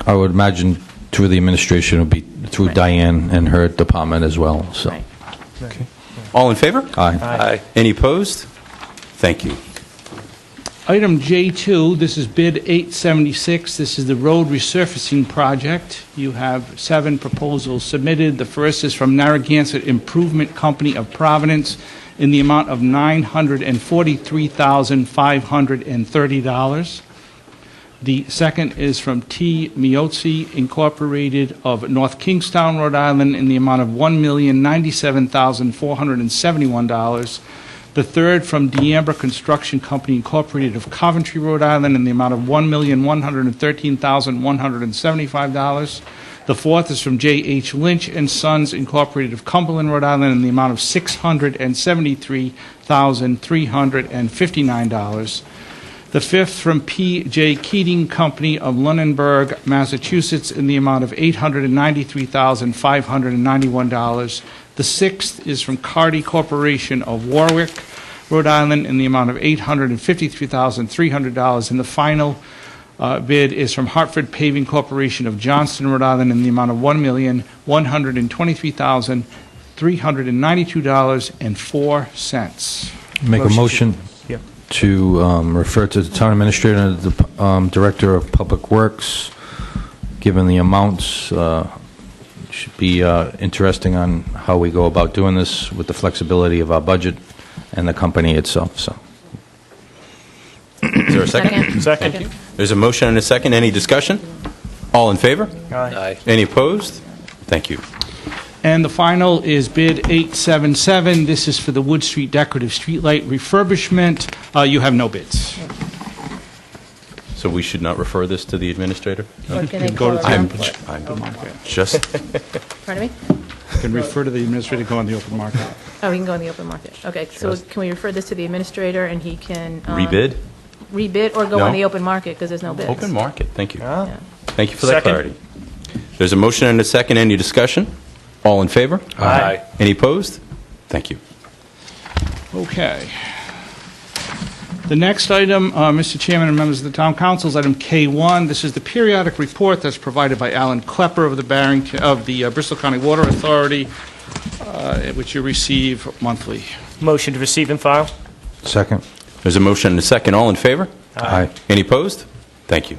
G: I would imagine through the administration, it would be through Diane and her department as well, so.
A: Okay. All in favor?
G: Aye.
Q: Aye.
A: Any opposed? Thank you.
F: Item J2, this is bid 876. This is the road resurfacing project. You have 7 proposals submitted. The first is from Narragansett Improvement Company of Providence in the amount of $943,530. The second is from T. Miozzi Incorporated of North Kingstown, Rhode Island, in the amount of $1,097,471. The third from D'Ambra Construction Company Incorporated of Coventry, Rhode Island, in the amount of $1,113,175. The fourth is from J.H. Lynch and Sons Incorporated of Cumberland, Rhode Island, in the amount of $673,359. The fifth from P.J. Keating Company of Lunenburg, Massachusetts, in the amount of $893,591. The sixth is from Carty Corporation of Warwick, Rhode Island, in the amount of $853,300. And the final bid is from Hartford Paving Corporation of Johnston, Rhode Island, in the amount of $1,123,392.04.
G: Make a motion to refer to the town administrator and the director of public works, given the amounts Should be interesting on how we go about doing this with the flexibility of our budget and the company itself, so.
A: Is there a second?
D: Second.
A: Thank you. There's a motion and a second. Any discussion? All in favor?
D: Aye.
A: Any opposed? Thank you.
F: And the final is bid 877. This is for the Wood Street decorative streetlight refurbishment. You have no bids.
A: So we should not refer this to the administrator?
K: Or can they
F: Go to
K: call
F: the
A: I'm
F: open market.
A: just,
K: Pardon me?
F: You can refer to the administrator, go on the open market.
K: Oh, he can go in the open market. Okay, so can we refer this to the administrator and he can?
A: rebid?
K: Rebid or go
A: No.
K: on the open market because there's no bids?
A: Open market, thank you.
K: Yeah.
A: Thank you for that
D: Second.
A: clarity. There's a motion and a second. Any discussion? All in favor?
D: Aye.
A: Any opposed? Thank you.
F: Okay. The next item, Mr. Chairman and members of the Town Council, is item K1. This is the periodic report that's provided by Alan Klepper of the Bristol County Water Authority, which you receive monthly.
D: Motion to receive and file?
G: Second.
A: There's a motion and a second. All in favor?
G: Aye.
A: Any opposed? Thank you.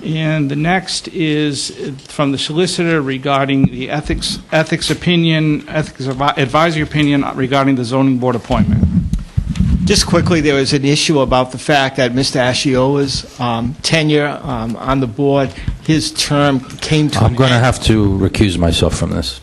F: And the next is from the solicitor regarding the ethics advisory opinion regarding the zoning board appointment.
E: Just quickly, there was an issue about the fact that Mr. Asciola's tenure on the board, his term came to
G: I'm
E: an
G: going to
E: end.
G: have to recuse myself from this.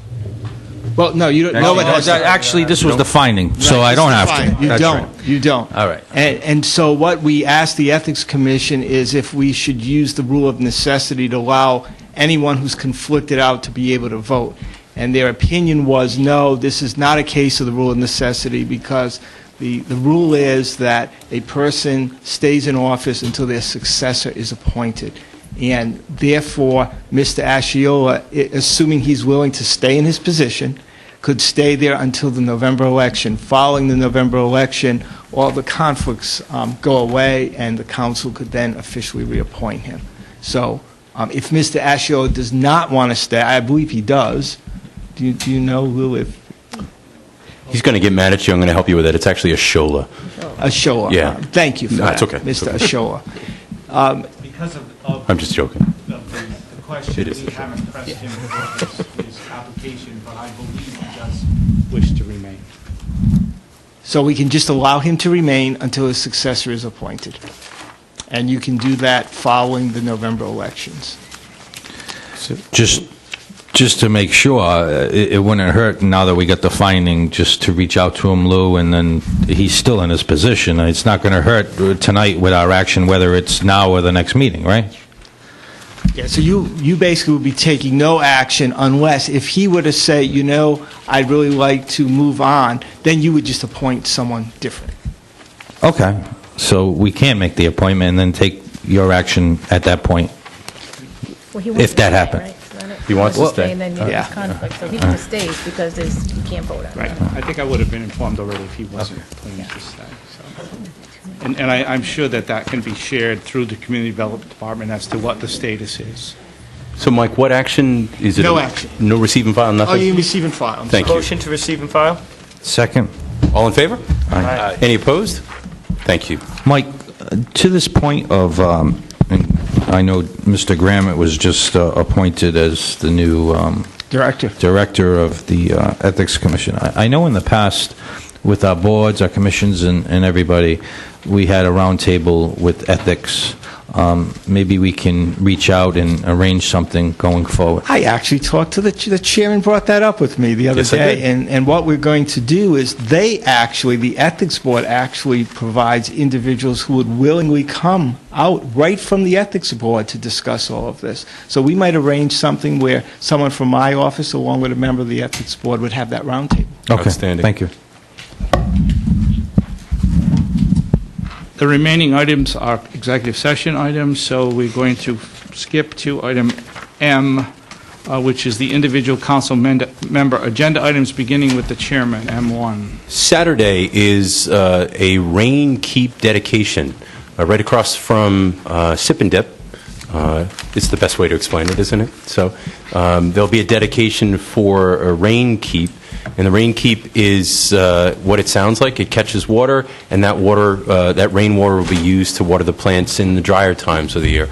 E: Well, no, you don't. No one has to.
G: Actually, this was the finding, so I don't have to.
E: You
G: That's
E: don't.
G: right.
E: You don't.
G: All right.
E: And so what we asked the Ethics Commission is if we should use the rule of necessity to allow anyone who's conflicted out to be able to vote. And their opinion was, no, this is not a case of the rule of necessity because the rule is that a person stays in office until their successor is appointed. And therefore, Mr. Asciola, assuming he's willing to stay in his position, could stay there until the November election. Following the November election, all the conflicts go away, and the council could then officially reappoint him. So if Mr. Asciola does not want to stay, I believe he does. Do you know, Lou, if...
A: He's going to get mad at you. I'm going to help you with that. It's actually Asciola.
E: Asciola.
A: Yeah.
E: Thank you for
A: No,
E: that,
A: it's okay.
E: Mr. Asciola.
F: Because of
A: I'm just joking.
F: the question,
A: It is.
F: we haven't pressed him for his application, but I believe he does wish to remain.
E: So we can just allow him to remain until his successor is appointed. And you can do that following the November elections.
G: Just to make sure, it wouldn't hurt now that we got the finding just to reach out to him, Lou, and then he's still in his position. It's not going to hurt tonight with our action, whether it's now or the next meeting, right?
E: Yeah, so you basically would be taking no action unless, if he were to say, you know, I'd really like to move on, then you would just appoint someone different.
G: Okay, so we can make the appointment and then take your action at that point,
K: Well, he wants
G: if
K: to
G: that
K: stay,
G: happened.
K: right? So then
A: He wants to stay.
K: And then
E: Yeah.
K: there's conflict, so he just stays because he can't vote on it.
F: Right. I think I would have been informed already if he wasn't planning to stay. So. And I'm sure that can be shared through the Community Development Department as to what the status is.
A: So, Mike, what action is it?
E: No action.
A: No receive and file, nothing?
E: Oh, you can receive and file. I'm
A: Thank you.
D: Motion to receive and file?
G: Second.
A: All in favor?
D: Aye.
A: Any opposed? Thank you.
G: Mike, to this point of, and I know Mr. Graham was just appointed as the new director of the Ethics Commission. I know in the past, with our boards, our commissions, and everybody, we had a roundtable with ethics. Maybe we can reach out and arrange something going forward.
E: I actually talked to the chairman, brought that up with me the other
A: Yes, I
E: day.
A: did.
E: And what we're going to do is the Ethics Board actually provides individuals who would willingly come out right from the Ethics Board to discuss all of this. So we might arrange something where someone from my office, along with a member of the Ethics Board, would have that roundtable.
G: Okay,
A: Outstanding.
G: thank you.
F: The remaining items are executive session items, so we're going to skip to item M, which is the individual council member agenda items, beginning with the chairman, M1.
A: Saturday is a rain keep dedication right across from Sip and Dip. It's the best way to explain it, isn't it? So there'll be a dedication for a rain keep, and the rain keep is what it sounds like. It catches water, and that water, that rainwater will be used to water the plants in the drier times of the year.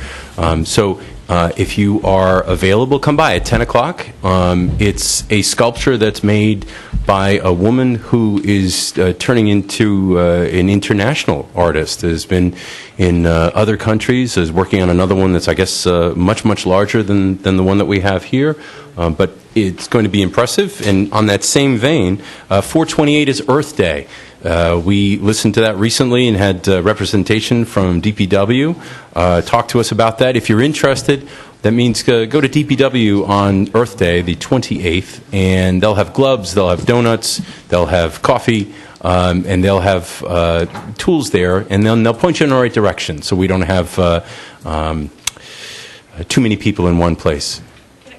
A: So If you are available, come by at 10 o'clock. It's a sculpture that's made by a woman who is turning into an international artist, has been in other countries, is working on another one that's, I guess, much, much larger than the one that we have here. But it's going to be impressive. And on that same vein, 4/28 is Earth Day. We listened to that recently and had representation from DPW talk to us about that. If you're interested, that means go to DPW on Earth Day, the 28th, and they'll have gloves, they'll have donuts, they'll have coffee, and they'll have tools there, and they'll point you in the right direction so we don't have too many people in one place.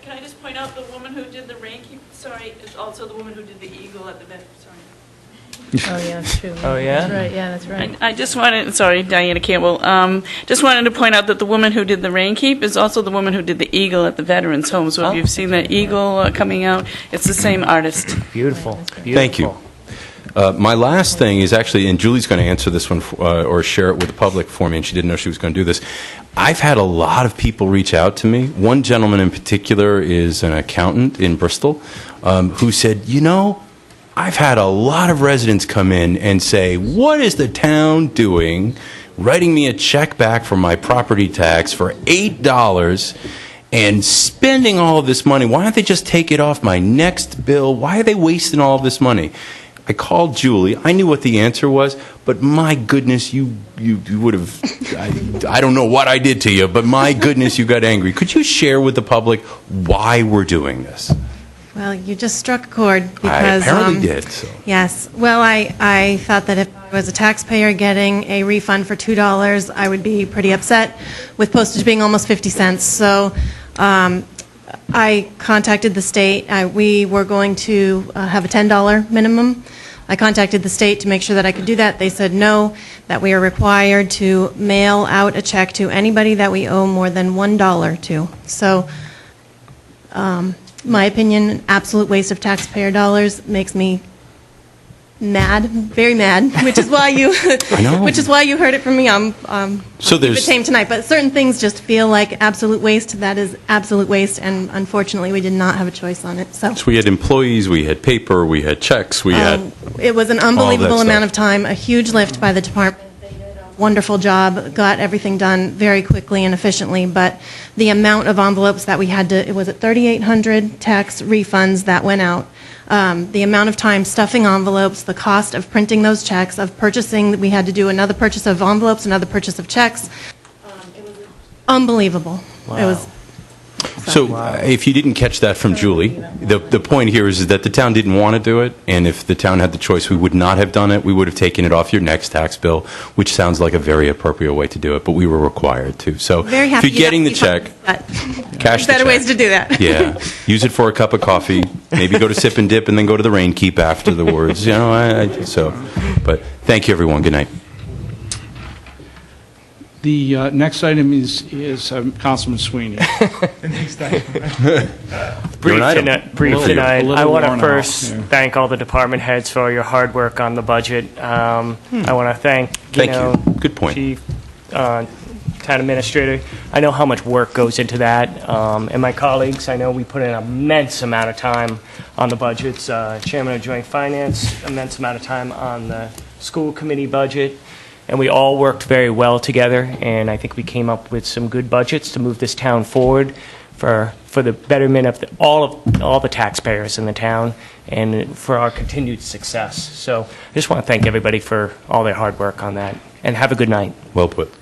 U: Can I just point out the woman who did the Reiki, sorry, is also the woman who did the eagle at the vet, sorry.
K: Oh, yeah, that's true.
D: Oh, yeah?
K: That's right, yeah, that's right.
U: I just wanted, sorry, Diana Campbell, just wanted to point out that the woman who did the rain keep is also the woman who did the eagle at the Veterans Home. So if you've seen the eagle coming out, it's the same artist.
D: Beautiful.
A: Thank you. My last thing is actually, and Julie's going to answer this one or share it with the public for me, and she didn't know she was going to do this. I've had a lot of people reach out to me. One gentleman in particular is an accountant in Bristol who said, you know, I've had a lot of residents come in and say, what is the town doing writing me a check back for my property tax for $8 and spending all of this money? Why don't they just take it off my next bill? Why are they wasting all of this money? I called Julie. I knew what the answer was, but my goodness, you would have, I don't know what I did to you, but my goodness, you got angry. Could you share with the public why we're doing this?
P: Well, you just struck a chord because...
A: I apparently did. So.
P: Yes. Well, I thought that if I was a taxpayer getting a refund for $2, I would be pretty upset, with postage being almost 50 cents. So I contacted the state. We were going to have a $10 minimum. I contacted the state to make sure that I could do that. They said no, that we are required to mail out a check to anybody that we owe more than $1 to. So... my opinion, an absolute waste of taxpayer dollars, makes me mad, very mad, which is why you, which is why you heard it from me. So I'll keep it tame tonight. But certain things just feel like absolute waste. That is absolute waste, and unfortunately, we did not have a choice on it. So
A: we had employees, we had paper, we had checks, we had.
P: It was an unbelievable amount of time, a huge lift by the department. Wonderful job, got everything done very quickly and efficiently, but the amount of envelopes that we had to, it was at 3,800 tax refunds that went out. The amount of time stuffing envelopes, the cost of printing those checks, of purchasing, we had to do another purchase of envelopes, another purchase of checks. It was unbelievable.
A: Wow.
P: It was.
A: So if you didn't catch that from Julie, the point here is that the town didn't want to do it, and if the town had the choice, we would not have done it. We would have taken it off your next tax bill, which sounds like a very appropriate way to do it, but we were required to. So
P: Very
A: if
P: happy
A: you're getting the check, cash the
P: better
A: check.
P: ways to do that.
A: Yeah, use it for a cup of coffee, maybe go to Sip and Dip, and then go to the Rain Keep afterwards. You know, but thank you, everyone. Good night.
F: The next item is Councilman Sweeney.
D: Brief tonight. I want to
F: worn
D: first
F: out, yeah.
D: thank all the department heads for your hard work on the budget. I want to thank,
A: Good point.
D: Chief, Town Administrator. I know how much work goes into that. And my colleagues, I know we put in an immense amount of time on the budgets. Chairman of Joint Finance, immense amount of time on the school committee budget. And we all worked very well together, and I think we came up with some good budgets to move this town forward for the betterment of all the taxpayers in the town and for our continued success. So I just want to thank everybody for all their hard work on that, and have a good night.
A: Well put.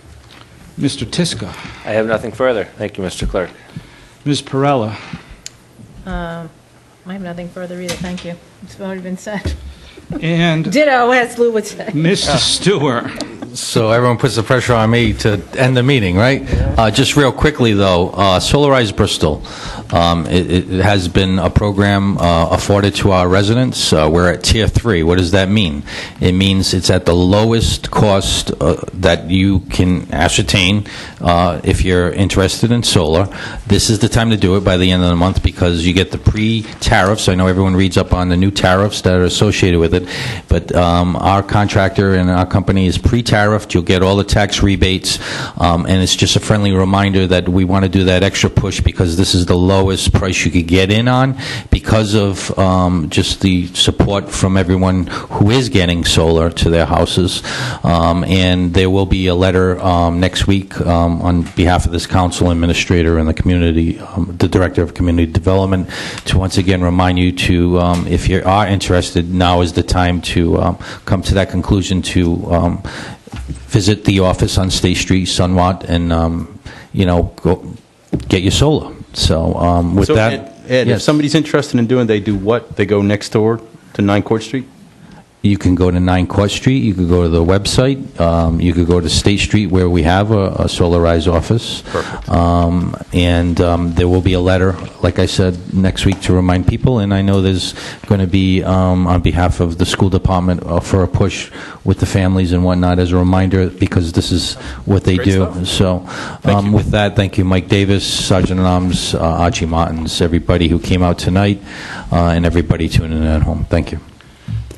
F: Mr. Tiska.
Q: I have nothing further. Thank you, Mr. Clerk.
F: Ms. Perella.
K: I have nothing further either, thank you. It's already been said.
F: And
K: Ditto, as Lou would say.
F: Mr. Stewart.
G: So everyone puts the pressure on me to end the meeting, right? Just real quickly, though, Solarize Bristol. It has been a program afforded to our residents. We're at Tier 3. What does that mean? It means it's at the lowest cost that you can ascertain if you're interested in solar. This is the time to do it by the end of the month because you get the pre-tariffs. I know everyone reads up on the new tariffs that are associated with it, but our contractor and our company is pre-tariffed. You'll get all the tax rebates, and it's just a friendly reminder that we want to do that extra push because this is the lowest price you could get in on because of just the support from everyone who is getting solar to their houses. And there will be a letter next week on behalf of this council administrator and the community, the director of community development, to once again remind you to, if you are interested, now is the time to come to that conclusion to visit the office on State Street, Sunwat, and go get your solar. So with that,
A: Ed, if somebody's interested in doing, they do what? They go next door to 9 Court Street?
G: You can go to 9 Court Street, you could go to the website, you could go to State Street where we have a solarized office.
A: Perfect.
G: And there will be a letter, like I said, next week to remind people, and I know there's going to be, on behalf of the school department, for a push with the families and whatnot as a reminder, because this is what they do.
A: Stuff.
G: So with that, thank you, Mike Davis, Sergeant at Arms, Archie Martins, everybody who came out tonight, and everybody tuning in at home. Thank you.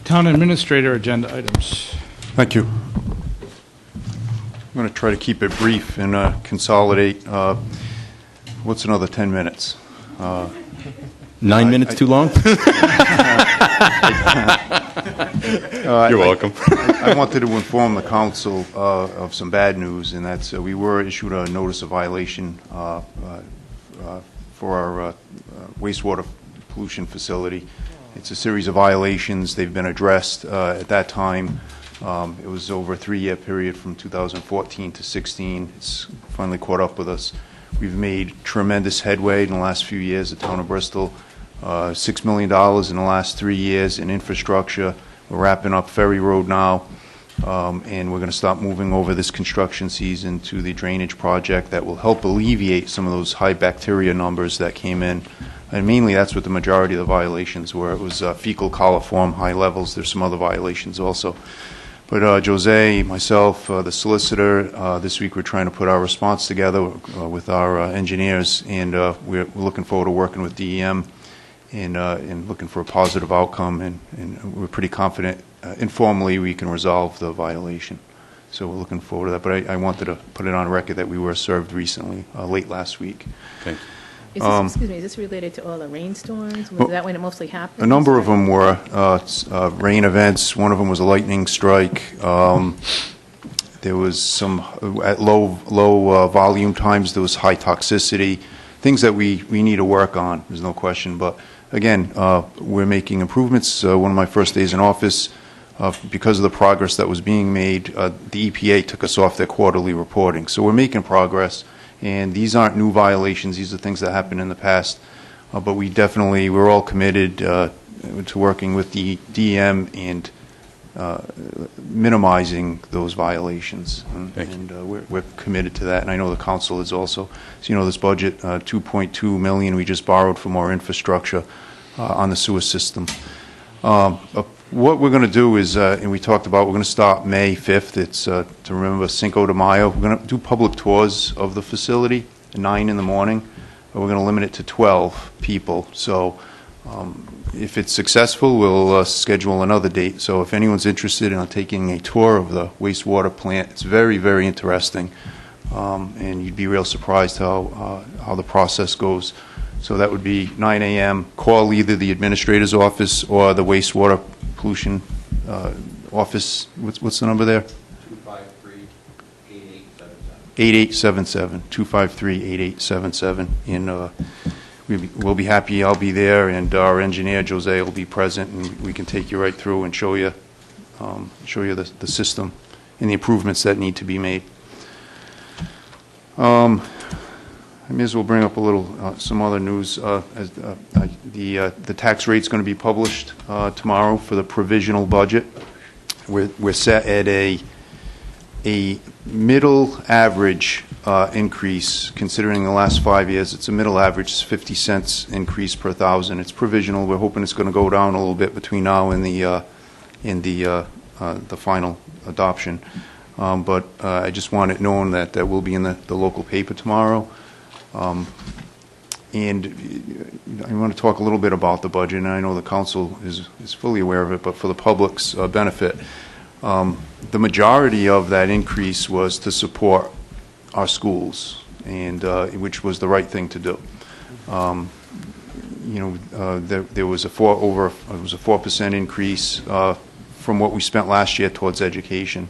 F: Town Administrator agenda items.
B: Thank you. I'm going to try to keep it brief and consolidate. What's another 10 minutes?
A: 9 minutes too long? You're welcome.
B: I wanted to inform the council of some bad news, and that's we were issued a notice of violation for our wastewater pollution facility. It's a series of violations. They've been addressed at that time. It was over a 3-year period from 2014 to 16. It's finally caught up with us. We've made tremendous headway in the last few years. The town of Bristol, $6 million in the last 3 years in infrastructure. We're wrapping up Ferry Road now, and we're going to start moving over this construction season to the drainage project that will help alleviate some of those high bacteria numbers that came in. And mainly that's what the majority of the violations were. It was fecal coliform, high levels. There's some other violations also. But Jose, myself, the solicitor, this week we're trying to put our response together with our engineers, and we're looking forward to working with DEM and looking for a positive outcome. And we're pretty confident informally we can resolve the violation. So we're looking forward to that. But I wanted to put it on record that we were served recently, late last week.
A: Okay.
K: Is this related to all the rainstorms? Was that when it mostly happened?
B: A number of them were rain events. One of them was a lightning strike. There was some at low volume times. There was high toxicity, things that we need to work on. There's no question. But again, we're making improvements. One of my first days in office, because of the progress that was being made, the EPA took us off their quarterly reporting. So we're making progress. And these aren't new violations. These are things that happened in the past. But we're all committed to working with the DM and minimizing those violations. And we're committed to that. And I know the council is also. So, this budget, $2.2 million, we just borrowed for more infrastructure on the sewer system. What we're going to do is, and we talked about, we're going to start May 5th. It's to remember Cinco de Mayo. We're going to do public tours of the facility at 9 in the morning. We're going to limit it to 12 people. So if it's successful, we'll schedule another date. So if anyone's interested in taking a tour of the wastewater plant, it's very, very interesting. And you'd be real surprised how the process goes. So that would be 9 a.m. Call either the administrator's office or the wastewater pollution office. What's the number there? 253-8877. 253-8877. And we'll be happy. I'll be there, and our engineer Jose will be present, and we can take you right through and show you the system and the improvements that need to be made. I may as well bring up a little some other news. The tax rate's going to be published tomorrow for the provisional budget. We're set at a a middle average increase, considering the last 5 years. It's a middle average, it's 50 cents increase per thousand. It's provisional. We're hoping it's going to go down a little bit between now and the final adoption. But I just want it known that that will be in the local paper tomorrow. And I want to talk a little bit about the budget, and I know the council is fully aware of it, but for the public's benefit, the majority of that increase was to support our schools, and which was the right thing to do. There was a 4% increase from what we spent last year towards education.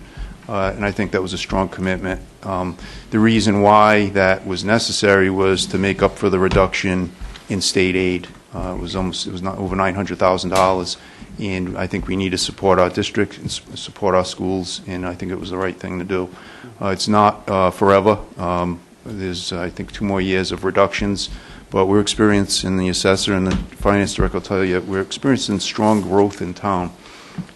B: And I think that was a strong commitment. The reason why that was necessary was to make up for the reduction in state aid. It was not over $900,000, and I think we need to support our district and support our schools, and I think it was the right thing to do. It's not forever. There's, I think, 2 more years of reductions, but we're experiencing, the assessor and the finance director will tell you, we're experiencing strong growth in town.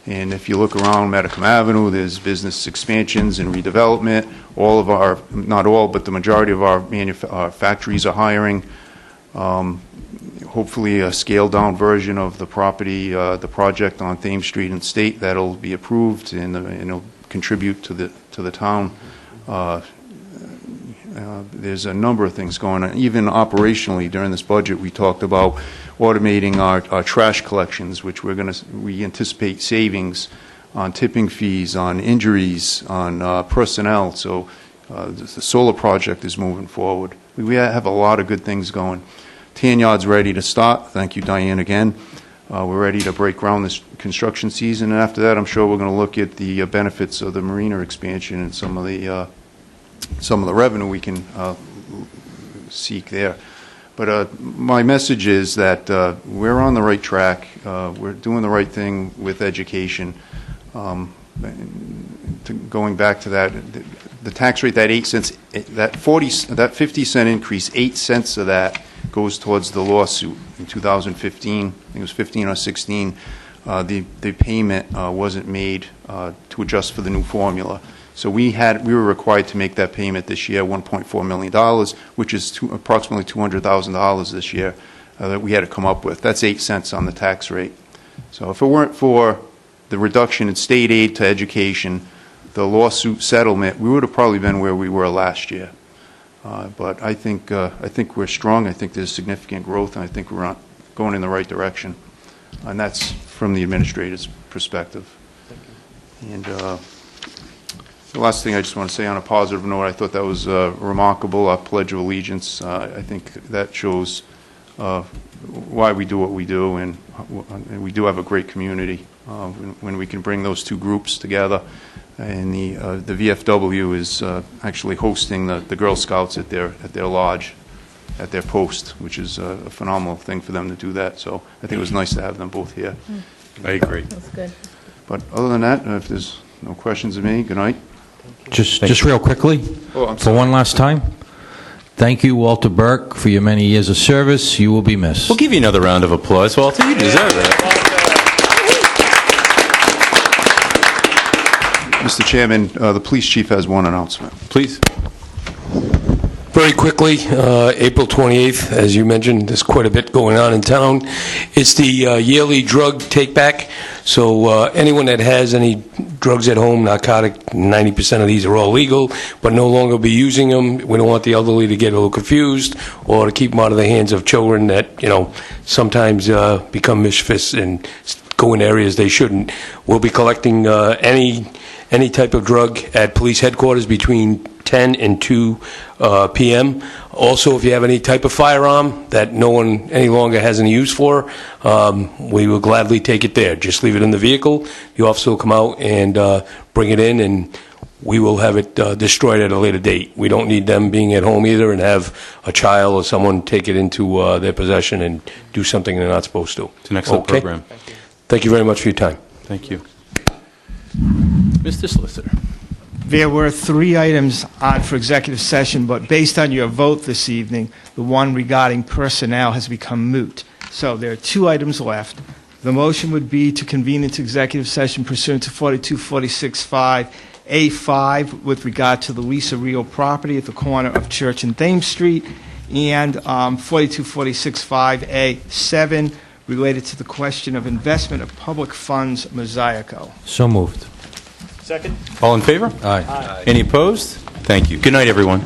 B: And if you look around Metacom Avenue, there's business expansions and redevelopment. All of our, not all, but the majority of our factories are hiring. Hopefully a scaled-down version of the the project on Thames Street and State that'll be approved, and it'll contribute to the town. There's a number of things going on. Even operationally, during this budget, we talked about automating our trash collections, which we anticipate savings on tipping fees, on injuries, on personnel. So the solar project is moving forward. We have a lot of good things going. Tan Yard's ready to start. Thank you, Diane, again. We're ready to break ground this construction season, and after that, I'm sure we're going to look at the benefits of the marina expansion and some of the revenue we can seek there. But my message is that we're on the right track. We're doing the right thing with education. Going back to that, the tax rate, that 8 cents, that 50 cent increase, 8 cents of that goes towards the lawsuit in 2015. I think it was 15 or 16. The payment wasn't made to adjust for the new formula. So we were required to make that payment this year, $1.4 million, which is approximately $200,000 this year that we had to come up with. That's 8 cents on the tax rate. So if it weren't for the reduction in state aid to education, the lawsuit settlement, we would have probably been where we were last year. But I think we're strong. I think there's significant growth, and I think we're going in the right direction. And that's from the administrator's perspective. And the last thing I just want to say on a positive note, I thought that was remarkable, our Pledge of Allegiance. I think that shows why we do what we do, and we do have a great community when we can bring those two groups together. And the VFW is actually hosting the Girl Scouts at their lodge, at their post, which is a phenomenal thing for them to do that. So I think it was nice to have them both here.
A: I agree.
K: That's good.
B: But other than that, if there's no questions of me, good night.
G: Just real quickly, for one last time, thank you, Walter Burke, for your many years of service. You will be missed.
A: We'll give you another round of applause, Walter. You deserve it.
B: Mr. Chairman, the police chief has one announcement.
A: Please.
J: Very quickly, April 28th, as you mentioned, there's quite a bit going on in town. It's the yearly drug take-back. So anyone that has any drugs at home, narcotic, 90% of these are all legal, but no longer be using them. We don't want the elderly to get a little confused or to keep them out of the hands of children that, sometimes become misfits and go in areas they shouldn't. We'll be collecting any type of drug at police headquarters between 10 and 2 p.m. Also, if you have any type of firearm that no one any longer has any use for, we will gladly take it there. Just leave it in the vehicle. The officer will come out and bring it in, and we will have it destroyed at a later date. We don't need them being at home either and have a child or someone take it into their possession and do something they're not supposed to.
A: It's an excellent program.
J: Thank you very much for your time.
A: Thank you. Mr. Solicitor.
E: There were 3 items on for executive session, but based on your vote this evening, the one regarding personnel has become moot. So there are 2 items left. The motion would be to convene into executive session pursuant to 4246(5) A5 with regard to the lease of real property at the corner of Church and Thames Street, and 42465A7 related to the question of investment of public funds mosaico.
G: So moved.
R: Second?
A: All in favor?
G: Aye.
A: Any opposed? Thank you. Good night, everyone.